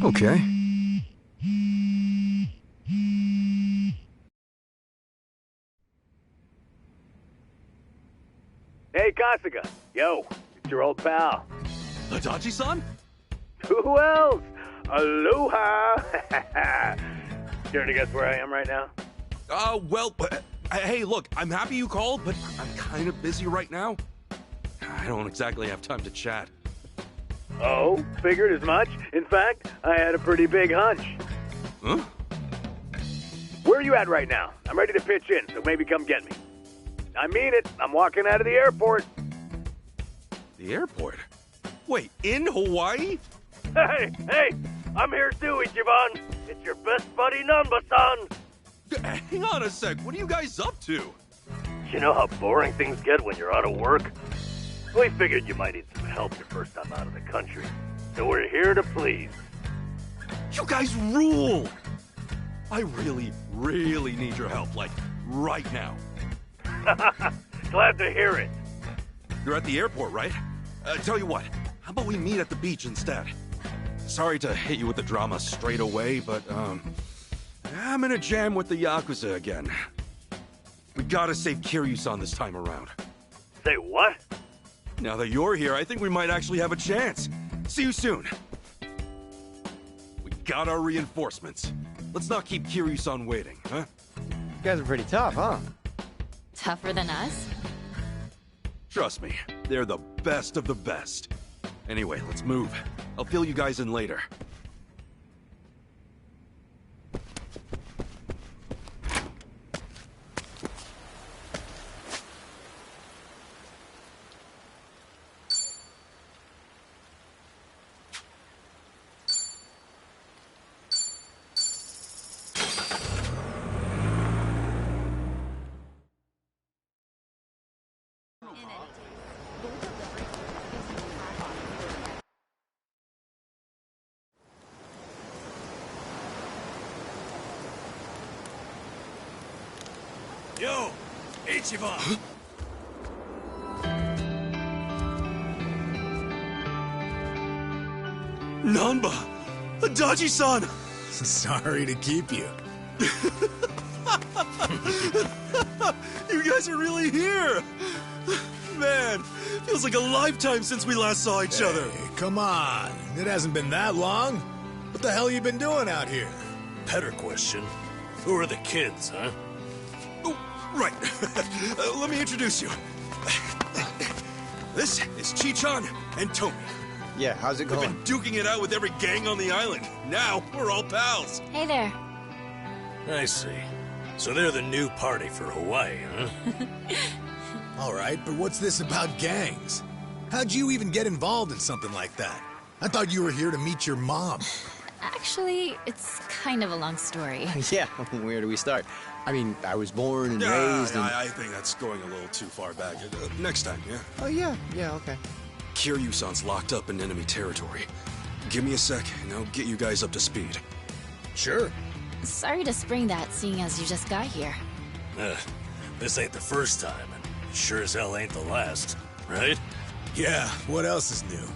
Okay. Hey, Kasuga. Yo, it's your old pal. Adachi-san? Who else? Aloha! Care to guess where I am right now? Well, hey, look, I'm happy you called, but I'm kind of busy right now. I don't exactly have time to chat. Oh, figured as much. In fact, I had a pretty big hunch. Huh? Where are you at right now? I'm ready to pitch in, so maybe come get me. I mean it. I'm walking out of the airport. The airport? Wait, in Hawaii? Hey, I'm here too, Ichiban. It's your best buddy, Nanba-san. Hang on a sec, what are you guys up to? You know how boring things get when you're out of work? We figured you might need some help your first time out of the country. So we're here to please. You guys rule! I really, really need your help, like, right now. Glad to hear it. You're at the airport, right? Tell you what, how about we meet at the beach instead? Sorry to hit you with the drama straight away, but, I'm in a jam with the yakuza again. We gotta save Kiryu-san this time around. Say what? Now that you're here, I think we might actually have a chance. See you soon. We got our reinforcements. Let's not keep Kiryu-san waiting, huh? You guys are pretty tough, huh? Tougher than us? Trust me, they're the best of the best. Anyway, let's move. I'll fill you guys in later. Yo, Ichiban! Nanba! Adachi-san! Sorry to keep you. You guys are really here! Man, feels like a lifetime since we last saw each other. Come on, it hasn't been that long. What the hell you been doing out here? Better question. Who are the kids, huh? Oh, right. Let me introduce you. This is Chi-chan and Tomi. Yeah, how's it going? We've been duking it out with every gang on the island. Now, we're all pals. Hey there. I see. So they're the new party for Hawaii, huh? All right, but what's this about gangs? How'd you even get involved in something like that? I thought you were here to meet your mom. Actually, it's kind of a long story. Yeah, where do we start? I mean, I was born and Yeah, raised in... I think that's going a little too far back. Next time, yeah? Oh, yeah, okay. Kiryu-san's locked up in enemy territory. Give me a sec, and I'll get you guys up to speed. Sure. Sorry to spring that, seeing as you just got here. This ain't the first time, and sure as hell ain't the last, right? Yeah, what else is new?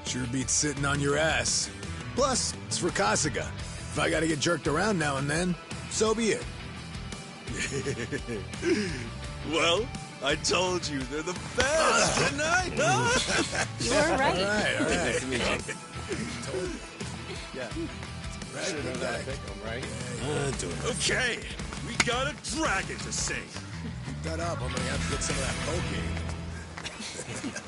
Sure beats sitting on your ass. Plus, it's for Kasuga. If I gotta get jerked around now and then, so be it. Well, I told you, they're the best, didn't I? You were right. All right. Nice to meet you. Told you. Yeah. Right, Should've known how to pick 'em, right? Okay, we got a dragon to save. Keep that up, I'm gonna have to get some of that cocaine.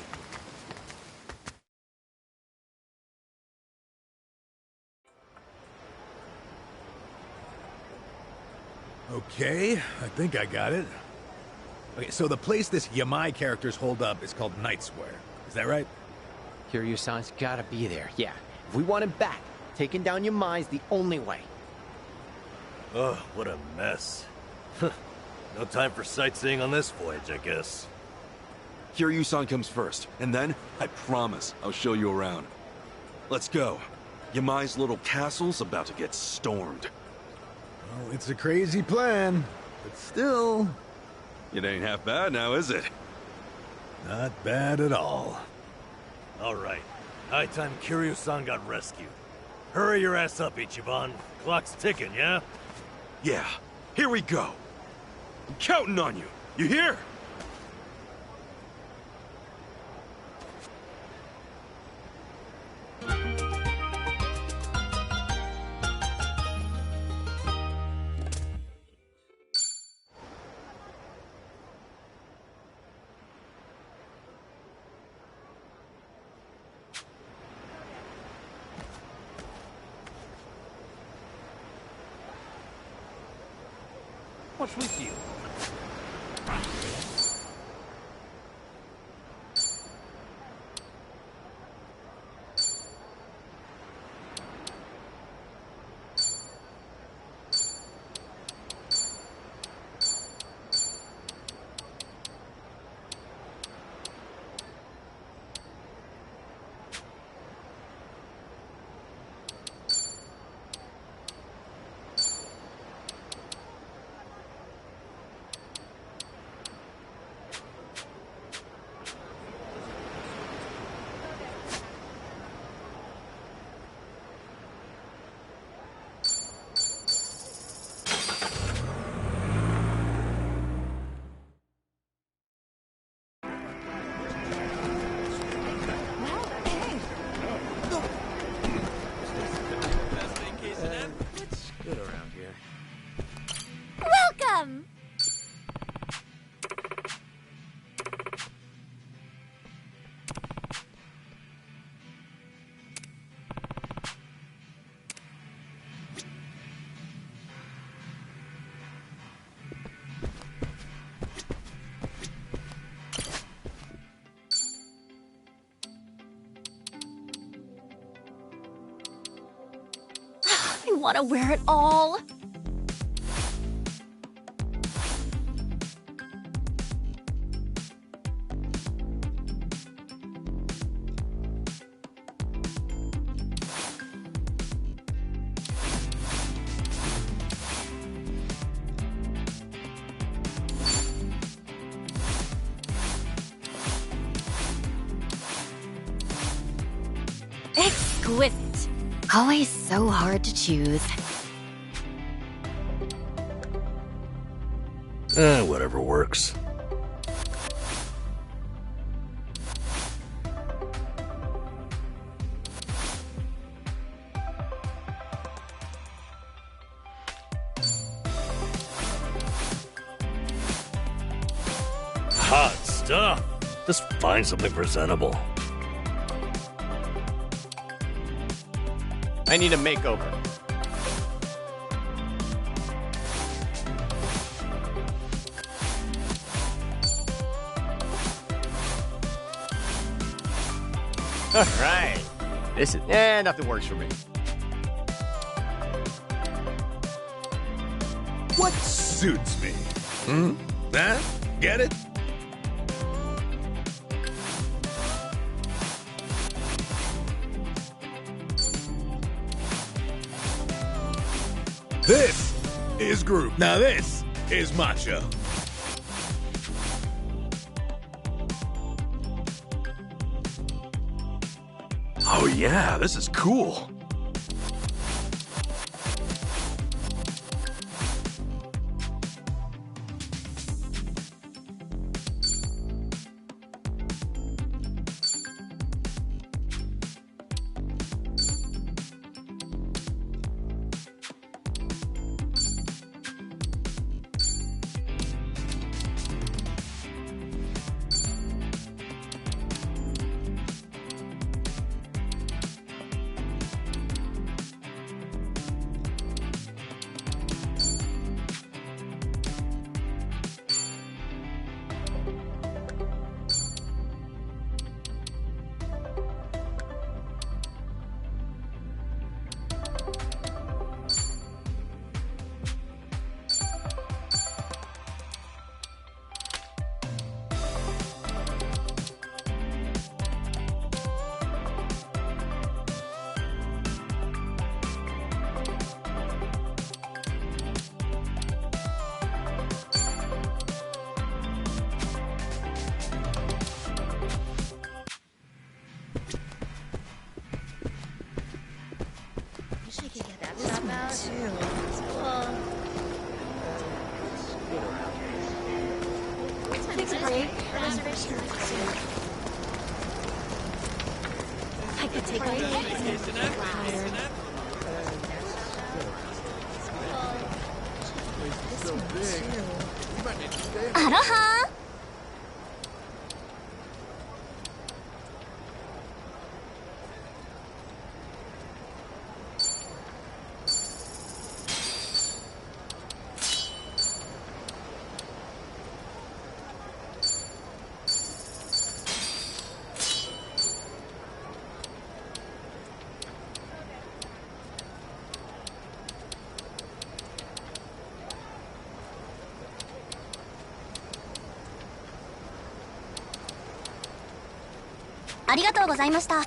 Okay, I think I got it. Okay, so the place this Yamai characters hold up is called Night Square. Is that right? Kiryu-san's gotta be there, yeah. If we want him back, taking down Yamai's the only way. Ugh, what a mess. No time for sightseeing on this voyage, I guess. Kiryu-san comes first, and then, I promise, I'll show you around. Let's go. Yamai's little castle's about to get stormed. Well, it's a crazy plan, but still... It ain't half bad now, is it? Not bad at all. All right. High time Kiryu-san got rescued. Hurry your ass up, Ichiban. Clock's ticking, yeah? Yeah, here we go. I'm counting on you. You hear? What's with you? Welcome! I want to wear it all. Exquisite. Always so hard to choose. Whatever works. Hot stuff. Just find something presentable. I need a makeover. All right. This is... nothing works for me. What suits me? Huh? Get it? This is group. Now this is macho. Oh yeah, this is cool. I could take a Aloha!ありがとうございました。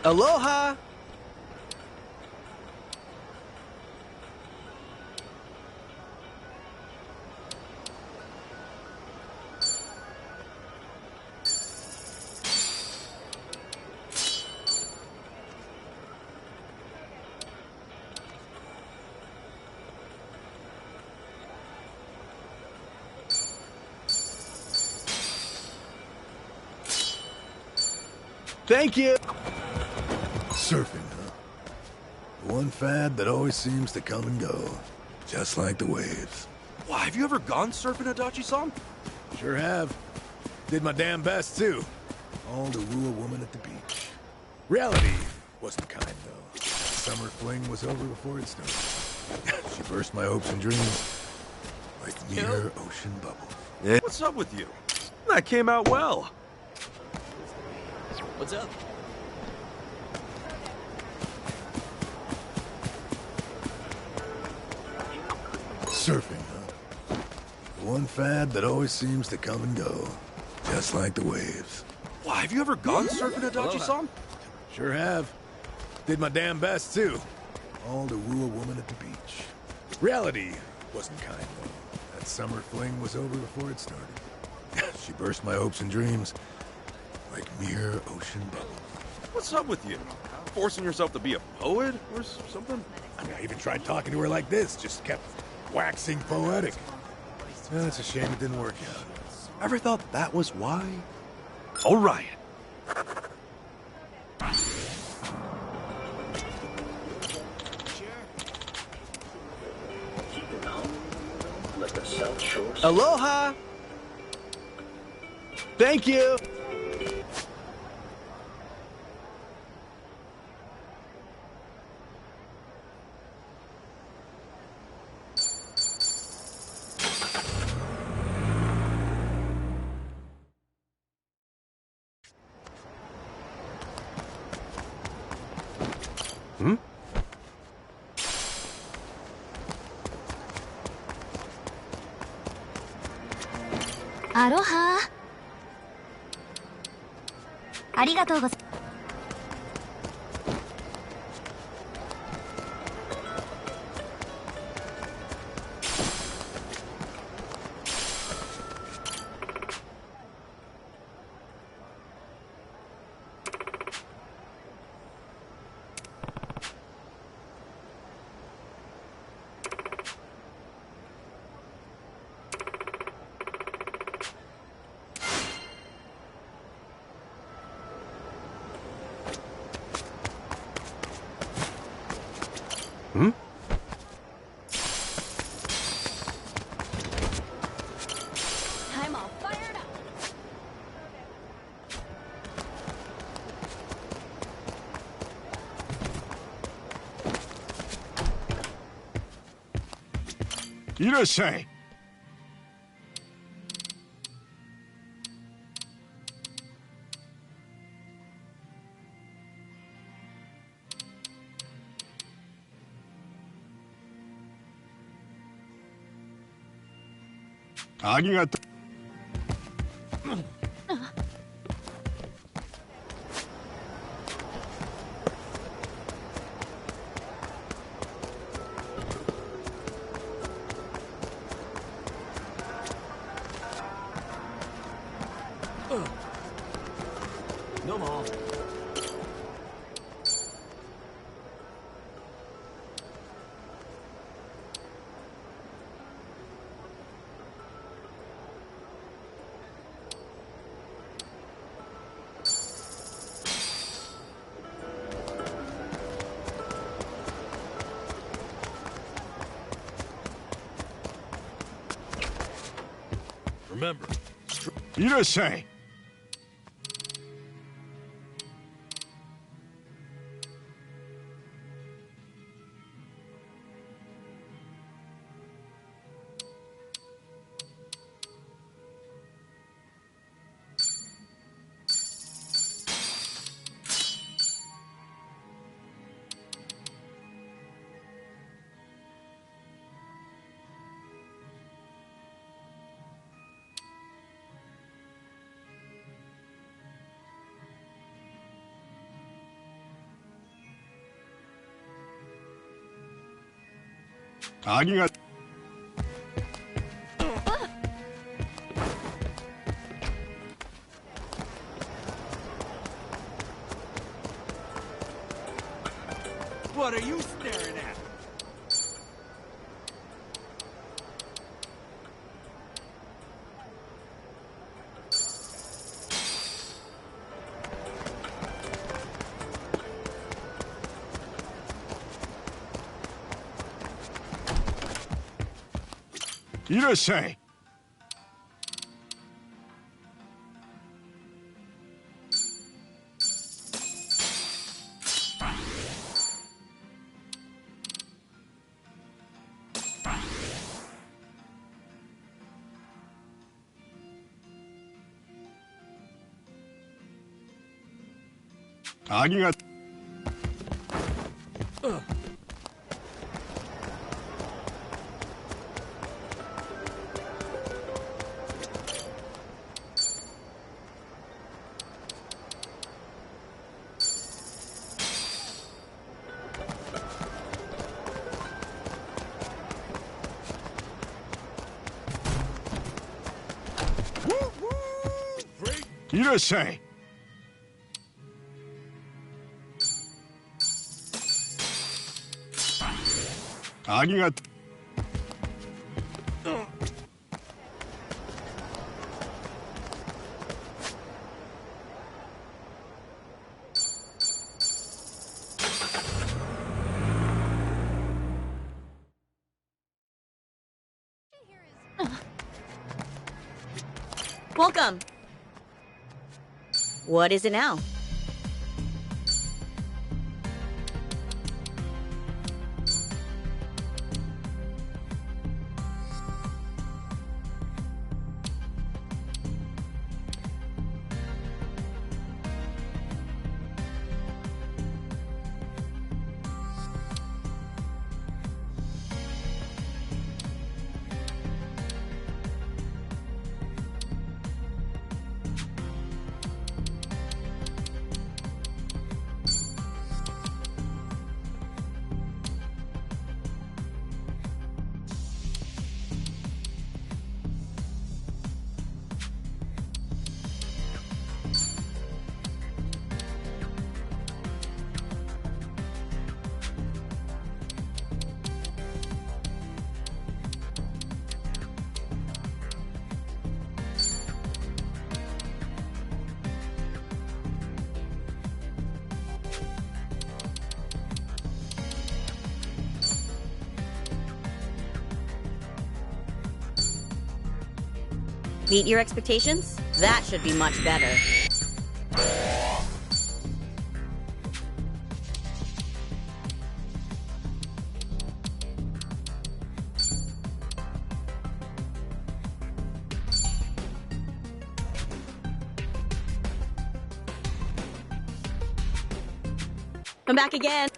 Aloha! Thank you! Surfing, huh? The one fad that always seems to come and go. Just like the waves. Wow, have you ever gone surfing, Adachi-san? Sure have. Did my damn best, too. All to woo a woman at the beach. Reality wasn't kind, though. Summer fling was over before it started. She burst my hopes and dreams like mere ocean bubbles. Yeah. What's up with you? That came out well. What's up? Surfing, huh? The one fad that always seems to come and go. Just like the waves. Wow, have you ever gone surfing, Adachi-san? Sure have. Did my damn best, too. All to woo a woman at the beach. Reality wasn't kind, though. That summer fling was over before it started. She burst my hopes and dreams like mere ocean bubbles. What's up with you? Forcing yourself to be a poet or something? I mean, I even tried talking to her like this, just kept waxing poetic. Well, it's a shame it didn't work out. Ever thought that was why? All right. Aloha! Thank you! Hmm? Aloha. ありがとうございます。Hmm? I'm all fired up. Irasai. Arigato. No more. Remember, Irasai. Arigato. what are you staring at? Irasai. Arigato. Woo-woo! いらっしゃい。ありがとう。Welcome. What is it now? Meet your expectations? That should be much better. Come back again.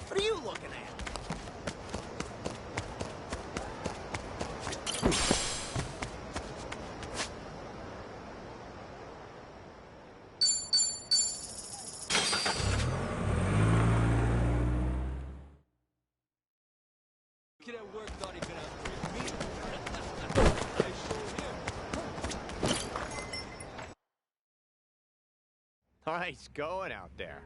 What are you looking at? Nice going out there.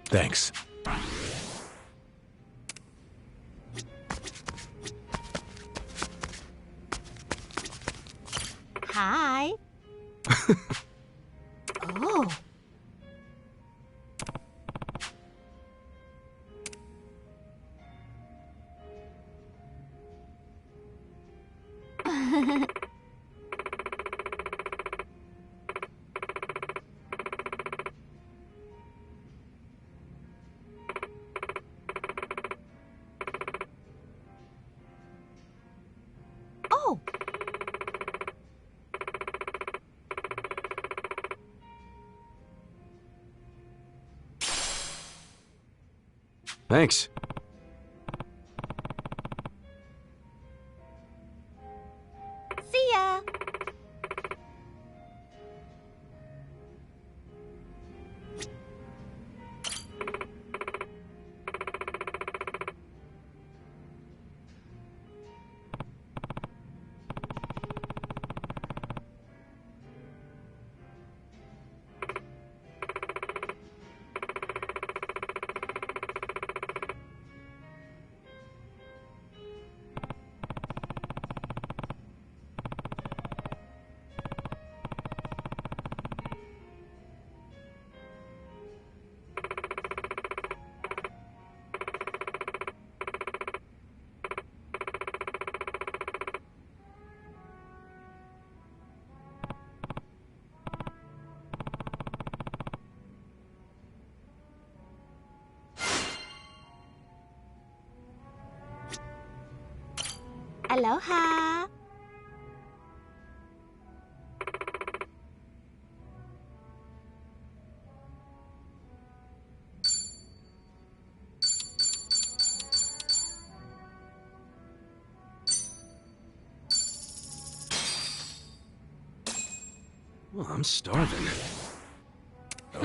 Thanks. Hi. Oh. Oh. Thanks. See ya. Aloha. Well, I'm starving.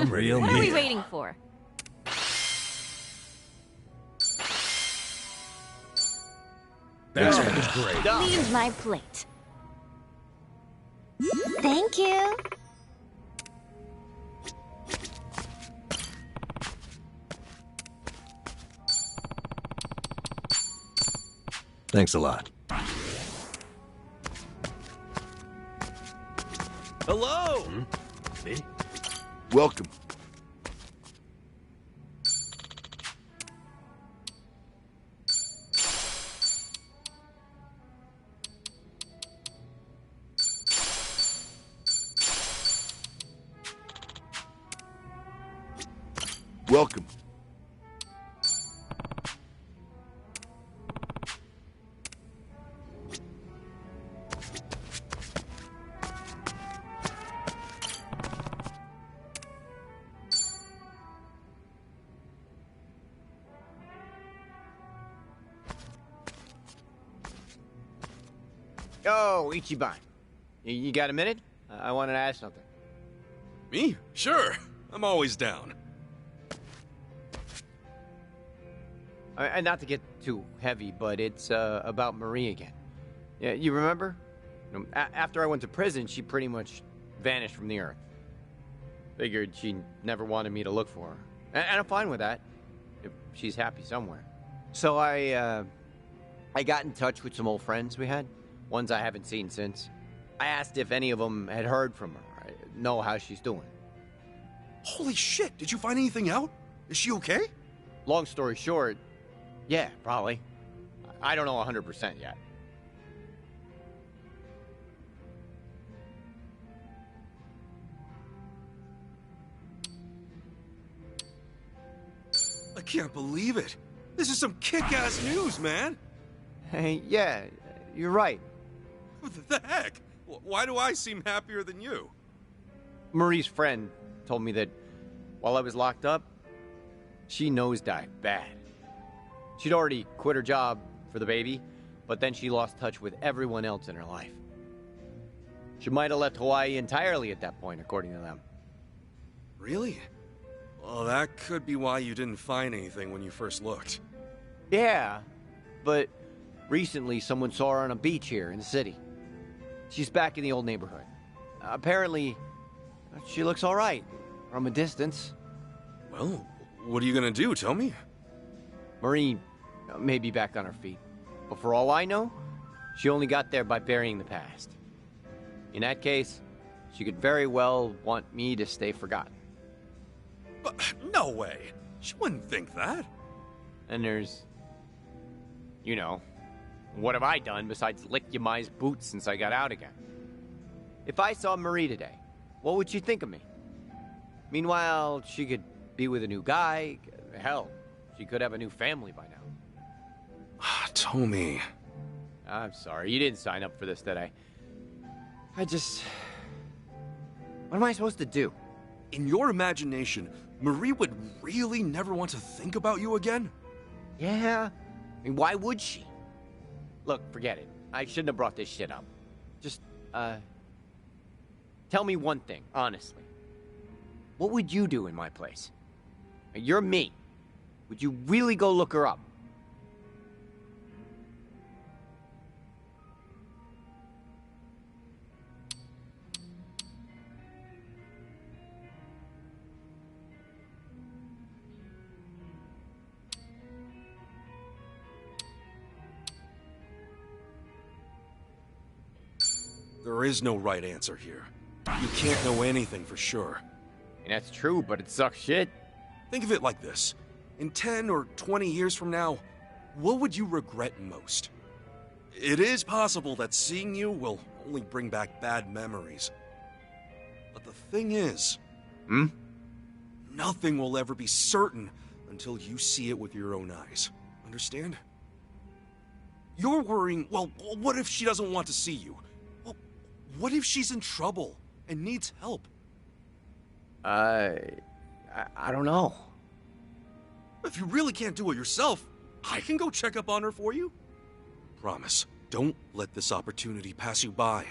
Real What are we meat. waiting for? That's great. Leave my plate. Thank you. Thanks a lot. Hello. Me? Welcome. Welcome. Oh, Ichiban. You got a minute? I wanted to ask something. Me? Sure. I'm always down. And not to get too heavy, but it's about Marie again. Yeah, you remember? After I went to prison, she pretty much vanished from the earth. Figured she never wanted me to look for her. And I'm fine with that, if she's happy somewhere. So I got in touch with some old friends we had, ones I haven't seen since. I asked if any of them had heard from her, know how she's doing. Holy shit, did you find anything out? Is she okay? Long story short, yeah, probably. I don't know 100% yet. I can't believe it. This is some kick-ass news, man. Hey, yeah, you're right. What the heck? Why do I seem happier than you? Marie's friend told me that while I was locked up, she nosedived bad. She'd already quit her job for the baby, but then she lost touch with everyone else in her life. She might have left Hawaii entirely at that point, according to them. Really? Well, that could be why you didn't find anything when you first looked. Yeah, but recently someone saw her on a beach here in the city. She's back in the old neighborhood. Apparently, she looks all right from a distance. Well, what are you gonna do? Tell me. Marie may be back on her feet, but for all I know, she only got there by burying the past. In that case, she could very well want me to stay forgotten. But no way. She wouldn't think that. And there's... you know, what have I done besides lick Yamai's boots since I got out again? If I saw Marie today, what would she think of me? Meanwhile, she could be with a new guy. Hell, she could have a new family by now. Tomi. I'm sorry, you didn't sign up for this, did I? What am I supposed to do? In your imagination, Marie would really never want to think about you again? Yeah? I mean, why would she? Look, forget it. I shouldn't have brought this shit up. Just, tell me one thing, honestly. What would you do in my place? You're me. Would you really go look her up? There is no right answer here. You can't know anything for sure. And that's true, but it sucks shit. Think of it like this. In 10 or 20 years from now, what would you regret most? It is possible that seeing you will only bring back bad memories. But the thing is... Nothing will ever be certain until you see it with your own eyes. Understand? You're worrying, well, what if she doesn't want to see you? Well, what if she's in trouble and needs help? I don't know. If you really can't do it yourself, I can go check up on her for you. Promise, don't let this opportunity pass you by.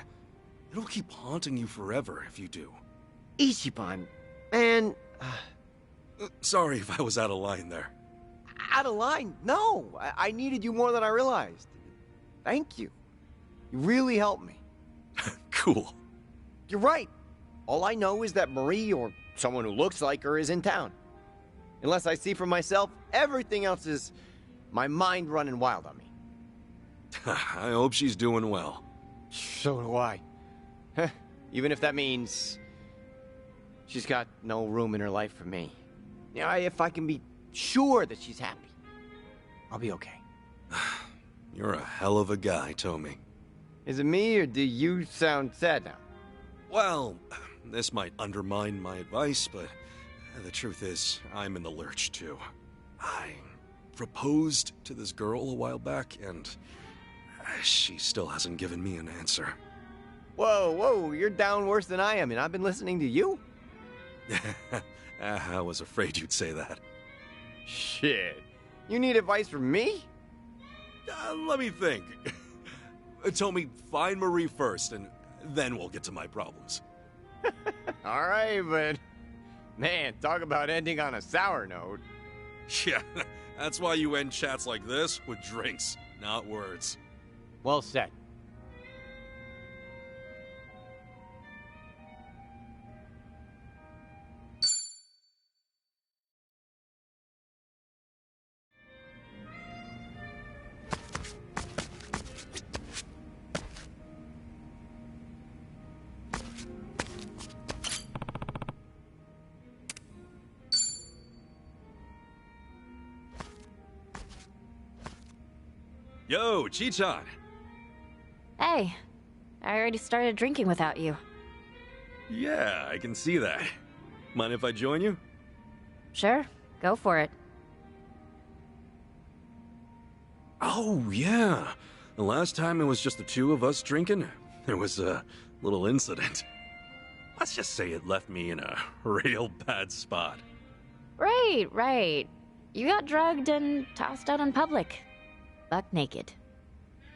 It'll keep haunting you forever if you do. Ichiban, man... Sorry if I was out of line there. Out of line? No, I needed you more than I realized. Thank you. You really helped me. Cool. You're right. All I know is that Marie, or someone who looks like her, is in town. Unless I see for myself, everything else is my mind running wild on me. I hope she's doing well. So do I. Even if that means she's got no room in her life for me. Yeah, if I can be sure that she's happy, I'll be okay. You're a hell of a guy, Tomi. Is it me, or do you sound sad now? Well, this might undermine my advice, but the truth is, I'm in the lurch too. I proposed to this girl a while back, and she still hasn't given me an answer. Whoa, you're down worse than I am, and I've been listening to you? I was afraid you'd say that. Shit. You need advice from me? Let me think. Tomi, find Marie first, and then we'll get to my problems. All right, but... man, talk about ending on a sour note. Yeah, that's why you end chats like this with drinks, not words. Well said. Yo, Chichan! Hey, I already started drinking without you. Yeah, I can see that. Mind if I join you? Sure, go for it. Oh, yeah. The last time it was just the two of us drinking, there was a little incident. Let's just say it left me in a real bad spot. Right. You got drugged and tossed out in public. Buck naked.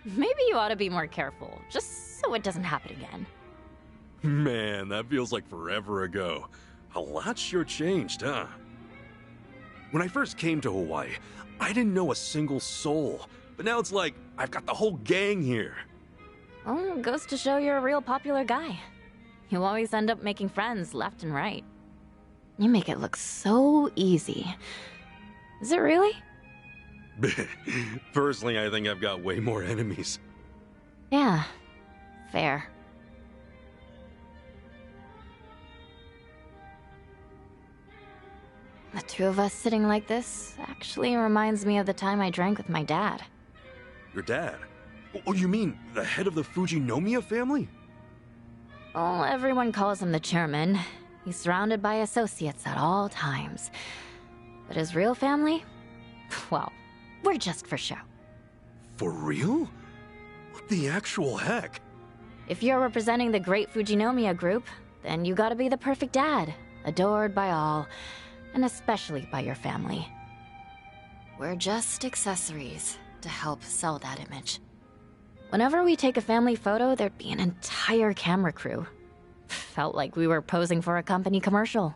Maybe you ought to be more careful, just so it doesn't happen again. Man, that feels like forever ago. A lot sure changed, huh? When I first came to Hawaii, I didn't know a single soul. But now it's like, I've got the whole gang here. Well, goes to show you're a real popular guy. You always end up making friends left and right. You make it look so easy. Is it really? Personally, I think I've got way more enemies. Yeah, fair. The two of us sitting like this actually reminds me of the time I drank with my dad. Your dad? Oh, you mean the head of the Fujinomiya family? Well, everyone calls him the chairman. He's surrounded by associates at all times. But his real family? Well, we're just for show. For real? What the actual heck? If you're representing the great Fujinomiya group, then you gotta be the perfect dad, adored by all, and especially by your family. We're just accessories to help sell that image. Whenever we take a family photo, there'd be an entire camera crew. Felt like we were posing for a company commercial.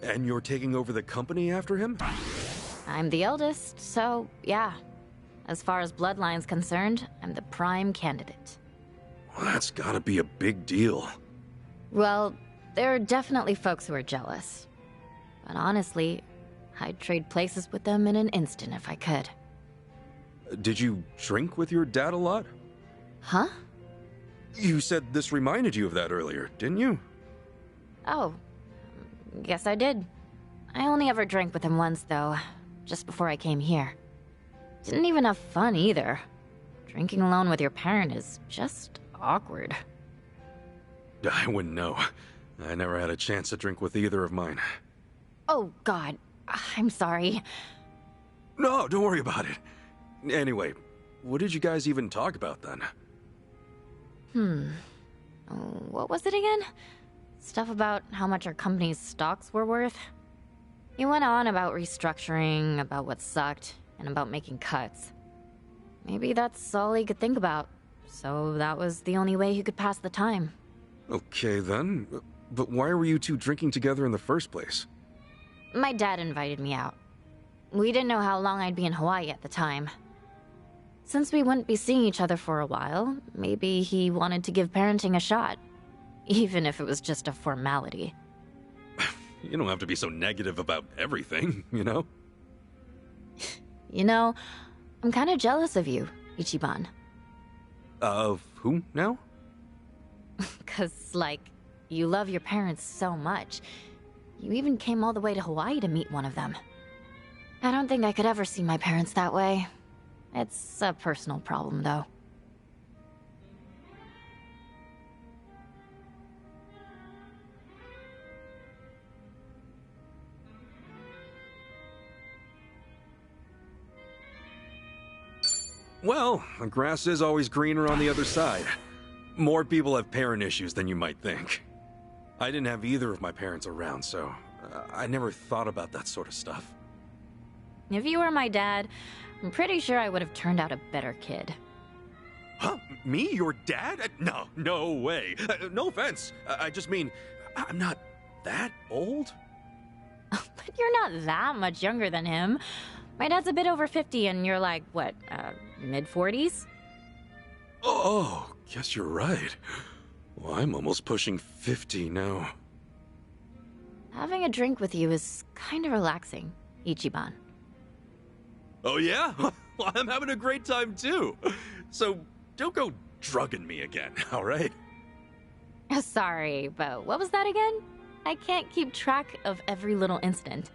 And you're taking over the company after him? I'm the eldest, so yeah. As far as bloodline's concerned, I'm the prime candidate. Well, that's gotta be a big deal. Well, there are definitely folks who are jealous. But honestly, I'd trade places with them in an instant if I could. Did you drink with your dad a lot? Huh? You said this reminded you of that earlier, didn't you? Oh, guess I did. I only ever drank with him once, though, just before I came here. Didn't even have fun either. Drinking alone with your parent is just awkward. I wouldn't know. I never had a chance to drink with either of mine. Oh, God. I'm sorry. No, don't worry about it. Anyway, what did you guys even talk about then? What was it again? Stuff about how much our company's stocks were worth? He went on about restructuring, about what sucked, and about making cuts. Maybe that's all he could think about, so that was the only way he could pass the time. Okay then, but why were you two drinking together in the first place? My dad invited me out. We didn't know how long I'd be in Hawaii at the time. Since we wouldn't be seeing each other for a while, maybe he wanted to give parenting a shot. Even if it was just a formality. You don't have to be so negative about everything, you know? You know, I'm kind of jealous of you, Ichiban. Of who now? 'Cause, like, you love your parents so much. You even came all the way to Hawaii to meet one of them. I don't think I could ever see my parents that way. It's a personal problem, though. Well, the grass is always greener on the other side. More people have parent issues than you might think. I didn't have either of my parents around, so I never thought about that sort of stuff. If you were my dad, I'm pretty sure I would have turned out a better kid. Huh? Me? Your dad? No way. No offense. I just mean, I'm not that old. But you're not that much younger than him. My dad's a bit over 50 and you're like, what, mid-40s? Oh, guess you're right. Well, I'm almost pushing 50 now. Having a drink with you is kind of relaxing, Ichiban. Oh yeah? Well, I'm having a great time too. So don't go drugging me again, all right? Sorry, but what was that again? I can't keep track of every little instant.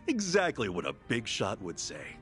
Exactly what a big shot would say.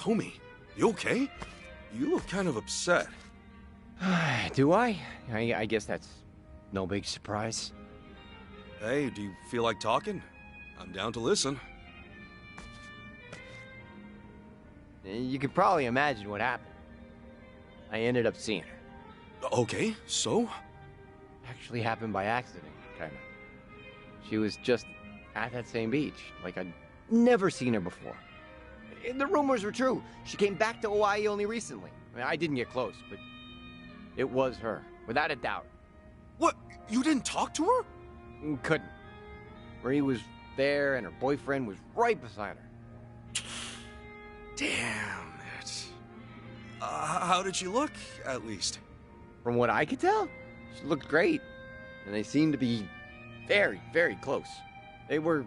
Tommy, you okay? You look kind of upset. Do I? I guess that's no big surprise. Hey, do you feel like talking? I'm down to listen. You can probably imagine what happened. I ended up seeing her. Okay, so? Actually happened by accident, kinda. She was just at that same beach, like I'd never seen her before. And the rumors were true. She came back to Hawaii only recently. I didn't get close, but it was her, without a doubt. What? You didn't talk to her? Couldn't. Marie was there, and her boyfriend was right beside her. Damn it. How did she look, at least? From what I could tell, she looked great. And they seemed to be very, very close. They were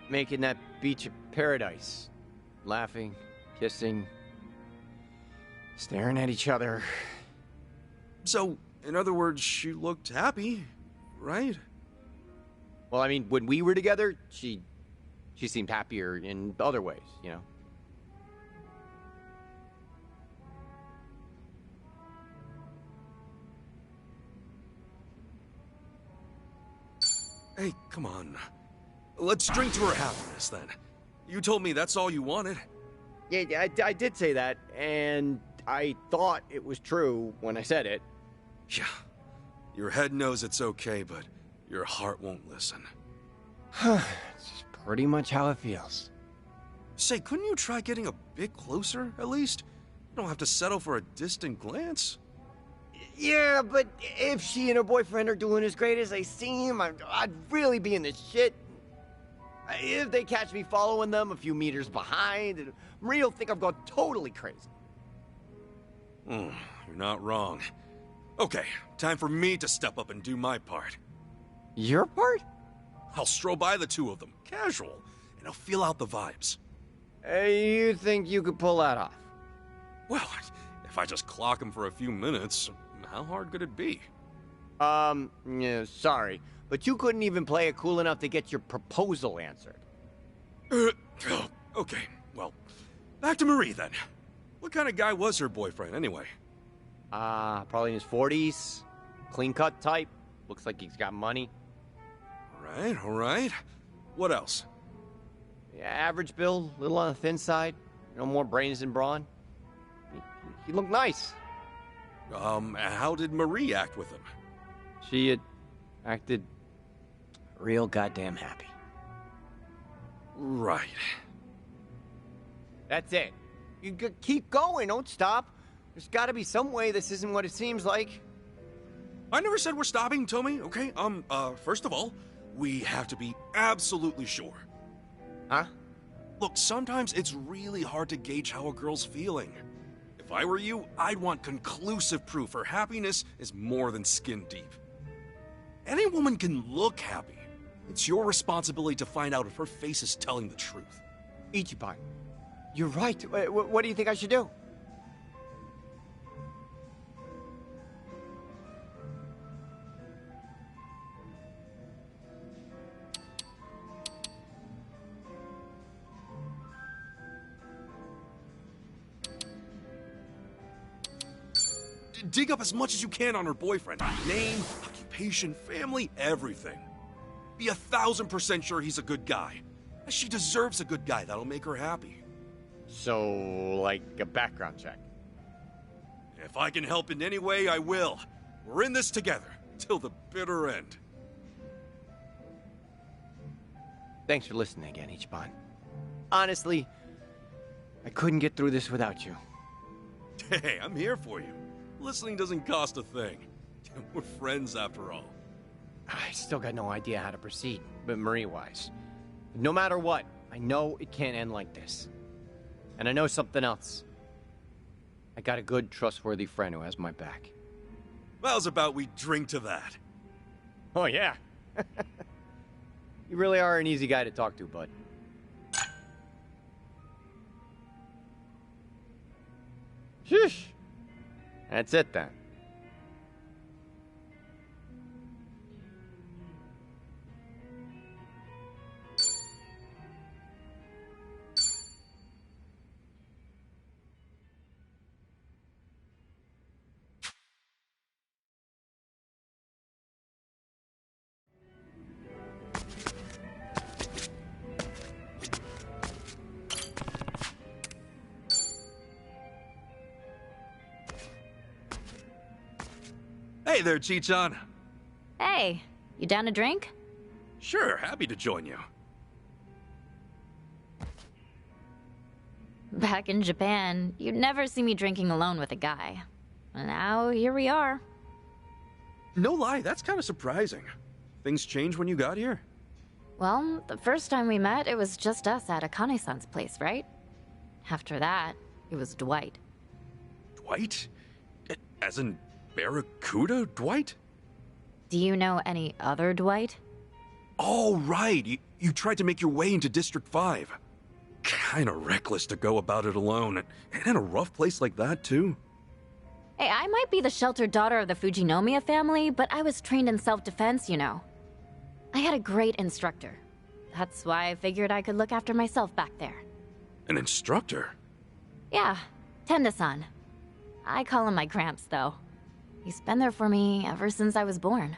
making that beach a paradise. Laughing, kissing, staring at each other. So, in other words, she looked happy, right? Well, I mean, when we were together, she seemed happier in other ways, you know? Hey, come on. Let's drink to her happiness, then. You told me that's all you wanted. Yeah, I did say that, and I thought it was true when I said it. Yeah. Your head knows it's okay, but your heart won't listen. It's pretty much how it feels. Say, couldn't you try getting a bit closer, at least? You don't have to settle for a distant glance. Yeah, but if she and her boyfriend are doing as great as they seem, I'd really be in the shit. If they catch me following them a few meters behind, Marie will think I've gone totally crazy. You're not wrong. Okay, time for me to step up and do my part. Your part? I'll stroll by the two of them, casual, and I'll feel out the vibes. You think you could pull that off? Well, if I just clock them for a few minutes, how hard could it be? Yeah, sorry, but you couldn't even play it cool enough to get your proposal answered. Okay, well, back to Marie then. What kind of guy was her boyfriend, anyway? Probably in his 40s. Clean-cut type. Looks like he's got money. All right. What else? Yeah, average build, little on the thin side. No more brains than brawn. He looked nice. How did Marie act with him? She had acted real goddamn happy. Right. That's it. You keep going, don't stop. There's gotta be some way this isn't what it seems like. I never said we're stopping, Tommy, okay? First of all, we have to be absolutely sure. Huh? Look, sometimes it's really hard to gauge how a girl's feeling. If I were you, I'd want conclusive proof her happiness is more than skin deep. Any woman can look happy. It's your responsibility to find out if her face is telling the truth. Ichiban, you're right. What do you think I should do? Dig up as much as you can on her boyfriend. Name, occupation, family, everything. Be 1,000% sure he's a good guy. She deserves a good guy that'll make her happy. So, like a background check? If I can help in any way, I will. We're in this together, till the bitter end. Thanks for listening again, Ichiban. Honestly, I couldn't get through this without you. Hey, I'm here for you. Listening doesn't cost a thing. We're friends after all. I still got no idea how to proceed, but Marie-wise. No matter what, I know it can't end like this. And I know something else. I got a good, trustworthy friend who has my back. How's about we drink to that? Oh, yeah. You really are an easy guy to talk to, bud. Sheesh. That's it, then. Hey there, Chi-chan. Hey, you down to drink? Sure, happy to join you. Back in Japan, you'd never see me drinking alone with a guy. And now, here we are. No lie, that's kind of surprising. Things changed when you got here? Well, the first time we met, it was just us at Akane-san's place, right? After that, it was Dwight. Dwight? As in Barracuda Dwight? Do you know any other Dwight? Oh, right. You tried to make your way into District 5. Kinda reckless to go about it alone. And in a rough place like that, too. Hey, I might be the sheltered daughter of the Fujinomiya family, but I was trained in self-defense, you know. I had a great instructor. That's why I figured I could look after myself back there. An instructor? Yeah, Tenda-san. I call him my gramps, though. He's been there for me ever since I was born.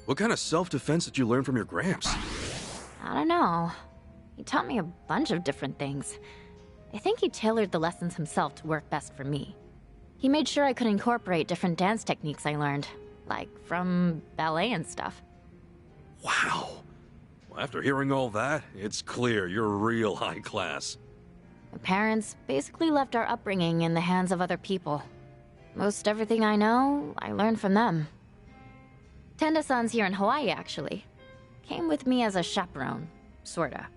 What kind of self-defense did you learn from your gramps? I don't know. He taught me a bunch of different things. I think he tailored the lessons himself to work best for me. He made sure I could incorporate different dance techniques I learned, like from ballet and stuff. Wow. Well, after hearing all that, it's clear you're real high class. My parents basically left our upbringing in the hands of other people. Most everything I know, I learned from them. Tenda-san's here in Hawaii, actually. Came with me as a chaperone, sorta.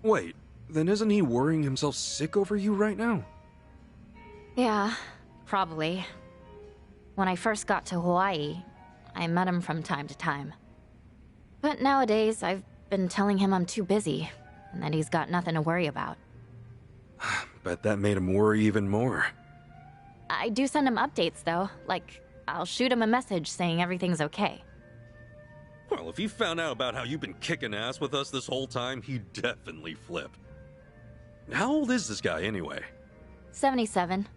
Wait, then isn't he worrying himself sick over you right now? Yeah, probably. When I first got to Hawaii, I met him from time to time. But nowadays, I've been telling him I'm too busy, and that he's got nothing to worry about. Bet that made him worry even more. I do send him updates, though. Like, I'll shoot him a message saying everything's okay. Well, if he found out about how you've been kicking ass with us this whole time, he'd definitely flip. How old is this guy, anyway? 77.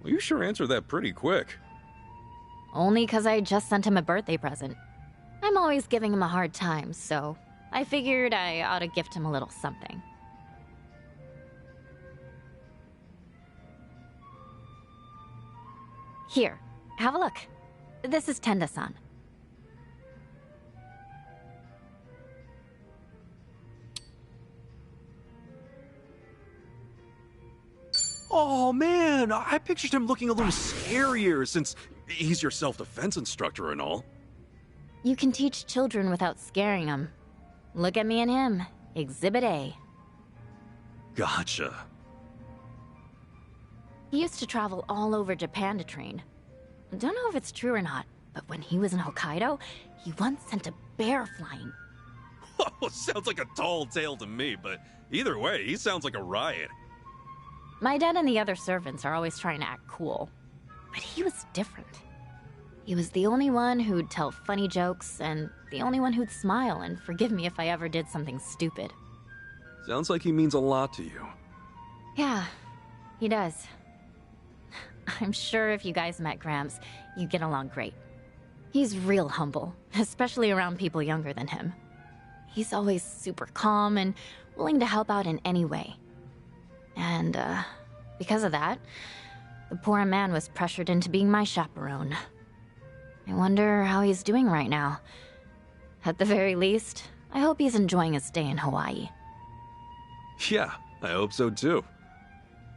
Well, you sure answered that pretty quick. Only because I just sent him a birthday present. I'm always giving him a hard time, so I figured I ought to gift him a little something. Here, have a look. This is Tenda-san. Oh man, I pictured him looking a little scarier since he's your self-defense instructor and all. You can teach children without scaring them. Look at me and him. Exhibit A. Gotcha. He used to travel all over Japan to train. I don't know if it's true or not, but when he was in Hokkaido, he once sent a bear flying. Oh, sounds like a tall tale to me, but either way, he sounds like a riot. My dad and the other servants are always trying to act cool, but he was different. He was the only one who'd tell funny jokes, and the only one who'd smile and forgive me if I ever did something stupid. Sounds like he means a lot to you. Yeah, he does. I'm sure if you guys met Gramps, you'd get along great. He's real humble, especially around people younger than him. He's always super calm and willing to help out in any way. And, because of that, the poor man was pressured into being my chaperone. I wonder how he's doing right now. At the very least, I hope he's enjoying his stay in Hawaii. Yeah, I hope so too.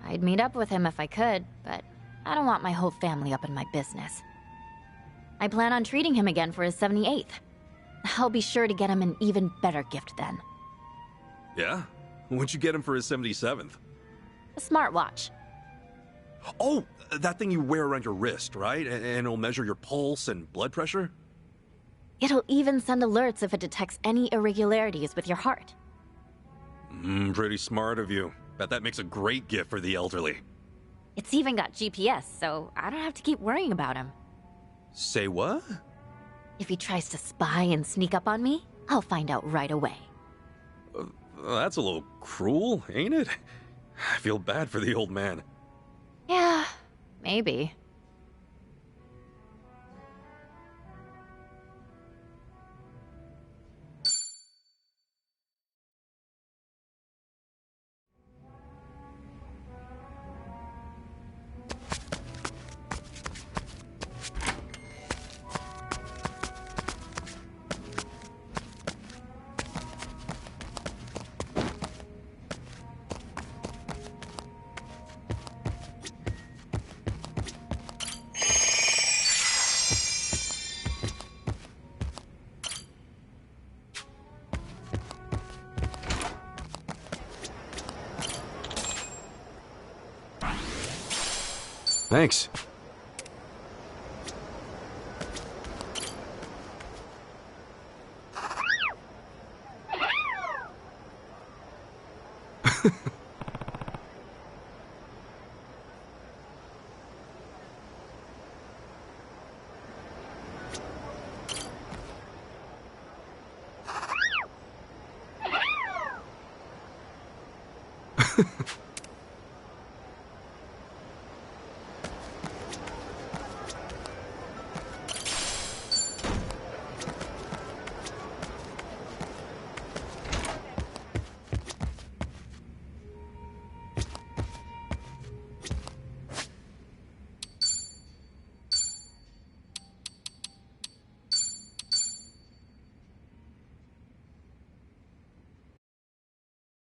I'd meet up with him if I could, but I don't want my whole family up in my business. I plan on treating him again for his 78th. I'll be sure to get him an even better gift then. Yeah? What'd you get him for his 77th? A smartwatch. Oh, that thing you wear around your wrist, right? And it'll measure your pulse and blood pressure? It'll even send alerts if it detects any irregularities with your heart. Pretty smart of you. Bet that makes a great gift for the elderly. It's even got GPS, so I don't have to keep worrying about him. Say what? If he tries to spy and sneak up on me, I'll find out right away. That's a little cruel, ain't it? I feel bad for the old man. Yeah, maybe. Thanks.